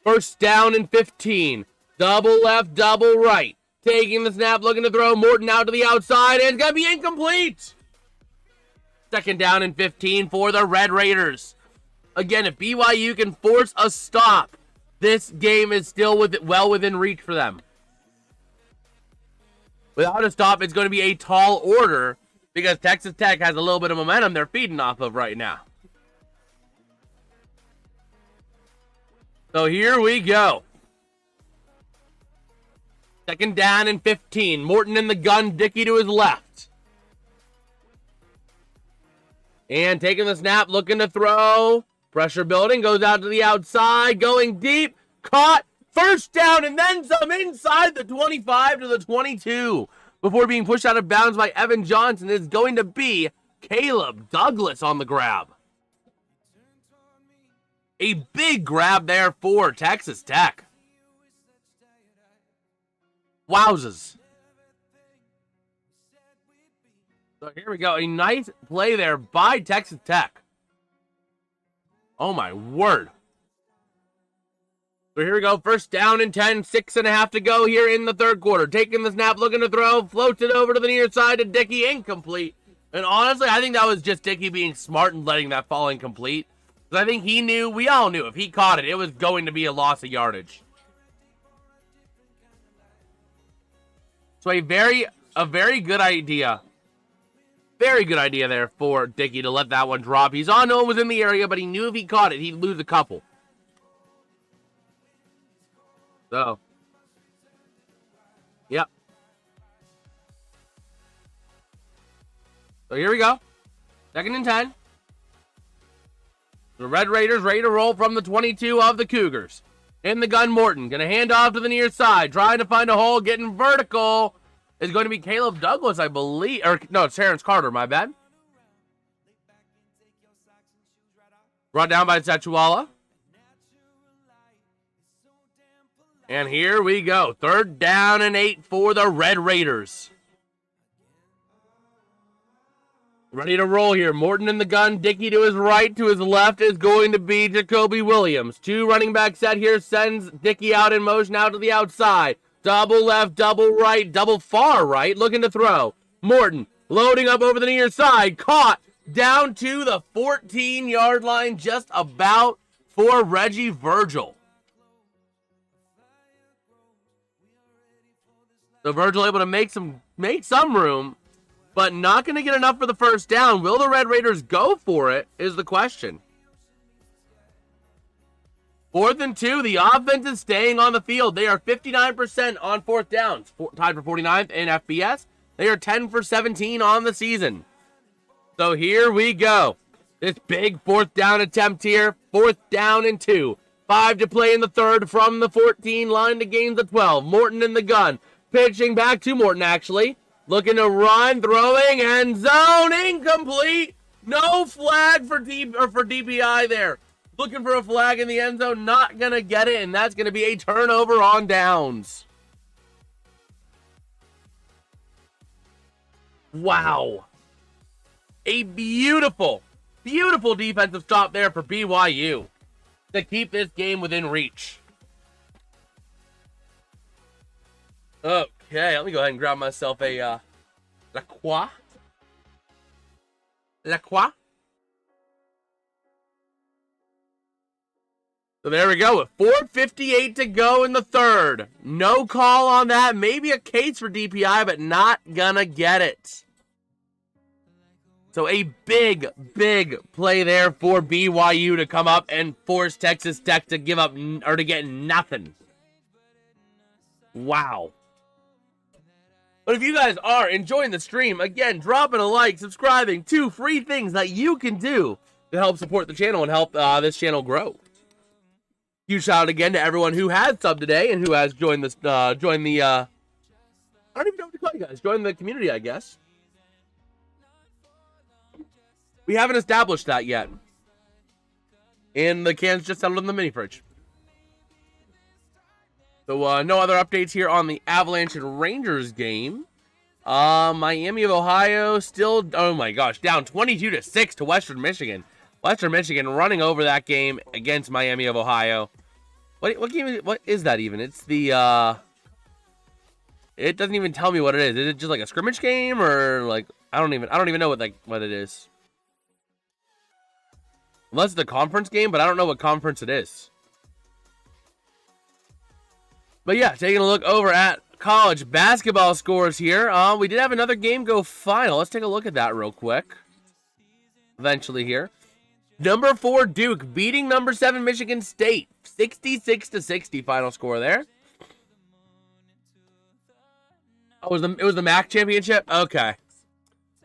1st down and 15. Double left, double right. Taking the snap, looking to throw. Morton out to the outside, and it's going to be incomplete. 2nd down and 15 for the Red Raiders. Again, if BYU can force a stop, this game is still well within reach for them. Without a stop, it's going to be a tall order because Texas Tech has a little bit of momentum they're feeding off of right now. So here we go. 2nd down and 15. Morton in the gun, Dickey to his left. And taking the snap, looking to throw. Pressure building, goes out to the outside, going deep, caught, 1st down, and then some inside the 25 to the 22. Before being pushed out of bounds by Evan Johnson, is going to be Caleb Douglas on the grab. A big grab there for Texas Tech. Wowzers. So here we go. A nice play there by Texas Tech. Oh my word. So here we go. 1st down and 10. 6.5 to go here in the 3rd quarter. Taking the snap, looking to throw. Floats it over to the near side to Dickey. Incomplete. And honestly, I think that was just Dickey being smart and letting that fall incomplete. Because I think he knew, we all knew, if he caught it, it was going to be a loss of yardage. So a very good idea. Very good idea there for Dickey to let that one drop. He saw no one was in the area, but he knew if he caught it, he'd lose a couple. So, yep. So here we go. 2nd and 10. The Red Raiders ready to roll from the 22 of the Cougars. In the gun, Morton. Going to hand off to the near side. Trying to find a hole. Getting vertical. Is going to be Caleb Douglas, I believe. Or, no, it's Terrence Carter, my bad. Brought down by Sachuala. And here we go. 3rd down and 8 for the Red Raiders. Ready to roll here. Morton in the gun. Dickey to his right. To his left is going to be Jacoby Williams. 2 running back set here. Sends Dickey out in motion out to the outside. Double left, double right, double far right. Looking to throw. Morton loading up over the near side. Caught down to the 14-yard line. Just about for Reggie Virgil. So Virgil able to make some room, but not going to get enough for the 1st down. Will the Red Raiders go for it is the question. 4th and 2, the offense is staying on the field. They are 59% on 4th downs, tied for 49th in FBS. They are 10 for 17 on the season. So here we go. This big 4th down attempt here, 4th down and 2. 5 to play in the third from the 14, line to gain the 12. Morton in the gun. Pitching back to Morton, actually. Looking to run, throwing, and zone incomplete. No flag for DPI there. Looking for a flag in the end zone, not going to get it, and that's going to be a turnover on downs. Wow. A beautiful, beautiful defensive stop there for BYU to keep this game within reach. Okay, let me go ahead and grab myself a La Croix. La Croix. So there we go, with 4:58 to go in the third. No call on that. Maybe a case for DPI, but not gonna get it. So a big, big play there for BYU to come up and force Texas Tech to give up or to get nothing. Wow. But if you guys are enjoying the stream, again, dropping a like, subscribing, 2 free things that you can do to help support the channel and help this channel grow. Huge shout out again to everyone who has subbed today and who has joined this, I don't even know what to call you guys. Join the community, I guess. We haven't established that yet. And the cans just settled in the mini fridge. So, no other updates here on the Avalanche and Rangers game. Miami of Ohio still, oh my gosh, down 22-6 to Western Michigan. Western Michigan running over that game against Miami of Ohio. What game? What is that even? It's the it doesn't even tell me what it is. Is it just like a scrimmage game or like I don't even know what it is. Unless it's a conference game, but I don't know what conference it is. But yeah, taking a look over at college basketball scores here. We did have another game go final. Let's take a look at that real quick. Eventually here. Number 4 Duke beating number 7 Michigan State. 66-60 final score there. Oh, it was the MAC championship? Okay.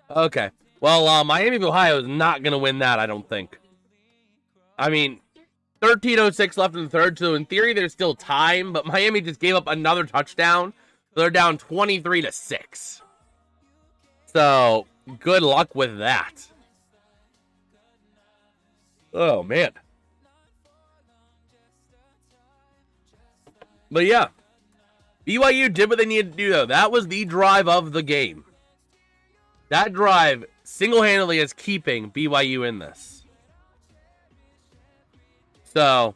Okay. Well, Miami of Ohio is not going to win that, I don't think. I mean, 13:06 left in the third, so in theory there's still time, but Miami just gave up another touchdown. So they're down 23-6. So, good luck with that. Oh, man. But yeah, BYU did what they needed to do, though. That was the drive of the game. That drive single-handedly is keeping BYU in this. So,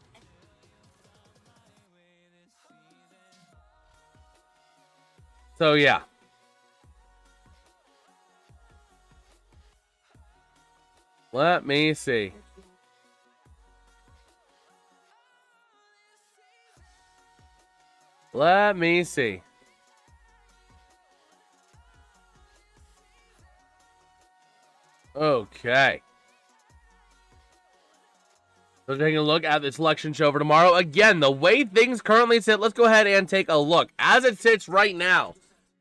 yeah. Let me see. Let me see. Okay. So taking a look at the selection show for tomorrow. Again, the way things currently sit, let's go ahead and take a look. As it sits right now,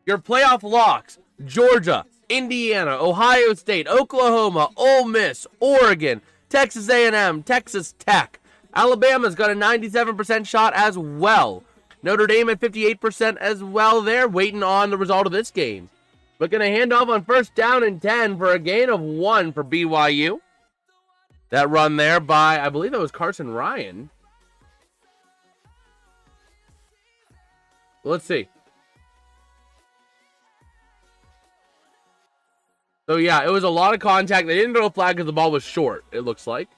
your playoff locks, Georgia, Indiana, Ohio State, Oklahoma, Ole Miss, Oregon, Texas A&M, Texas Tech. Alabama's got a 97% shot as well. Notre Dame at 58% as well there, waiting on the result of this game. But going to hand off on first down and 10 for a gain of 1 for BYU. That run there by, I believe it was Carson Ryan. Let's see. So yeah, it was a lot of contact. They didn't throw a flag because the ball was short, it looks like.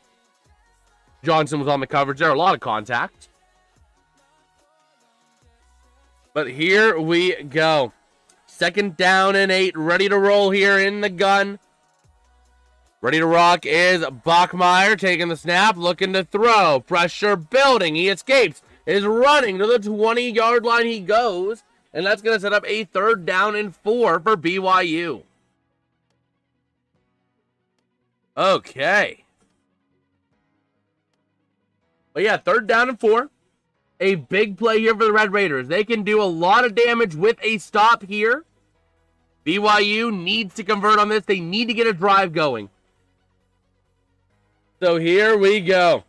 Johnson was on the coverage there, a lot of contact. But here we go. Second down and 8, ready to roll here in the gun. Ready to rock is Bachmeier, taking the snap, looking to throw. Pressure building, he escapes, is running to the 20-yard line he goes. And that's going to set up a third down and 4 for BYU. Okay. But yeah, third down and 4. A big play here for the Red Raiders. They can do a lot of damage with a stop here. BYU needs to convert on this. They need to get a drive going. So here we go.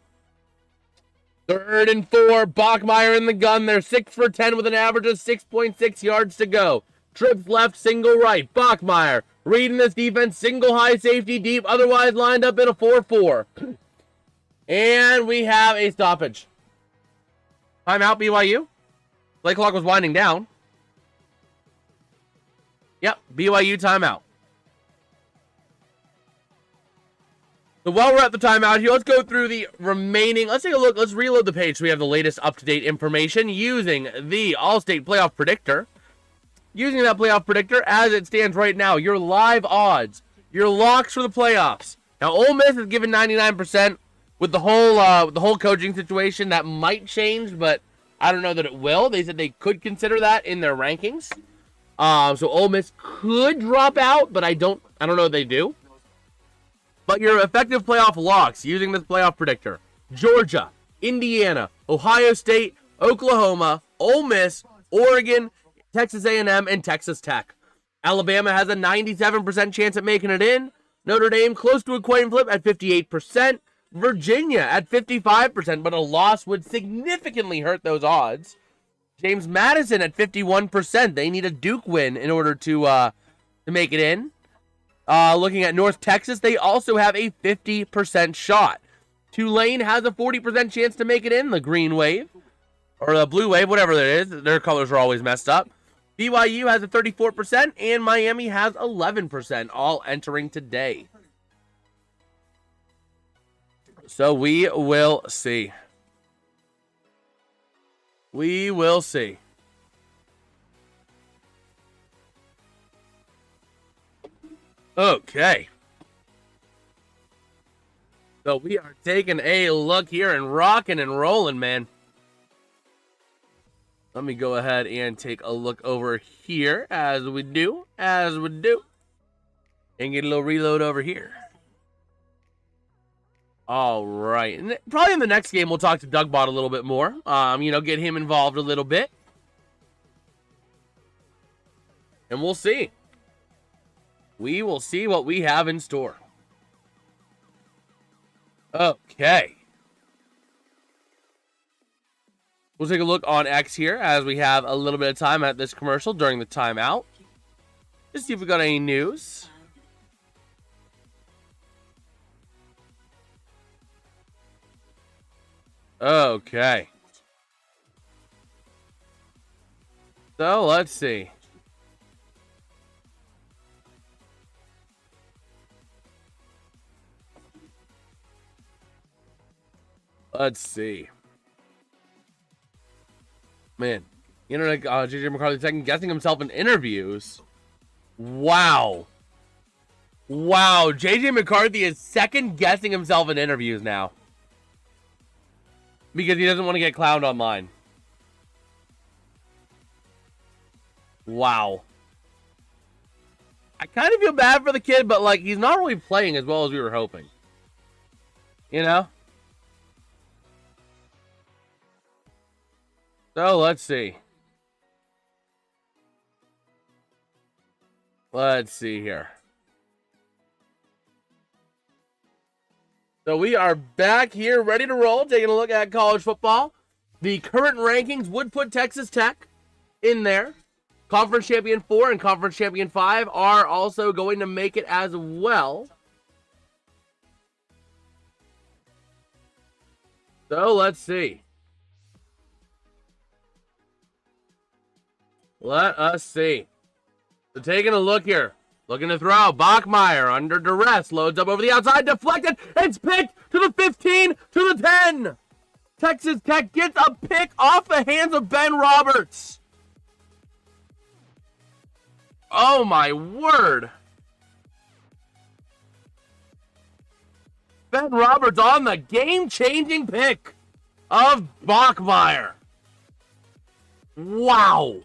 3rd and 4. Bachmeier in the gun. They're 6 for 10 with an average of 6.6 yards to go. Trips left, single right. Bachmeier reading this defense. Single high safety deep. Otherwise lined up in a 4-4. And we have a stoppage. Timeout, BYU. Play clock was winding down. Yep, BYU timeout. So while we're at the timeout here, let's go through the remaining. Let's take a look. Let's reload the page so we have the latest up-to-date information using the All-State Playoff Predictor. Using that playoff predictor as it stands right now, your live odds, your locks for the playoffs. Now, Ole Miss is given 99% with the whole coaching situation. That might change, but I don't know that it will. They said they could consider that in their rankings. So Ole Miss could drop out, but I don't know if they do. But your effective playoff locks using this playoff predictor: Georgia, Indiana, Ohio State, Oklahoma, Ole Miss, Oregon, Texas A&M, and Texas Tech. Alabama has a 97% chance at making it in. Notre Dame close to a coin flip at 58%. Virginia at 55%, but a loss would significantly hurt those odds. James Madison at 51%. They need a Duke win in order to make it in. Looking at North Texas, they also have a 50% shot. Tulane has a 40% chance to make it in, the green wave. Or the blue wave, whatever it is. Their colors are always messed up. BYU has a 34%, and Miami has 11%, all entering today. So we will see. We will see. Okay. So we are taking a look here and rocking and rolling, man. Let me go ahead and take a look over here as we do. And get a little reload over here. All right. And probably in the next game, we'll talk to Dougbot a little bit more. Get him involved a little bit. And we'll see. We will see what we have in store. Okay. We'll take a look on X here as we have a little bit of time at this commercial during the timeout. Just see if we got any news. Okay. So, let's see. Let's see. Man, JJ McCarthy second guessing himself in interviews. Wow. JJ McCarthy is second guessing himself in interviews now. Because he doesn't want to get clowned online. Wow. I kind of feel bad for the kid, but he's not really playing as well as we were hoping. You know? So, let's see. Let's see here. So, we are back here, ready to roll, taking a look at college football. The current rankings would put Texas Tech in there. Conference Champion 4 and Conference Champion 5 are also going to make it as well. So, let's see. Let us see. So taking a look here. Looking to throw. Bachmeier under duress. Loads up over the outside. Deflected. It's picked to the 15, to the 10. Texas Tech gets a pick off the hands of Ben Roberts. Oh my word. Ben Roberts on the game-changing pick of Bachmeier. Wow.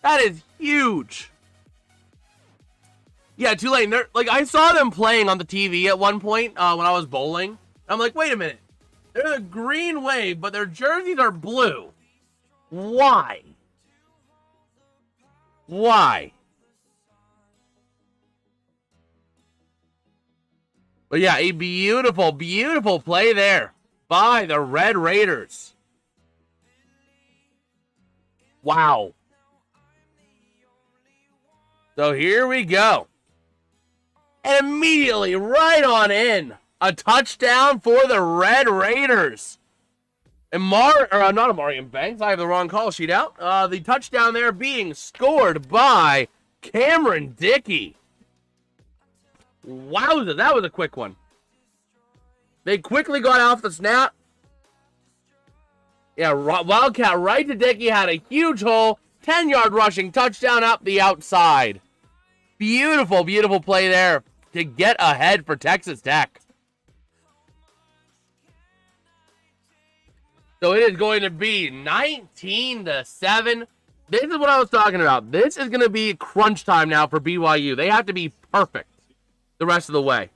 That is huge. Yeah, Tulane. I saw them playing on the TV at one point when I was bowling. I'm like, wait a minute. They're the green wave, but their jerseys are blue. Why? Why? But yeah, a beautiful, beautiful play there by the Red Raiders. Wow. So here we go. And immediately, right on in, a touchdown for the Red Raiders. And not Amarian Banks, I have the wrong call sheet out. The touchdown there being scored by Cameron Dickey. Wowza, that was a quick one. They quickly got off the snap. Yeah, Wildcat right to Dickey, had a huge hole. 10-yard rushing touchdown up the outside. Beautiful, beautiful play there to get ahead for Texas Tech. So it is going to be 19-7. This is what I was talking about. This is going to be crunch time now for BYU. They have to be perfect the rest of the way.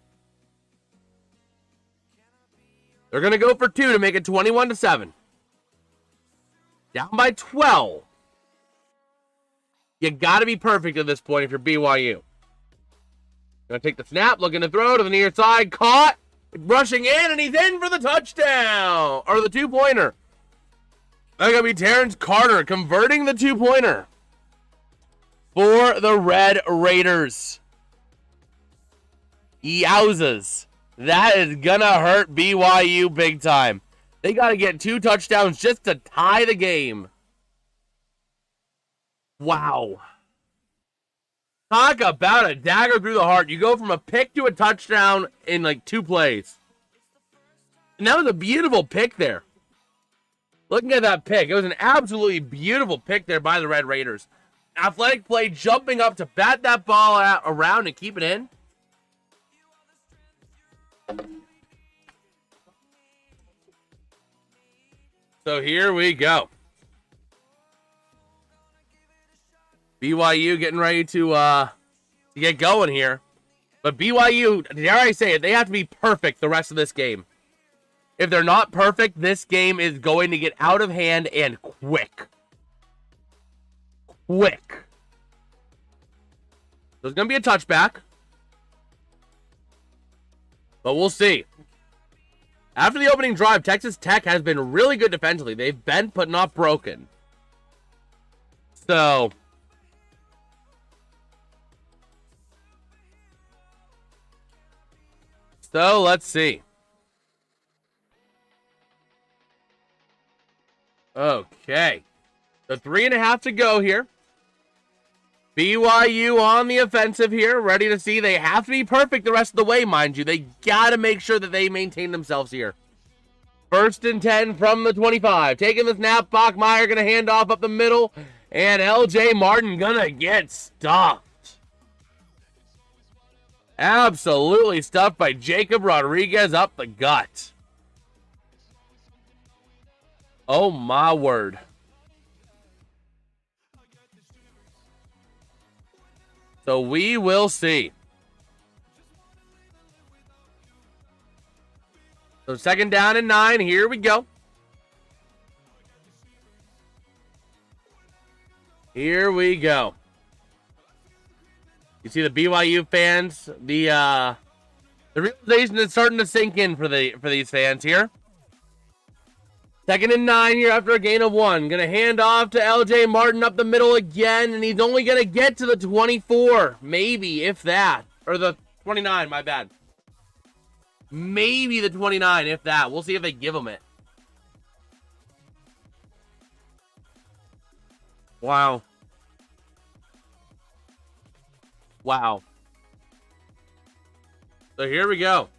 They're going to go for 2 to make it 21-7. Down by 12. You got to be perfect at this point if you're BYU. Going to take the snap, looking to throw to the near side. Caught. Rushing in, and he's in for the touchdown. Or the two-pointer. That's going to be Terrence Carter converting the two-pointer for the Red Raiders. Yowzas. That is going to hurt BYU big time. They got to get 2 touchdowns just to tie the game. Wow. Talk about a dagger through the heart. You go from a pick to a touchdown in like 2 plays. And that was a beautiful pick there. Looking at that pick, it was an absolutely beautiful pick there by the Red Raiders. Athletic play, jumping up to bat that ball out, around and keep it in. So here we go. BYU getting ready to get going here. But BYU, dare I say it, they have to be perfect the rest of this game. If they're not perfect, this game is going to get out of hand and quick. Quick. There's going to be a touchback. But we'll see. After the opening drive, Texas Tech has been really good defensively. They've bent but not broken. So let's see. Okay. So 3.5 to go here. BYU on the offensive here. Ready to see. They have to be perfect the rest of the way, mind you. They got to make sure that they maintain themselves here. 1st and 10 from the 25. Taking the snap. Bachmeier going to hand off up the middle. And LJ Martin going to get stuffed. Absolutely stuffed by Jacob Rodriguez up the gut. Oh my word. So we will see. So 2nd down and 9. Here we go. Here we go. You see the BYU fans, the realization is starting to sink in for these fans here. 2nd and 9 here after a gain of 1. Going to hand off to LJ Martin up the middle again, and he's only going to get to the 24. Maybe, if that. Or the 29, my bad. Maybe the 29, if that. We'll see if they give him it. Wow. Wow. So here we go.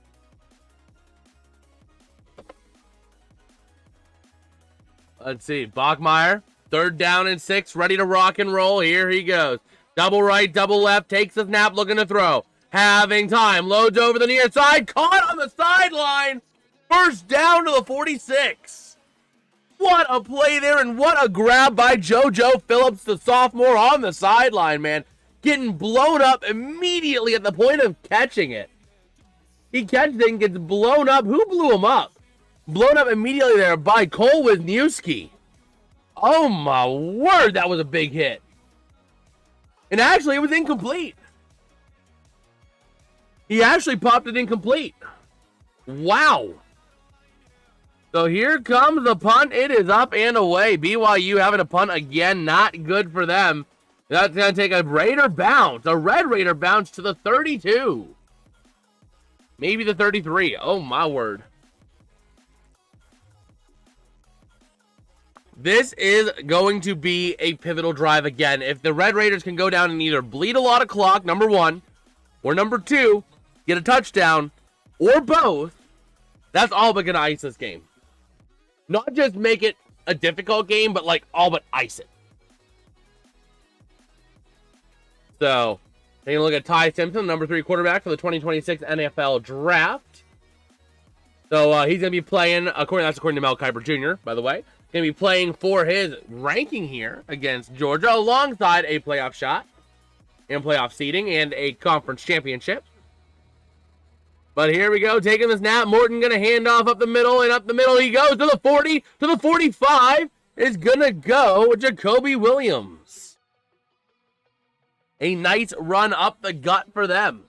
Let's see. Bachmeier, 3rd down and 6, ready to rock and roll. Here he goes. Double right, double left, takes the snap, looking to throw. Having time, loads over the near side, caught on the sideline. 1st down to the 46. What a play there, and what a grab by JoJo Phillips, the sophomore, on the sideline, man. Getting blown up immediately at the point of catching it. He catches it and gets blown up. Who blew him up? Blown up immediately there by Cole Wisniewski. Oh my word, that was a big hit. And actually, it was incomplete. He actually popped it incomplete. Wow. So here comes the punt. It is up and away. BYU having a punt again. Not good for them. That's going to take a Raider bounce. A Red Raider bounce to the 32. Maybe the 33. Oh, my word. This is going to be a pivotal drive again. If the Red Raiders can go down and either bleed a lot of clock, number one, or number two, get a touchdown, or both, that's all but going to ice this game. Not just make it a difficult game, but like all but ice it. So, taking a look at Ty Simpson, number 3 quarterback for the 2026 NFL Draft. So, he's going to be playing, according to Mel Kiper Jr., by the way, going to be playing for his ranking here against Georgia, alongside a playoff shot, and playoff seeding, and a conference championship. But here we go, taking the snap. Morton going to hand off up the middle, and up the middle he goes to the 40, to the 45. Is going to go Jacoby Williams. A nice run up the gut for them.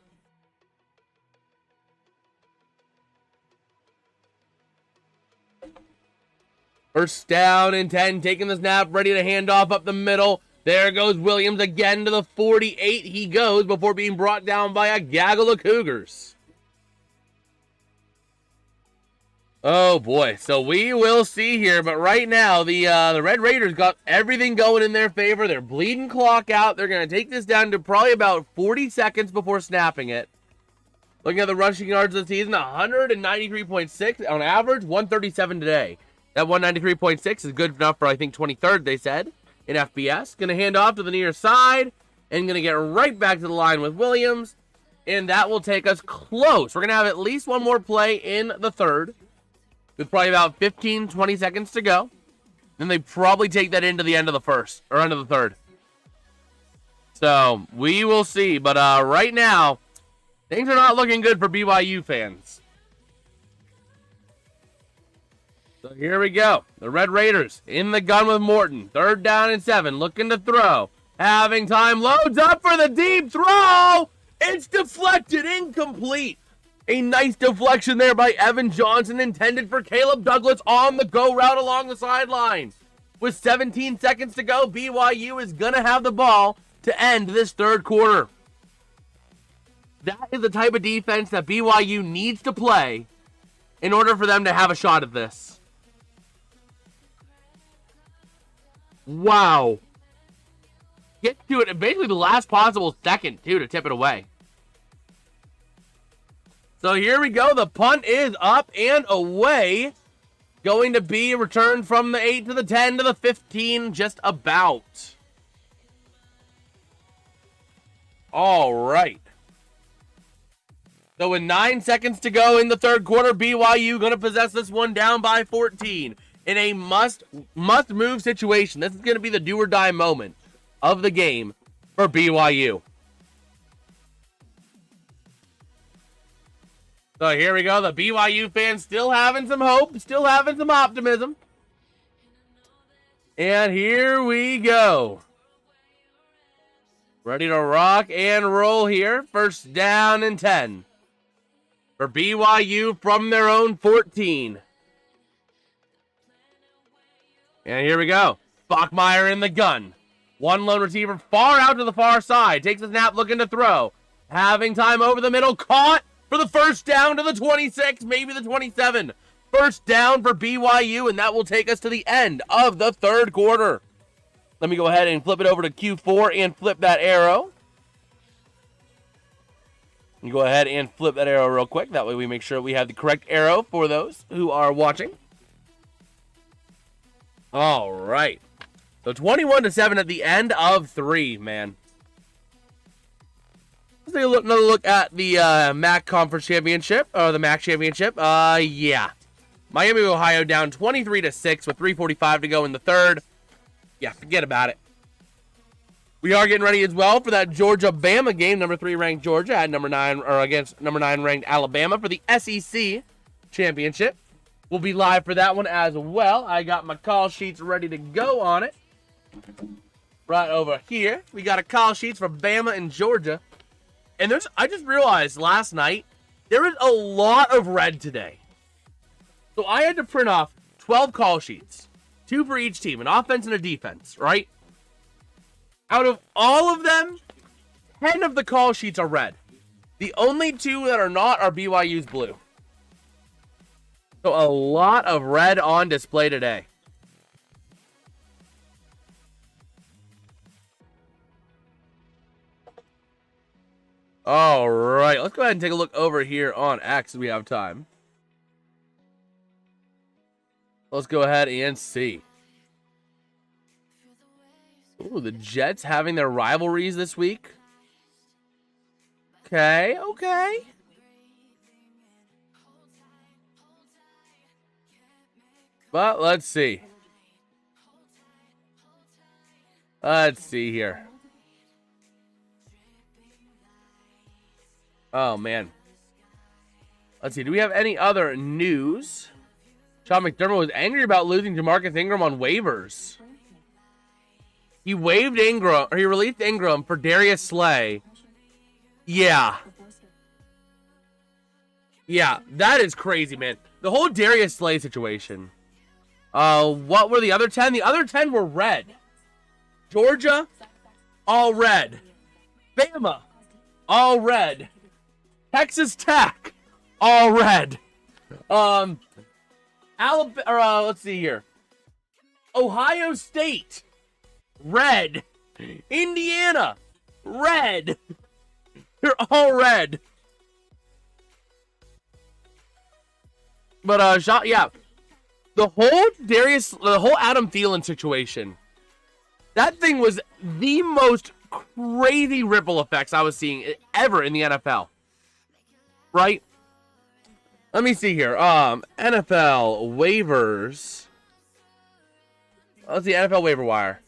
First down and 10, taking the snap, ready to hand off up the middle. There goes Williams again to the 48. He goes before being brought down by a gaggle of Cougars. Oh boy, so we will see here, but right now the Red Raiders got everything going in their favor. They're bleeding clock out. They're going to take this down to probably about 40 seconds before snapping it. Looking at the rushing yards of the season, 193.6 on average, 137 today. That 193.6 is good enough for, I think, 23rd, they said, in FBS. Going to hand off to the near side, and going to get right back to the line with Williams, and that will take us close. We're going to have at least one more play in the third, with probably about 15, 20 seconds to go. Then they probably take that into the end of the first, or end of the third. So, we will see. But right now, things are not looking good for BYU fans. So here we go. The Red Raiders in the gun with Morton. 3rd down and 7, looking to throw. Having time, loads up for the deep throw. It's deflected, incomplete. A nice deflection there by Evan Johnson, intended for Caleb Douglas on the go route along the sideline. With 17 seconds to go, BYU is going to have the ball to end this third quarter. That is the type of defense that BYU needs to play in order for them to have a shot at this. Wow. Get to it, basically the last possible second, too, to tip it away. So here we go. The punt is up and away. Going to be returned from the 8 to the 10 to the 15, just about. All right. So with 9 seconds to go in the third quarter, BYU going to possess this one down by 14 in a must-move situation. This is going to be the do-or-die moment of the game for BYU. So here we go. The BYU fans still having some hope, still having some optimism. And here we go. Ready to rock and roll here. 1st down and 10. For BYU from their own 14. And here we go. Bachmeier in the gun. One lone receiver far out to the far side. Takes a snap, looking to throw. Having time over the middle. Caught for the 1st down to the 26, maybe the 27. 1st down for BYU, and that will take us to the end of the third quarter. Let me go ahead and flip it over to Q4 and flip that arrow. You go ahead and flip that arrow real quick. That way we make sure we have the correct arrow for those who are watching. All right. So 21-7 at the end of 3, man. Let's take another look at the MAC Conference Championship, or the MAC Championship. Yeah. Miami, Ohio down 23-6 with 3:45 to go in the third. Yeah, forget about it. We are getting ready as well for that Georgia-Bama game. Number 3 ranked Georgia at number 9, or against number 9 ranked Alabama for the SEC Championship. We'll be live for that one as well. I got my call sheets ready to go on it. Right over here, we got a call sheets for Bama and Georgia. And I just realized last night, there is a lot of red today. So I had to print off 12 call sheets, 2 for each team, an offense and a defense, right? Out of all of them, 10 of the call sheets are red. The only 2 that are not are BYU's blue. So a lot of red on display today. All right, let's go ahead and take a look over here on X if we have time. Let's go ahead and see. Ooh, the Jets having their rivalries this week. Okay. But let's see. Let's see here. Oh, man. Let's see. Do we have any other news? Sean McDermott was angry about losing Jamarcus Ingram on waivers. He waived Ingram, or he released Ingram for Darius Slay. Yeah, that is crazy, man. The whole Darius Slay situation. What were the other 10? The other 10 were red. Georgia, all red. Bama, all red. Texas Tech, all red. Alabama, let's see here. Ohio State, red. Indiana, red. They're all red. But yeah, the whole Adam Thielen situation, that thing was the most crazy ripple effects I was seeing ever in the NFL. Right? Let me see here. NFL waivers. Let's see, NFL waiver wire.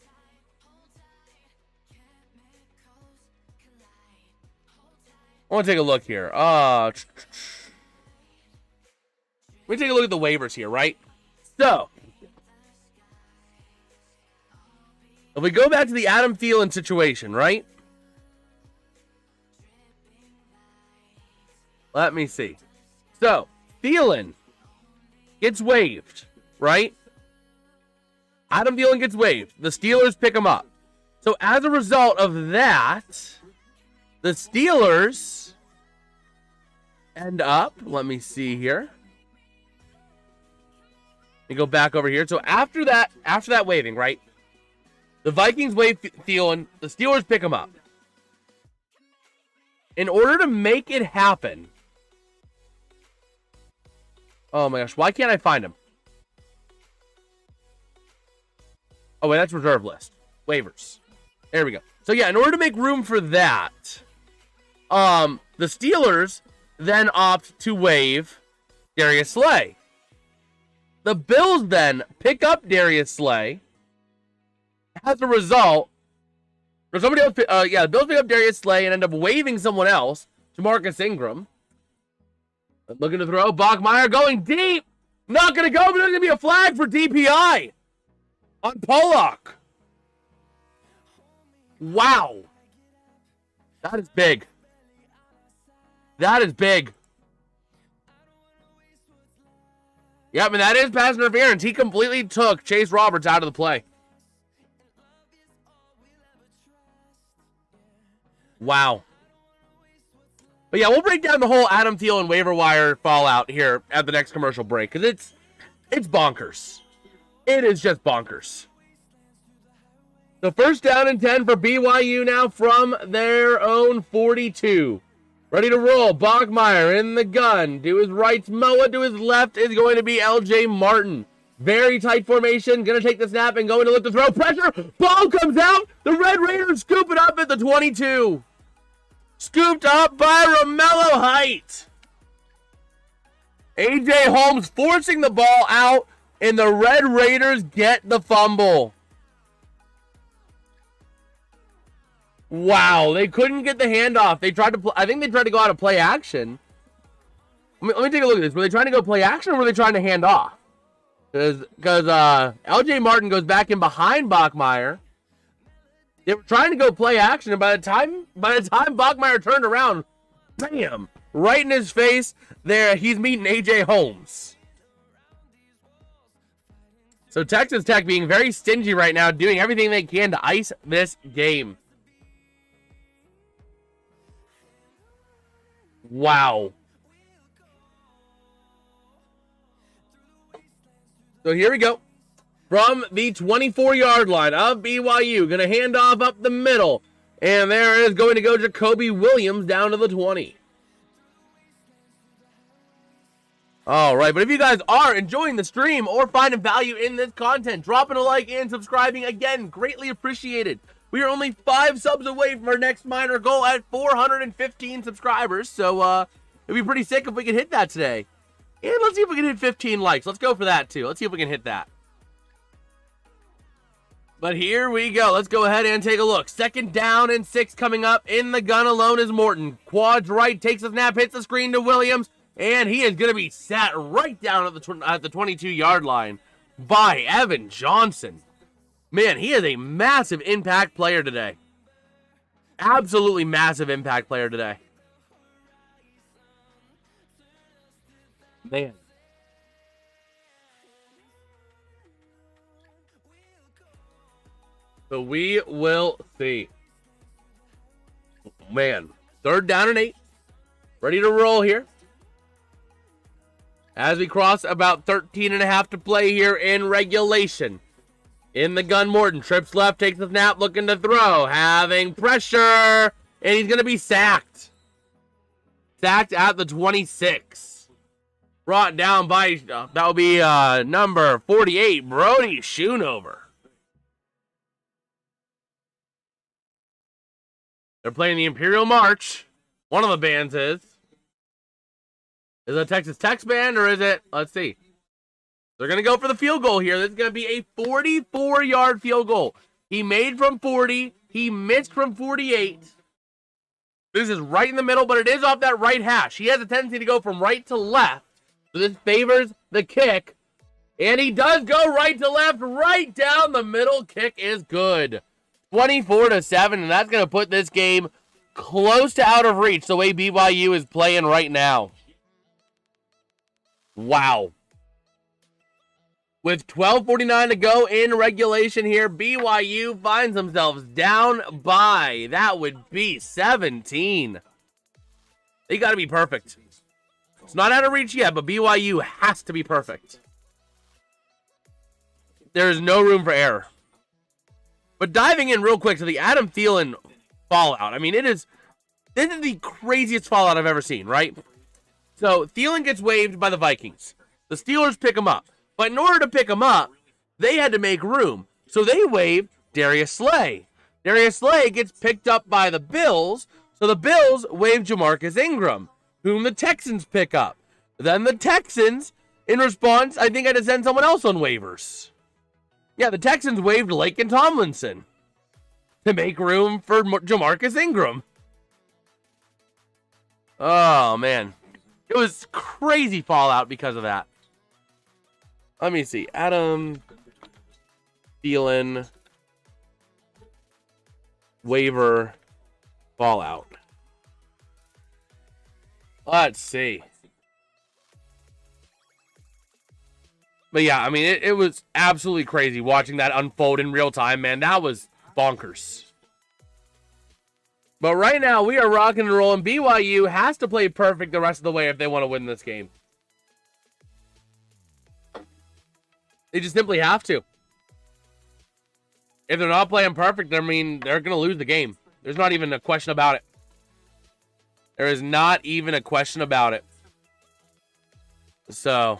I want to take a look here. Let me take a look at the waivers here, right? So, if we go back to the Adam Thielen situation, right? Let me see. So, Thielen gets waived, right? Adam Thielen gets waived. The Steelers pick him up. So, as a result of that, the Steelers end up, let me see here. Let me go back over here. So after that waiving, right? The Vikings waive Thielen, the Steelers pick him up. In order to make it happen. Oh my gosh, why can't I find him? Oh wait, that's reserve list. Waivers. There we go. So yeah, in order to make room for that, the Steelers then opt to waive Darius Slay. The Bills then pick up Darius Slay. As a result, or somebody else, the Bills pick up Darius Slay and end up waiving someone else, Jamarcus Ingram. Looking to throw, Bachmeier going deep. Not going to go, but there's going to be a flag for DPI on Pollock. Wow. That is big. That is big. Yep, and that is pass interference. He completely took Chase Roberts out of the play. Wow. But yeah, we'll break down the whole Adam Thielen waiver wire fallout here at the next commercial break, because it's bonkers. It is just bonkers. The first down and 10 for BYU now from their own 42. Ready to roll. Bachmeier in the gun. To his right, Moa. To his left is going to be LJ Martin. Very tight formation. Going to take the snap and going to look to throw. Pressure. Ball comes out. The Red Raiders scoop it up at the 22. Scooped up by Romello Height. AJ Holmes forcing the ball out, and the Red Raiders get the fumble. Wow, they couldn't get the handoff. They tried to. I think they tried to go out of play action. Let me take a look at this. Were they trying to go play action, or were they trying to hand off? Because LJ Martin goes back in behind Bachmeier. They were trying to go play action, and by the time Bachmeier turned around, bam, right in his face. There, he's meeting AJ Holmes. So Texas Tech being very stingy right now, doing everything they can to ice this game. Wow. So here we go. From the 24-yard line of BYU, going to hand off up the middle. And there is going to go Jacoby Williams down to the 20. All right, but if you guys are enjoying the stream or finding value in this content, dropping a like and subscribing, again, greatly appreciated. We are only 5 subs away from our next minor goal at 415 subscribers, so it'd be pretty sick if we could hit that today. And let's see if we can hit 15 likes. Let's go for that, too. Let's see if we can hit that. But here we go. Let's go ahead and take a look. 2nd down and 6 coming up. In the gun alone is Morton. Quads right, takes a snap, hits the screen to Williams. And he is going to be sat right down at the 22-yard line by Evan Johnson. Man, he is a massive impact player today. Absolutely massive impact player today. Man. So we will see. Man, 3rd down and 8. Ready to roll here. As we cross about 13.5 to play here in regulation. In the gun, Morton trips left, takes the snap, looking to throw. Having pressure. And he's going to be sacked. Sacked at the 26. Brought down by, that will be number 48, Brody Schoonover. They're playing the Imperial March. One of the bands is. Is it a Texas Tech band or is it? Let's see. They're going to go for the field goal here. This is going to be a 44-yard field goal. He made from 40. He missed from 48. This is right in the middle, but it is off that right hash. He has a tendency to go from right to left. So this favors the kick. And he does go right to left, right down the middle. Kick is good. 24-7, and that's going to put this game close to out of reach the way BYU is playing right now. Wow. With 12:49 to go in regulation here, BYU finds themselves down by, that would be 17. They got to be perfect. It's not out of reach yet, but BYU has to be perfect. There is no room for error. But diving in real quick to the Adam Thielen fallout. I mean, this is the craziest fallout I've ever seen, right? So, Thielen gets waived by the Vikings. The Steelers pick him up. But in order to pick him up, they had to make room. So they waive Darius Slay. Darius Slay gets picked up by the Bills. So the Bills waive Jamarcus Ingram, whom the Texans pick up. Then the Texans, in response, I think had to send someone else on waivers. Yeah, the Texans waived Laken Tomlinson to make room for Jamarcus Ingram. Oh, man. It was crazy fallout because of that. Let me see. Adam Thielen waiver fallout. Let's see. But yeah, I mean, it was absolutely crazy watching that unfold in real time, man. That was bonkers. But right now, we are rocking and rolling. BYU has to play perfect the rest of the way if they want to win this game. They just simply have to. If they're not playing perfect, I mean, they're going to lose the game. There's not even a question about it. There is not even a question about it. So,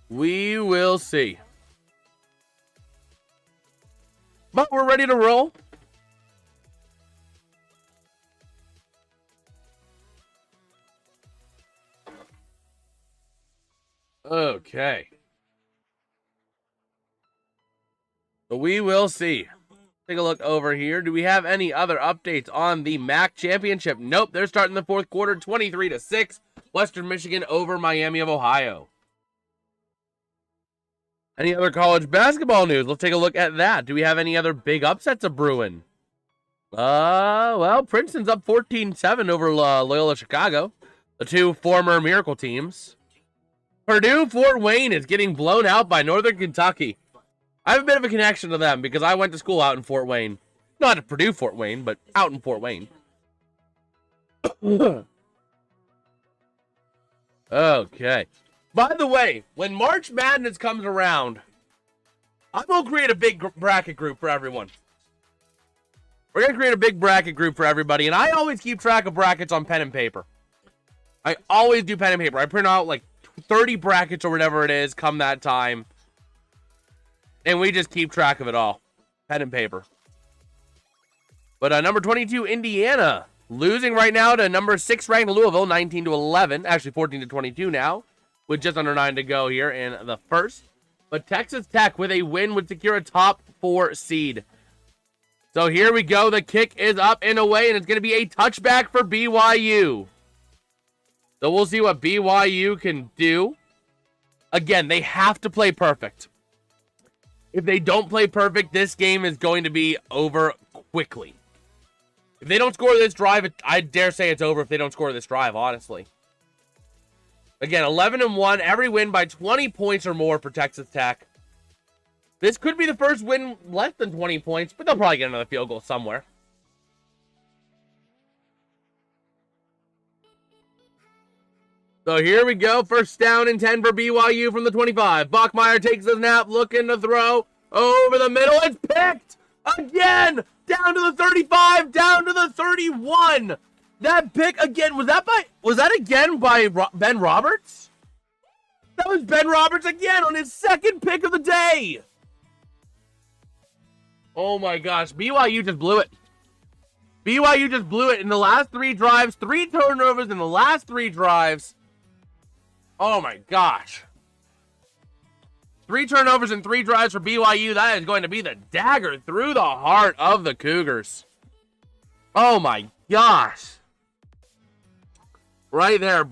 we will see. But we're ready to roll. Okay. But we will see. Take a look over here. Do we have any other updates on the MAC championship? Nope. They're starting the fourth quarter, 23-6. Western Michigan over Miami of Ohio. Any other college basketball news? Let's take a look at that. Do we have any other big upsets of brewing? Well, Princeton's up 14-7 over Loyola Chicago. The two former Miracle teams. Purdue Fort Wayne is getting blown out by Northern Kentucky. I have a bit of a connection to them because I went to school out in Fort Wayne. Not at Purdue Fort Wayne, but out in Fort Wayne. Okay. By the way, when March Madness comes around, I'm going to create a big bracket group for everyone. We're going to create a big bracket group for everybody, and I always keep track of brackets on pen and paper. I always do pen and paper. I print out like 30 brackets or whatever it is come that time. And we just keep track of it all. Pen and paper. But number 22, Indiana, losing right now to number 6 ranked Louisville, 19-11. Actually, 14-22 now, with just under 9 to go here in the first. But Texas Tech, with a win, would secure a top 4 seed. So here we go. The kick is up and away, and it's going to be a touchback for BYU. So we'll see what BYU can do. Again, they have to play perfect. If they don't play perfect, this game is going to be over quickly. If they don't score this drive, I dare say it's over if they don't score this drive, honestly. Again, 11-1, every win by 20 points or more for Texas Tech. This could be the first win less than 20 points, but they'll probably get another field goal somewhere. So here we go. First down and 10 for BYU from the 25. Bachmeier takes the snap, looking to throw over the middle. It's picked again. Down to the 35, down to the 31. That pick again, was that again by Ben Roberts? That was Ben Roberts again on his second pick of the day. Oh my gosh, BYU just blew it. BYU just blew it in the last 3 drives. 3 turnovers in the last 3 drives. Oh my gosh. 3 turnovers and 3 drives for BYU. That is going to be the dagger through the heart of the Cougars. Oh my gosh. Right there.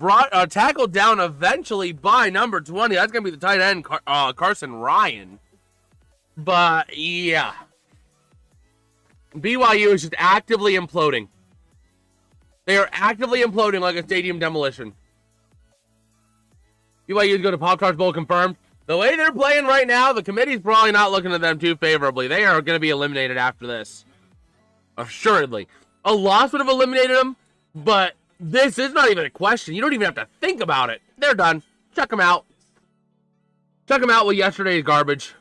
Tackled down eventually by number 20. That's going to be the tight end, Carson Ryan. But yeah. BYU is just actively imploding. They are actively imploding like a stadium demolition. BYU is going to Pop-Tarts Bowl confirmed. The way they're playing right now, the committee's probably not looking at them too favorably. They are going to be eliminated after this. Assuredly. A loss would have eliminated them, but this is not even a question. You don't even have to think about it. They're done. Chuck them out. Chuck them out with yesterday's garbage.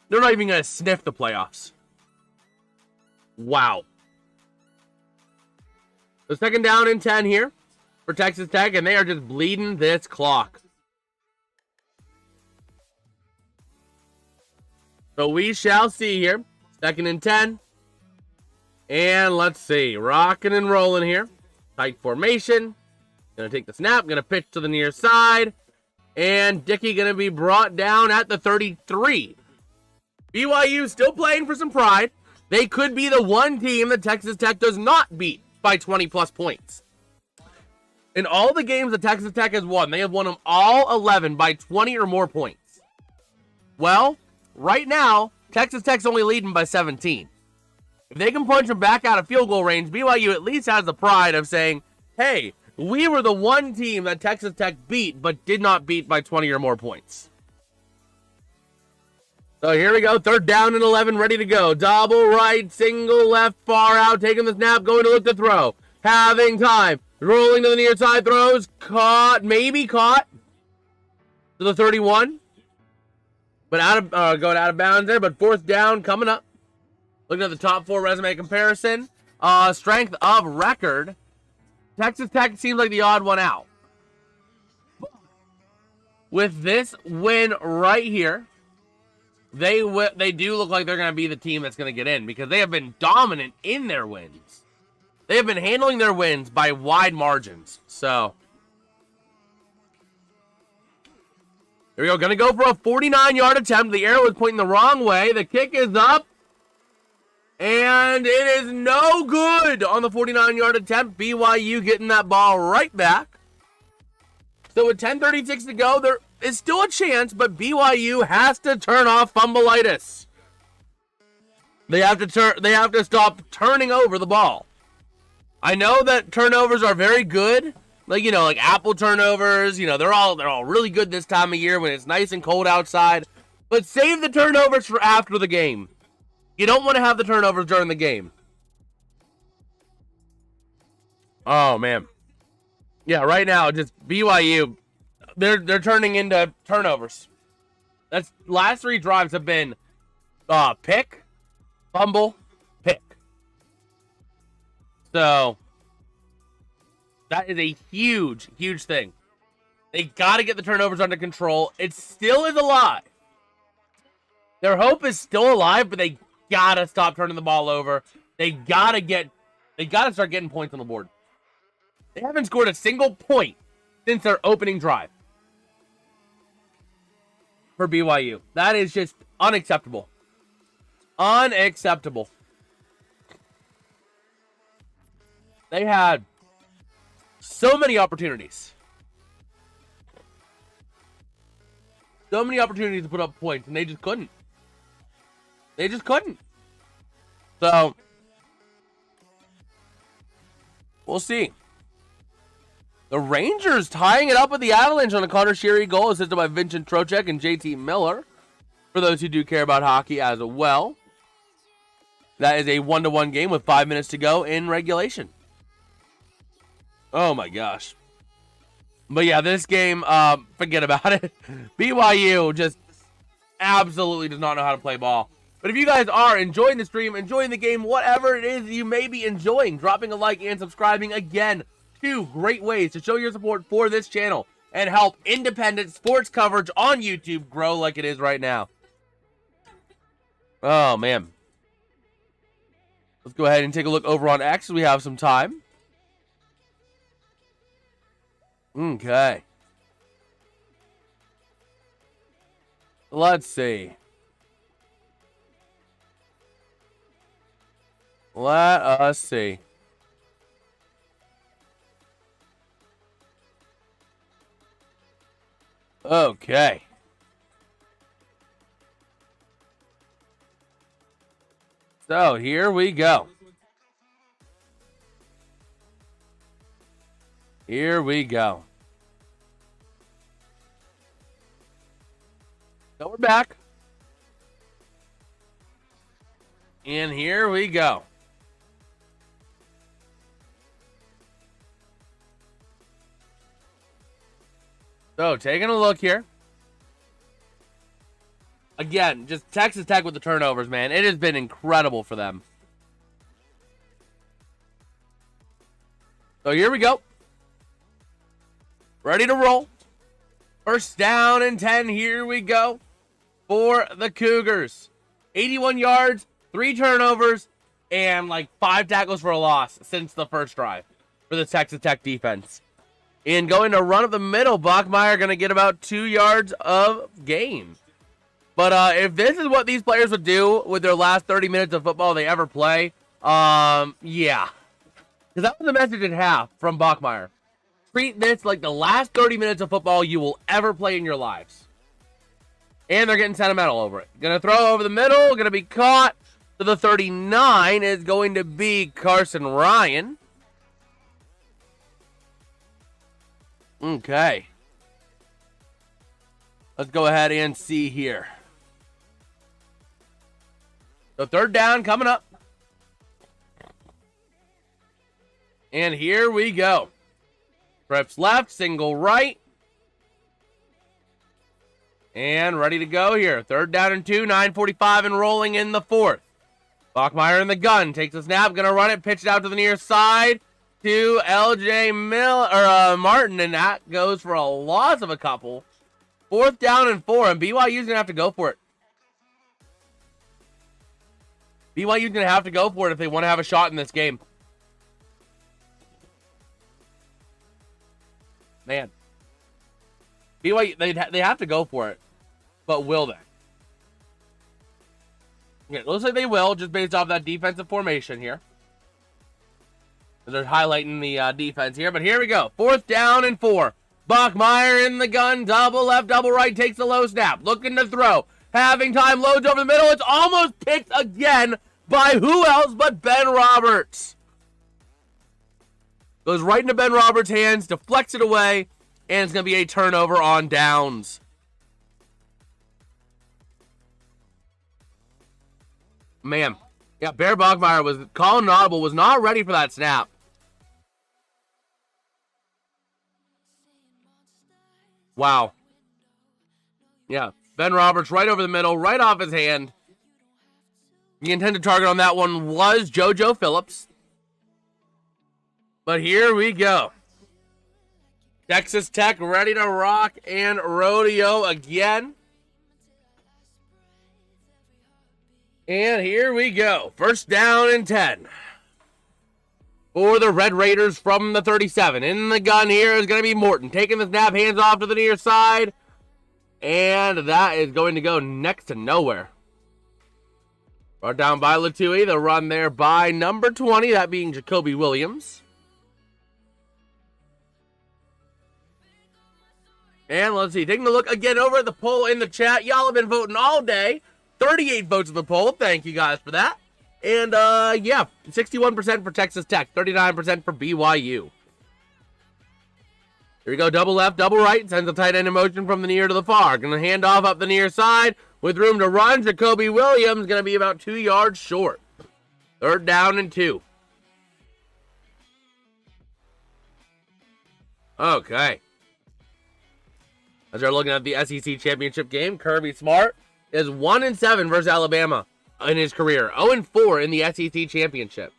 They're not even going to sniff the playoffs. Wow. The second down and 10 here for Texas Tech, and they are just bleeding this clock. So we shall see here. Second and 10. And let's see. Rocking and rolling here. Tight formation. Gonna take the snap. Gonna pitch to the near side. And Dickey gonna be brought down at the 33. BYU still playing for some pride. They could be the one team that Texas Tech does not beat by 20 plus points. In all the games that Texas Tech has won, they have won them all 11 by 20 or more points. Well, right now, Texas Tech's only leading by 17. If they can punch them back out of field goal range, BYU at least has the pride of saying, hey, we were the one team that Texas Tech beat, but did not beat by 20 or more points. So here we go, third down and 11, ready to go. Double right, single left, far out, taking the snap, going to look to throw. Having time, rolling to the near side, throws, caught, maybe caught. To the 31. But going out of bounds there, but fourth down coming up. Looking at the top 4 resume comparison. Strength of record. Texas Tech seems like the odd one out. With this win right here, they do look like they're going to be the team that's going to get in because they have been dominant in their wins. They have been handling their wins by wide margins. So, here we go. Going to go for a 49-yard attempt. The arrow is pointing the wrong way. The kick is up. And it is no good on the 49-yard attempt. BYU getting that ball right back. So with 10:36 to go, there is still a chance, but BYU has to turn off fumbleitis. They have to stop turning over the ball. I know that turnovers are very good, Like, like apple turnovers. They're all really good this time of year when it's nice and cold outside. But save the turnovers for after the game. You don't want to have the turnovers during the game. Oh, man. Yeah, right now, just BYU, they're turning into turnovers. That's last 3 drives have been pick, fumble, pick. So that is a huge, huge thing. They got to get the turnovers under control. It still is alive. Their hope is still alive, but they got to stop turning the ball over. They got to start getting points on the board. They haven't scored a single point since their opening drive for BYU. That is just unacceptable. Unacceptable. They had so many opportunities. So many opportunities to put up points, and they just couldn't. So, we'll see. The Rangers tying it up with the Avalanche on a Connor Sheary goal, assisted by Vincent Trocheck and JT Miller. For those who do care about hockey as well. That is a 1-1 game with 5 minutes to go in regulation. Oh my gosh. But yeah, this game, forget about it. BYU just absolutely does not know how to play ball. But if you guys are enjoying the stream, enjoying the game, whatever it is you may be enjoying, dropping a like and subscribing, again, 2 great ways to show your support for this channel and help independent sports coverage on YouTube grow like it is right now. Oh, man. Let's go ahead and take a look over on X. We have some time. Okay. Let's see. Let us see. Okay. So, here we go. Here we go. So, we're back. And here we go. So, taking a look here. Again, just Texas Tech with the turnovers, man. It has been incredible for them. So, here we go. Ready to roll. First down and 10. Here we go for the Cougars. 81 yards, 3 turnovers, and like 5 tackles for a loss since the first drive for the Texas Tech defense. And going to run up the middle, Bachmeier going to get about 2 yards of gain. But if this is what these players would do with their last 30 minutes of football they ever play, yeah. Because that was the message at half from Bachmeier. Treat this like the last 30 minutes of football you will ever play in your lives. And they're getting sentimental over it. Going to throw over the middle, going to be caught. To the 39 is going to be Carson Ryan. Okay. Let's go ahead and see here. So 3rd down coming up. And here we go. Trips left, single right. And ready to go here. 3rd down and 2, 9:45 and rolling in the 4th. Bachmeier in the gun, takes a snap, gonna run it, pitch it out to the near side to LJ Martin, and that goes for a loss of a couple. 4th down and 4, and BYU's gonna have to go for it. BYU's gonna have to go for it if they want to have a shot in this game. Man. BYU, they have to go for it. But will they? Okay, looks like they will, just based off that defensive formation here. They're highlighting the defense here, but here we go. 4th down and 4. Bachmeier in the gun, double left, double right, takes the low snap, looking to throw. Having time, loads over the middle. It's almost picked again by who else but Ben Roberts. Goes right into Ben Roberts' hands, deflects it away, and it's going to be a turnover on downs. Man. Yeah, Bear Bogmeyer was calling an audible, was not ready for that snap. Wow. Yeah, Ben Roberts right over the middle, right off his hand. The intended target on that one was JoJo Phillips. But here we go. Texas Tech ready to rock and rodeo again. And here we go. First down and 10. For the Red Raiders from the 37. In the gun here is going to be Morton. Taking the snap, hands off to the near side. And that is going to go next to nowhere. Brought down by Latui. The run there by number 20, that being Jacoby Williams. And let's see, taking a look again over at the poll in the chat. Y'all have been voting all day. 38 votes in the poll. Thank you guys for that. And, yeah, 61% for Texas Tech, 39% for BYU. Here we go, double left, double right. Sends the tight end in motion from the near to the far. Going to hand off up the near side with room to run. Jacoby Williams going to be about 2 yards short. Third down and 2. Okay. As we're looking at the SEC championship game, Kirby Smart is 1-7 versus Alabama in his career. 0-4 in the SEC championship.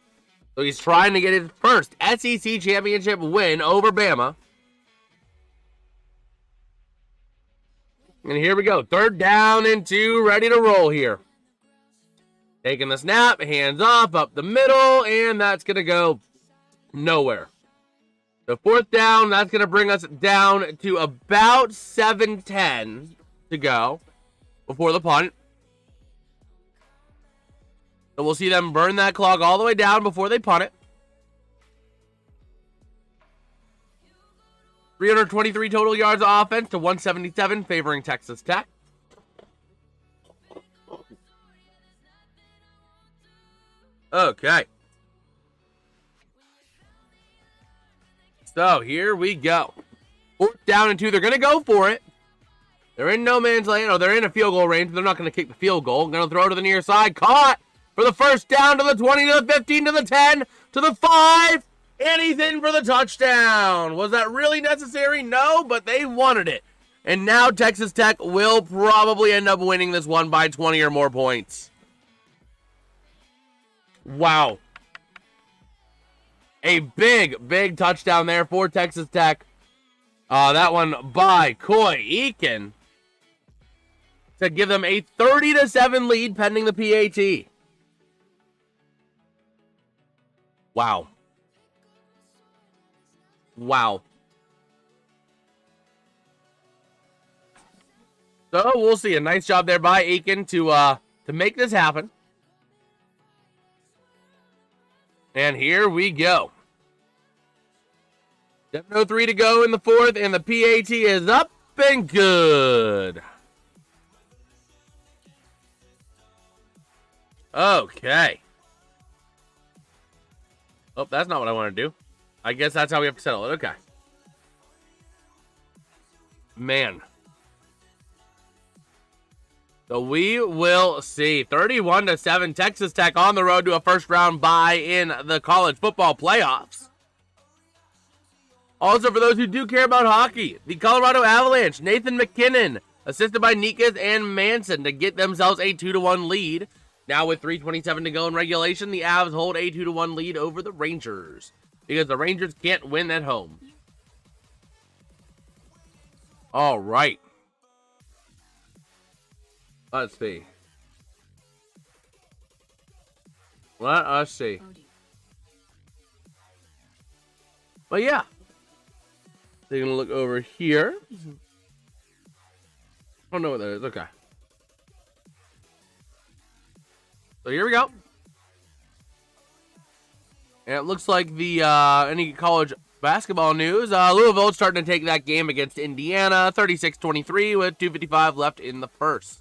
So he's trying to get his first SEC championship win over Bama. And here we go. Third down and 2, ready to roll here. Taking the snap, hands off, up the middle, and that's going to go nowhere. The fourth down, that's going to bring us down to about 7:10 to go before the punt. So we'll see them burn that clock all the way down before they punt it. 323 total yards of offense to 177, favoring Texas Tech. Okay. So here we go. Fourth down and 2. They're going to go for it. They're in no man's land. Oh, they're in a field goal range. They're not going to kick the field goal. Going to throw to the near side. Caught for the first down to the 20, to the 15, to the 10, to the 5. And he's in for the touchdown. Was that really necessary? No, but they wanted it. And now Texas Tech will probably end up winning this one by 20 or more points. Wow. A big, big touchdown there for Texas Tech. That one by Coy Eakin to give them a 30-7 lead pending the PAT. Wow. Wow. So we'll see. A nice job there by Eakin to make this happen. And here we go. 7:03 to go in the fourth, and the PAT is up and good. Okay. Oh, that's not what I want to do. I guess that's how we have to settle it. Okay. Man. So we will see. 31-7, Texas Tech on the road to a first round bye in the college football playoffs. Also, for those who do care about hockey, the Colorado Avalanche, Nathan McKinnon, assisted by Nikas and Manson to get themselves a 2-1 lead. Now with 3:27 to go in regulation, the Avs hold a 2-1 lead over the Rangers because the Rangers can't win at home. All right. Let's see. Let us see. But yeah. Taking a look over here. I don't know what that is. Okay. So here we go. And it looks like the any college basketball news. Louisville starting to take that game against Indiana. 36-23 with 2:55 left in the first.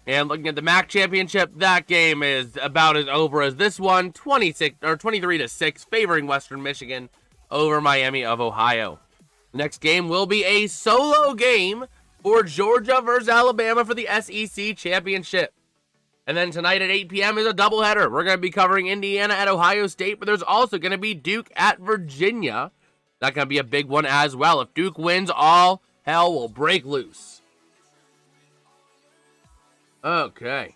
And looking at the MAC championship, that game is about as over as this one, 23-6, favoring Western Michigan over Miami of Ohio. The next game will be a solo game for Georgia versus Alabama for the SEC championship. And then tonight at 8 p.m. is a doubleheader. We're going to be covering Indiana at Ohio State, but there's also going to be Duke at Virginia. That's going to be a big one as well. If Duke wins, all hell will break loose. Okay.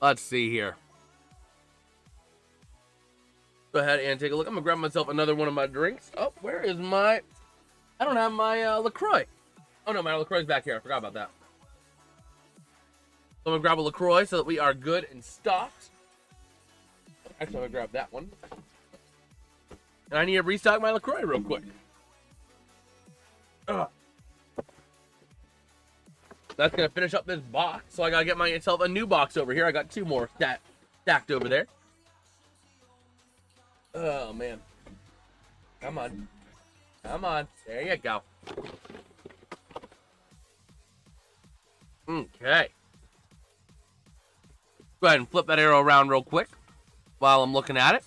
Let's see here. Go ahead and take a look. I'm going to grab myself another one of my drinks. Oh, where is my... I don't have my LaCroix. Oh, no, my LaCroix's back here. I forgot about that. So I'm going to grab a LaCroix so that we are good and stocked. Actually, I'm going to grab that one. And I need to restock my LaCroix real quick. Ugh. That's going to finish up this box. So I got to get myself a new box over here. I got two more stacked over there. Oh, man. Come on. Come on. There you go. Okay. Go ahead and flip that arrow around real quick while I'm looking at it.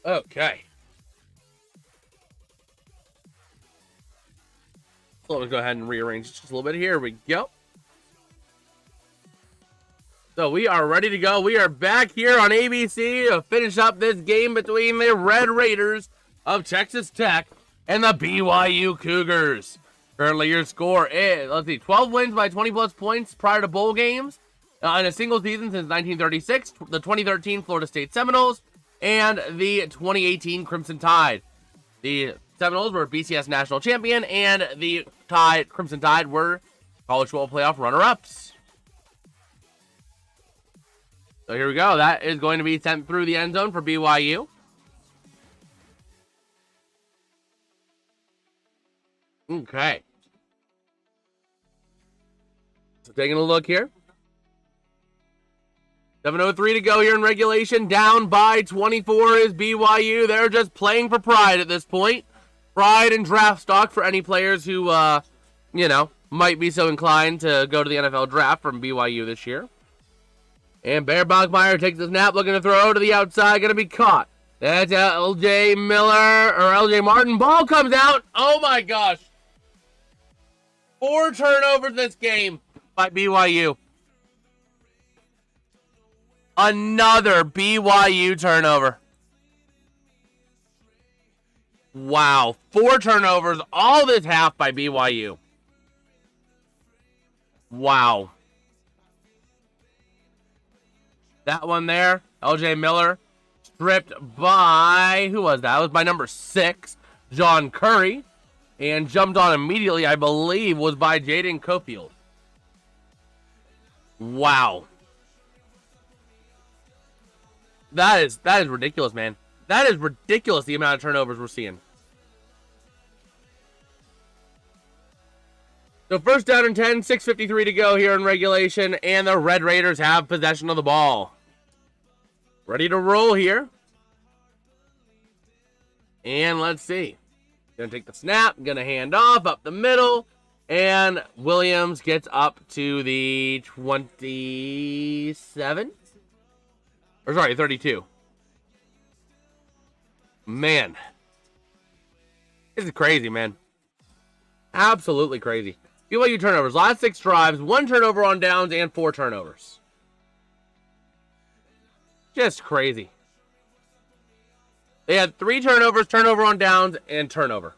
Okay. So let's go ahead and rearrange just a little bit. Here we go. So we are ready to go. We are back here on ABC to finish up this game between the Red Raiders of Texas Tech and the BYU Cougars. Currently, your score is, 12 wins by 20-plus points prior to bowl games in a single season since 1936, the 2013 Florida State Seminoles, and the 2018 Crimson Tide. The Seminoles were BCS national champion, and the Crimson Tide were college football playoff runner-ups. So here we go. That is going to be sent through the end zone for BYU. Okay. So taking a look here. 7:03 to go here in regulation. Down by 24 is BYU. They're just playing for pride at this point. Pride and draft stock for any players who, might be so inclined to go to the NFL draft from BYU this year. And Bear Bachmeyer takes the snap, looking to throw to the outside. Going to be caught. That's LJ Miller, or LJ Martin. Ball comes out. Oh, my gosh. 4 turnovers this game by BYU. Another BYU turnover. Wow. 4 turnovers all this half by BYU. Wow. That one there, LJ Miller, stripped by, who was that? That was by number 6, John Curry. And jumped on immediately, I believe, was by Jaden Cofield. Wow. That is ridiculous, man. That is ridiculous, the amount of turnovers we're seeing. So first down and 10, 6:53 to go here in regulation, and the Red Raiders have possession of the ball. Ready to roll here. And let's see. Gonna take the snap, gonna hand off up the middle, and Williams gets up to the 27? Or sorry, 32. Man. This is crazy, man. Absolutely crazy. BYU turnovers. Last 6 drives, 1 turnover on downs, and 4 turnovers. Just crazy. They had 3 turnovers, turnover on downs, and turnover.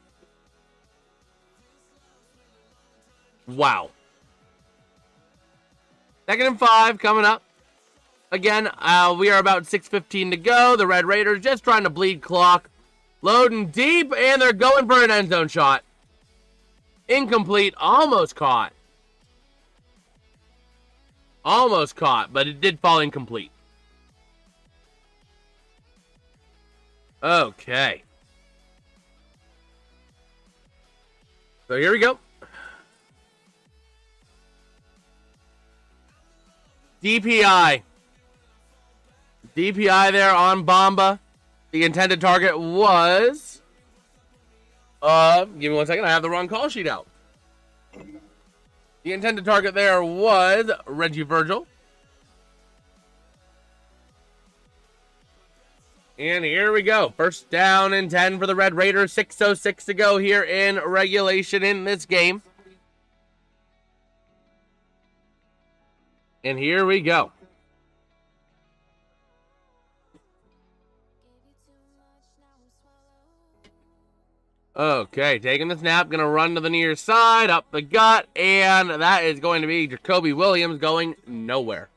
Wow. 2nd and 5 coming up. Again, we are about 6:15 to go. The Red Raiders just trying to bleed clock. Loading deep, and they're going for an end zone shot. Incomplete, almost caught. Almost caught, but it did fall incomplete. Okay. So here we go. DPI. DPI there on Bamba. The intended target was Give me 1 second. I have the wrong call sheet out. The intended target there was Reggie Virgil. And here we go. First down and 10 for the Red Raiders. 6:06 to go here in regulation in this game. And here we go. Okay, taking the snap, going to run to the near side, up the gut, and that is going to be Jacoby Williams going nowhere.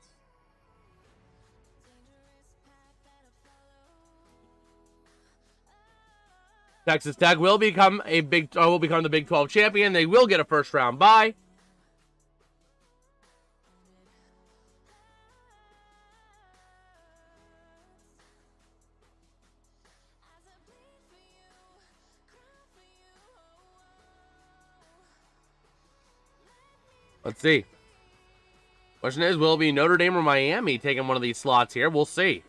Texas Tech will become the Big 12 champion. They will get a first round bye. Let's see. Question is, will it be Notre Dame or Miami taking one of these slots here? We'll see.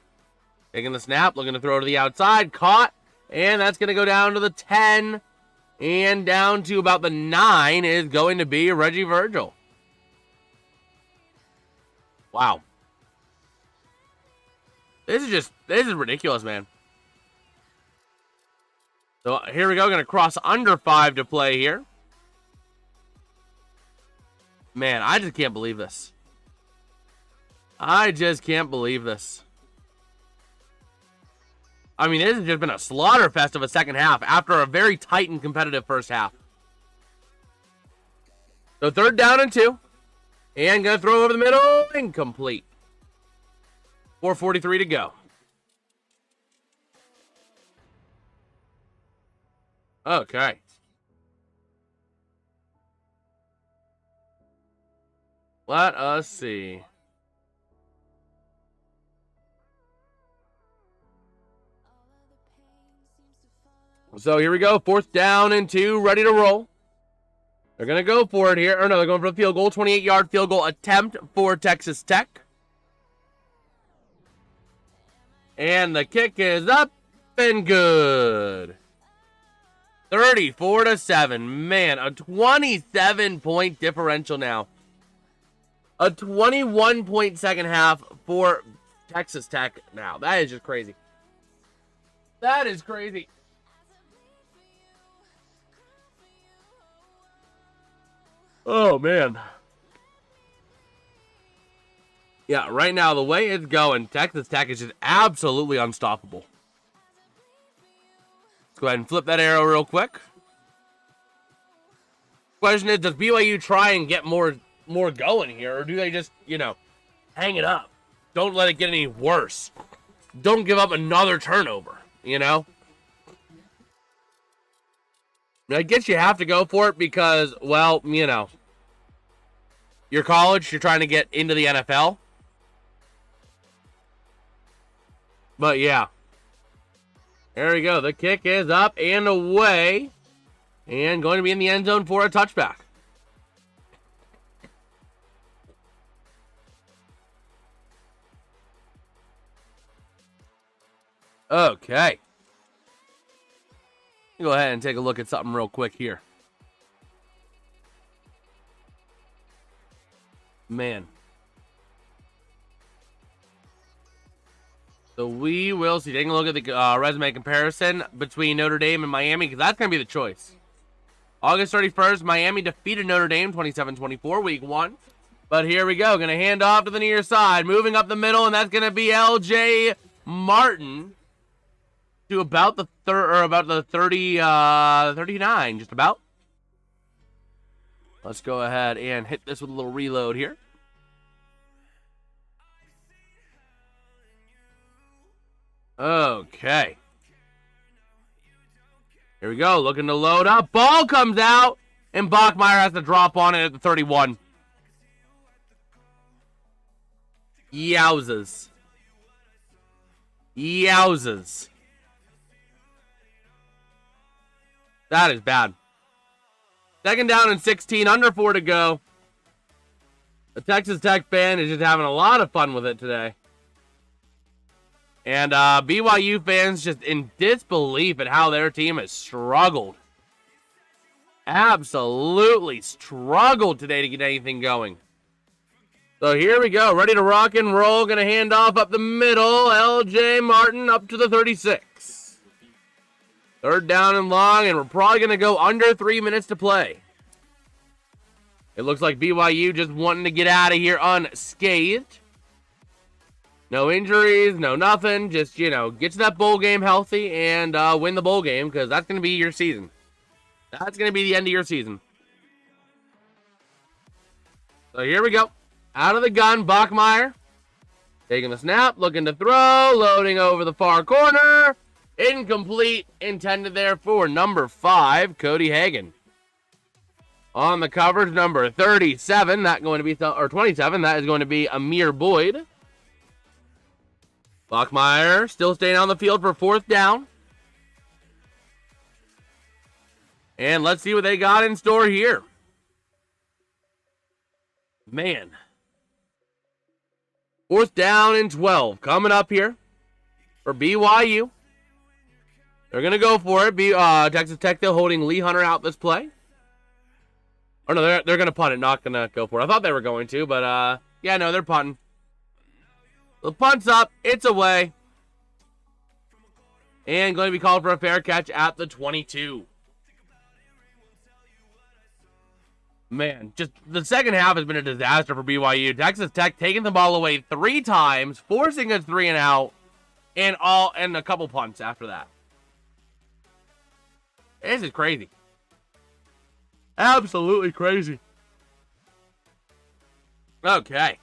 Taking the snap, looking to throw to the outside, caught. And that's going to go down to the 10. And down to about the 9 is going to be Reggie Virgil. Wow. This is ridiculous, man. So here we go. Going to cross under 5 to play here. Man, I just can't believe this. I just can't believe this. I mean, this has just been a slaughter fest of a second half after a very tight and competitive first half. So 3rd down and 2. And going to throw over the middle. Incomplete. 4:43 to go. Okay. Let us see. So here we go. 4th down and 2. Ready to roll. They're going to go for it here. Or no, they're going for the field goal. 28-yard field goal attempt for Texas Tech. And the kick is up and good. 34-7. Man, a 27-point differential now. A 21-point second half for Texas Tech now. That is just crazy. That is crazy. Oh, man. Yeah, right now, the way it's going, Texas Tech is just absolutely unstoppable. Let's go ahead and flip that arrow real quick. Question is, does BYU try and get more going here, or do they just, hang it up? Don't let it get any worse. Don't give up another turnover, I guess you have to go for it because, well, you're college, you're trying to get into the NFL. But yeah. There we go. The kick is up and away. And going to be in the end zone for a touchback. Okay. Go ahead and take a look at something real quick here. Man. So we will see. Taking a look at the resume comparison between Notre Dame and Miami, because that's going to be the choice. August 31st, Miami defeated Notre Dame 27-24, week 1. But here we go. Going to hand off to the near side. Moving up the middle, and that's going to be L.J. Martin. To about the 39, just about. Let's go ahead and hit this with a little reload here. Okay. Here we go, looking to load up. Ball comes out, and Bachmeier has to drop on it at the 31. Yowzas. Yowzas. That is bad. 2nd down and 16, under 4 to go. The Texas Tech fan is just having a lot of fun with it today. And BYU fans just in disbelief at how their team has struggled absolutely struggled today to get anything going. So here we go, ready to rock and roll. Going to hand off up the middle. LJ Martin up to the 36. Third down and long, and we're probably going to go under 3 minutes to play. It looks like BYU just wanting to get out of here unscathed. No injuries, no nothing. Just, get to that bowl game healthy and win the bowl game, because that's going to be your season. That's going to be the end of your season. So here we go. Out of the gun, Bachmeier. Taking the snap, looking to throw, loading over the far corner. Incomplete, intended there for number 5, Cody Hagan. On the coverage, number 37, that going to be, or 27, that is going to be Amir Boyd. Bachmeier still staying on the field for 4th down. And let's see what they got in store here. Man. 4th down and 12 coming up here for BYU. They're going to go for it. Texas Tech, though, holding Lee Hunter out this play. Or no, they're going to punt it, not going to go for it. I thought they were going to, but yeah, no, they're punting. The punt's up. It's away. And going to be called for a fair catch at the 22. Man, just the second half has been a disaster for BYU. Texas Tech taking the ball away 3 times, forcing a 3 and out, and a couple punts after that. This is crazy. Absolutely crazy. Okay.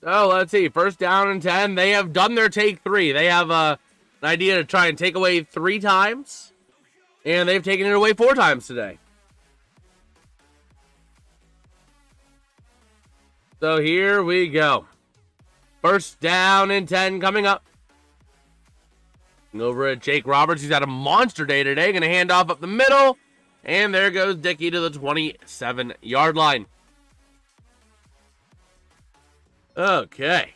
So let's see. 1st down and 10. They have done their take 3. They have an idea to try and take away 3 times. And they've taken it away 4 times today. So here we go. 1st down and 10 coming up. Over at Jake Roberts. He's had a monster day today. Going to hand off up the middle. And there goes Dickey to the 27-yard line. Okay.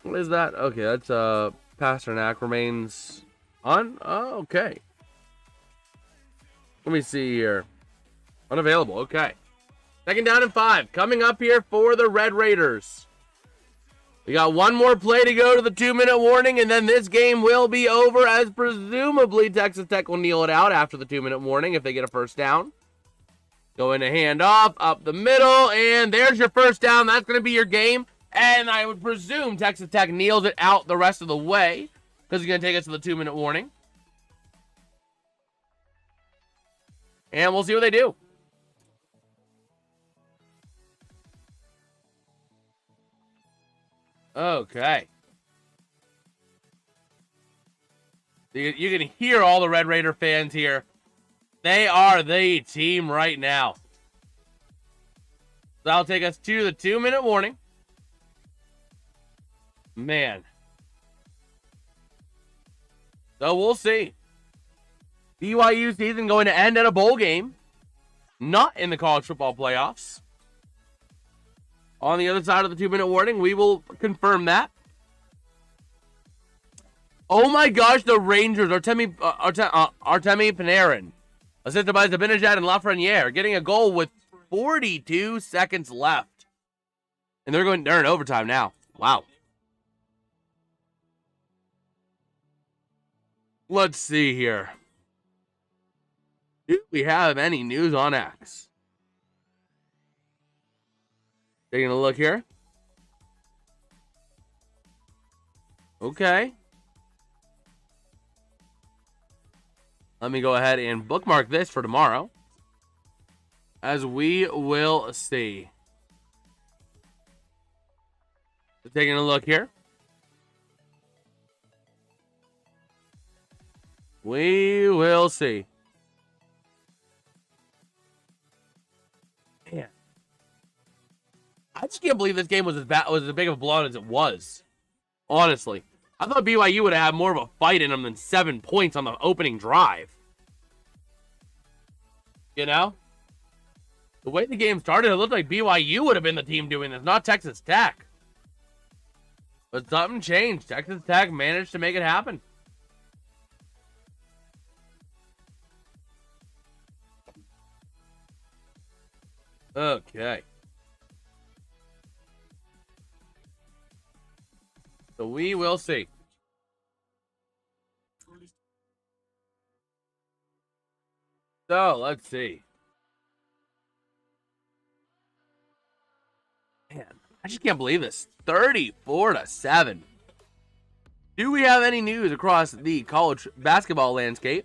What is that? Okay, that's Pasternak remains on. Oh, okay. Let me see here. Unavailable. Okay. 2nd down and 5 coming up here for the Red Raiders. We got one more play to go to the 2-minute warning, and then this game will be over, as presumably Texas Tech will kneel it out after the 2-minute warning if they get a 1st down. Going to hand off up the middle, and there's your 1st down. That's going to be your game, and I would presume Texas Tech kneels it out the rest of the way because he's going to take us to the 2-minute warning. And we'll see what they do. Okay. You can hear all the Red Raider fans here. They are the team right now. So that'll take us to the 2-minute warning. Man. So we'll see. BYU season going to end at a bowl game. Not in the college football playoffs. On the other side of the 2-minute warning, we will confirm that. Oh my gosh, the Rangers, Artemi Panarin, assisted by Zabinajad and Lafreniere, getting a goal with 42 seconds left. And they're in overtime now. Wow. Let's see here. Do we have any news on X? Taking a look here. Okay. Let me go ahead and bookmark this for tomorrow, as we will see. So taking a look here. We will see. Man. I just can't believe this game was as big of a blowout as it was. Honestly. I thought BYU would have had more of a fight in them than 7 points on the opening drive. You know? The way the game started, it looked like BYU would have been the team doing this, not Texas Tech. But something changed. Texas Tech managed to make it happen. Okay. So we will see. So let's see. Man, I just can't believe this. 34-7. Do we have any news across the college basketball landscape?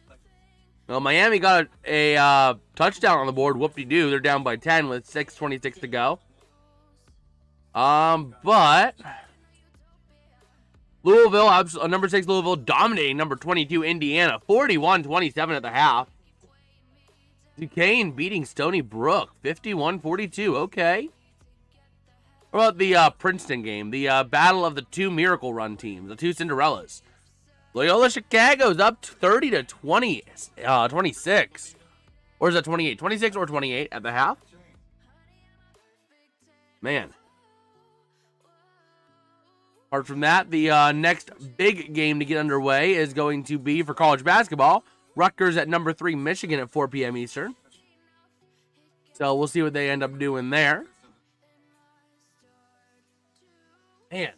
Well, Miami got a touchdown on the board. Whoop-de-doo. They're down by 10 with 6:26 to go. But Louisville, number 6 Louisville dominating number 22 Indiana, 41-27 at the half. Duquesne beating Stony Brook, 51-42. Okay. What about the Princeton game? The battle of the two Miracle Run teams, the two Cinderellas. Loyola Chicago's up 30-20, 26. Or is that 28? 26 or 28 at the half? Man. Apart from that, the next big game to get underway is going to be for college basketball. Rutgers at number 3 Michigan at 4 p.m. Eastern. So we'll see what they end up doing there. Man.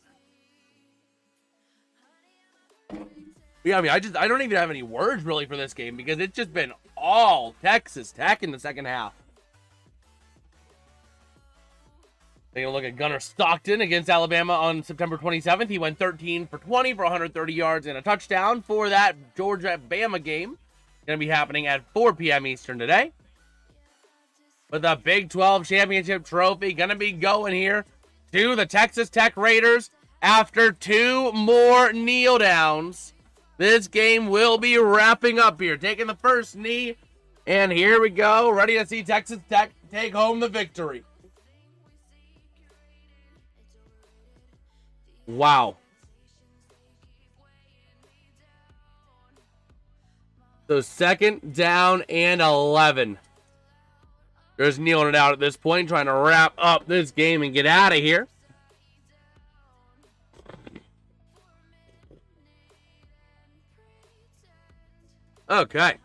Yeah, I mean, I don't even have any words really for this game because it's just been all Texas Tech in the second half. Taking a look at Gunnar Stockton against Alabama on September 27th. He went 13 for 20 for 130 yards and a touchdown for that Georgia-Bama game. Going to be happening at 4 p.m. Eastern today. But the Big 12 Championship Trophy going to be going here to the Texas Tech Raiders after 2 more kneel downs. This game will be wrapping up here. Taking the first knee. And here we go. Ready to see Texas Tech take home the victory. Wow. So 2nd down and 11. Just kneeling it out at this point, trying to wrap up this game and get out of here. Okay.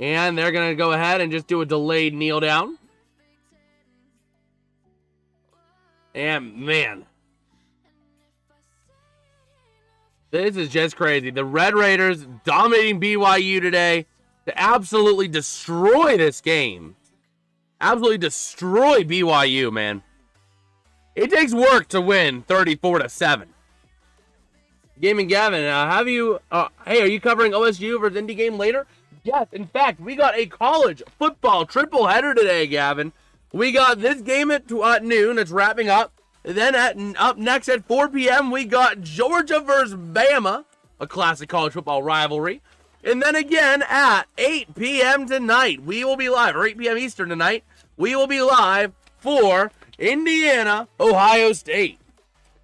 And they're going to go ahead and just do a delayed kneel down. And man, this is just crazy. The Red Raiders dominating BYU today to absolutely destroy this game. Absolutely destroy BYU, man. It takes work to win 34-7. Gaming Gavin, hey, are you covering OSU versus Indy game later? Yes, in fact, we got a college football triple header today, Gavin. We got this game at noon. It's wrapping up. Then up next at 4 p.m., we got Georgia versus Bama, a classic college football rivalry. And then again at 8 p.m. tonight, we will be live, or 8 p.m. Eastern tonight, we will be live for Indiana, Ohio State.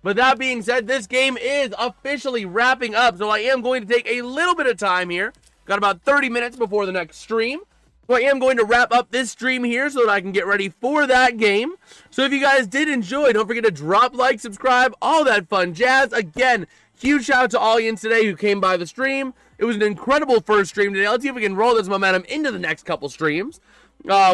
But that being said, this game is officially wrapping up, so I am going to take a little bit of time here. Got about 30 minutes before the next stream. So I am going to wrap up this stream here so that I can get ready for that game. So if you guys did enjoy, don't forget to drop, like, subscribe, all that fun jazz. Again, huge shout out to audience today who came by the stream. It was an incredible first stream today. Let's see if we can roll this momentum into the next couple streams.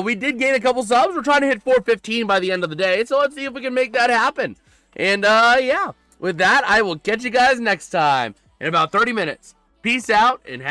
We did gain a couple subs. We're trying to hit 415 by the end of the day. So let's see if we can make that happen. And yeah, with that, I will catch you guys next time in about 30 minutes. Peace out and have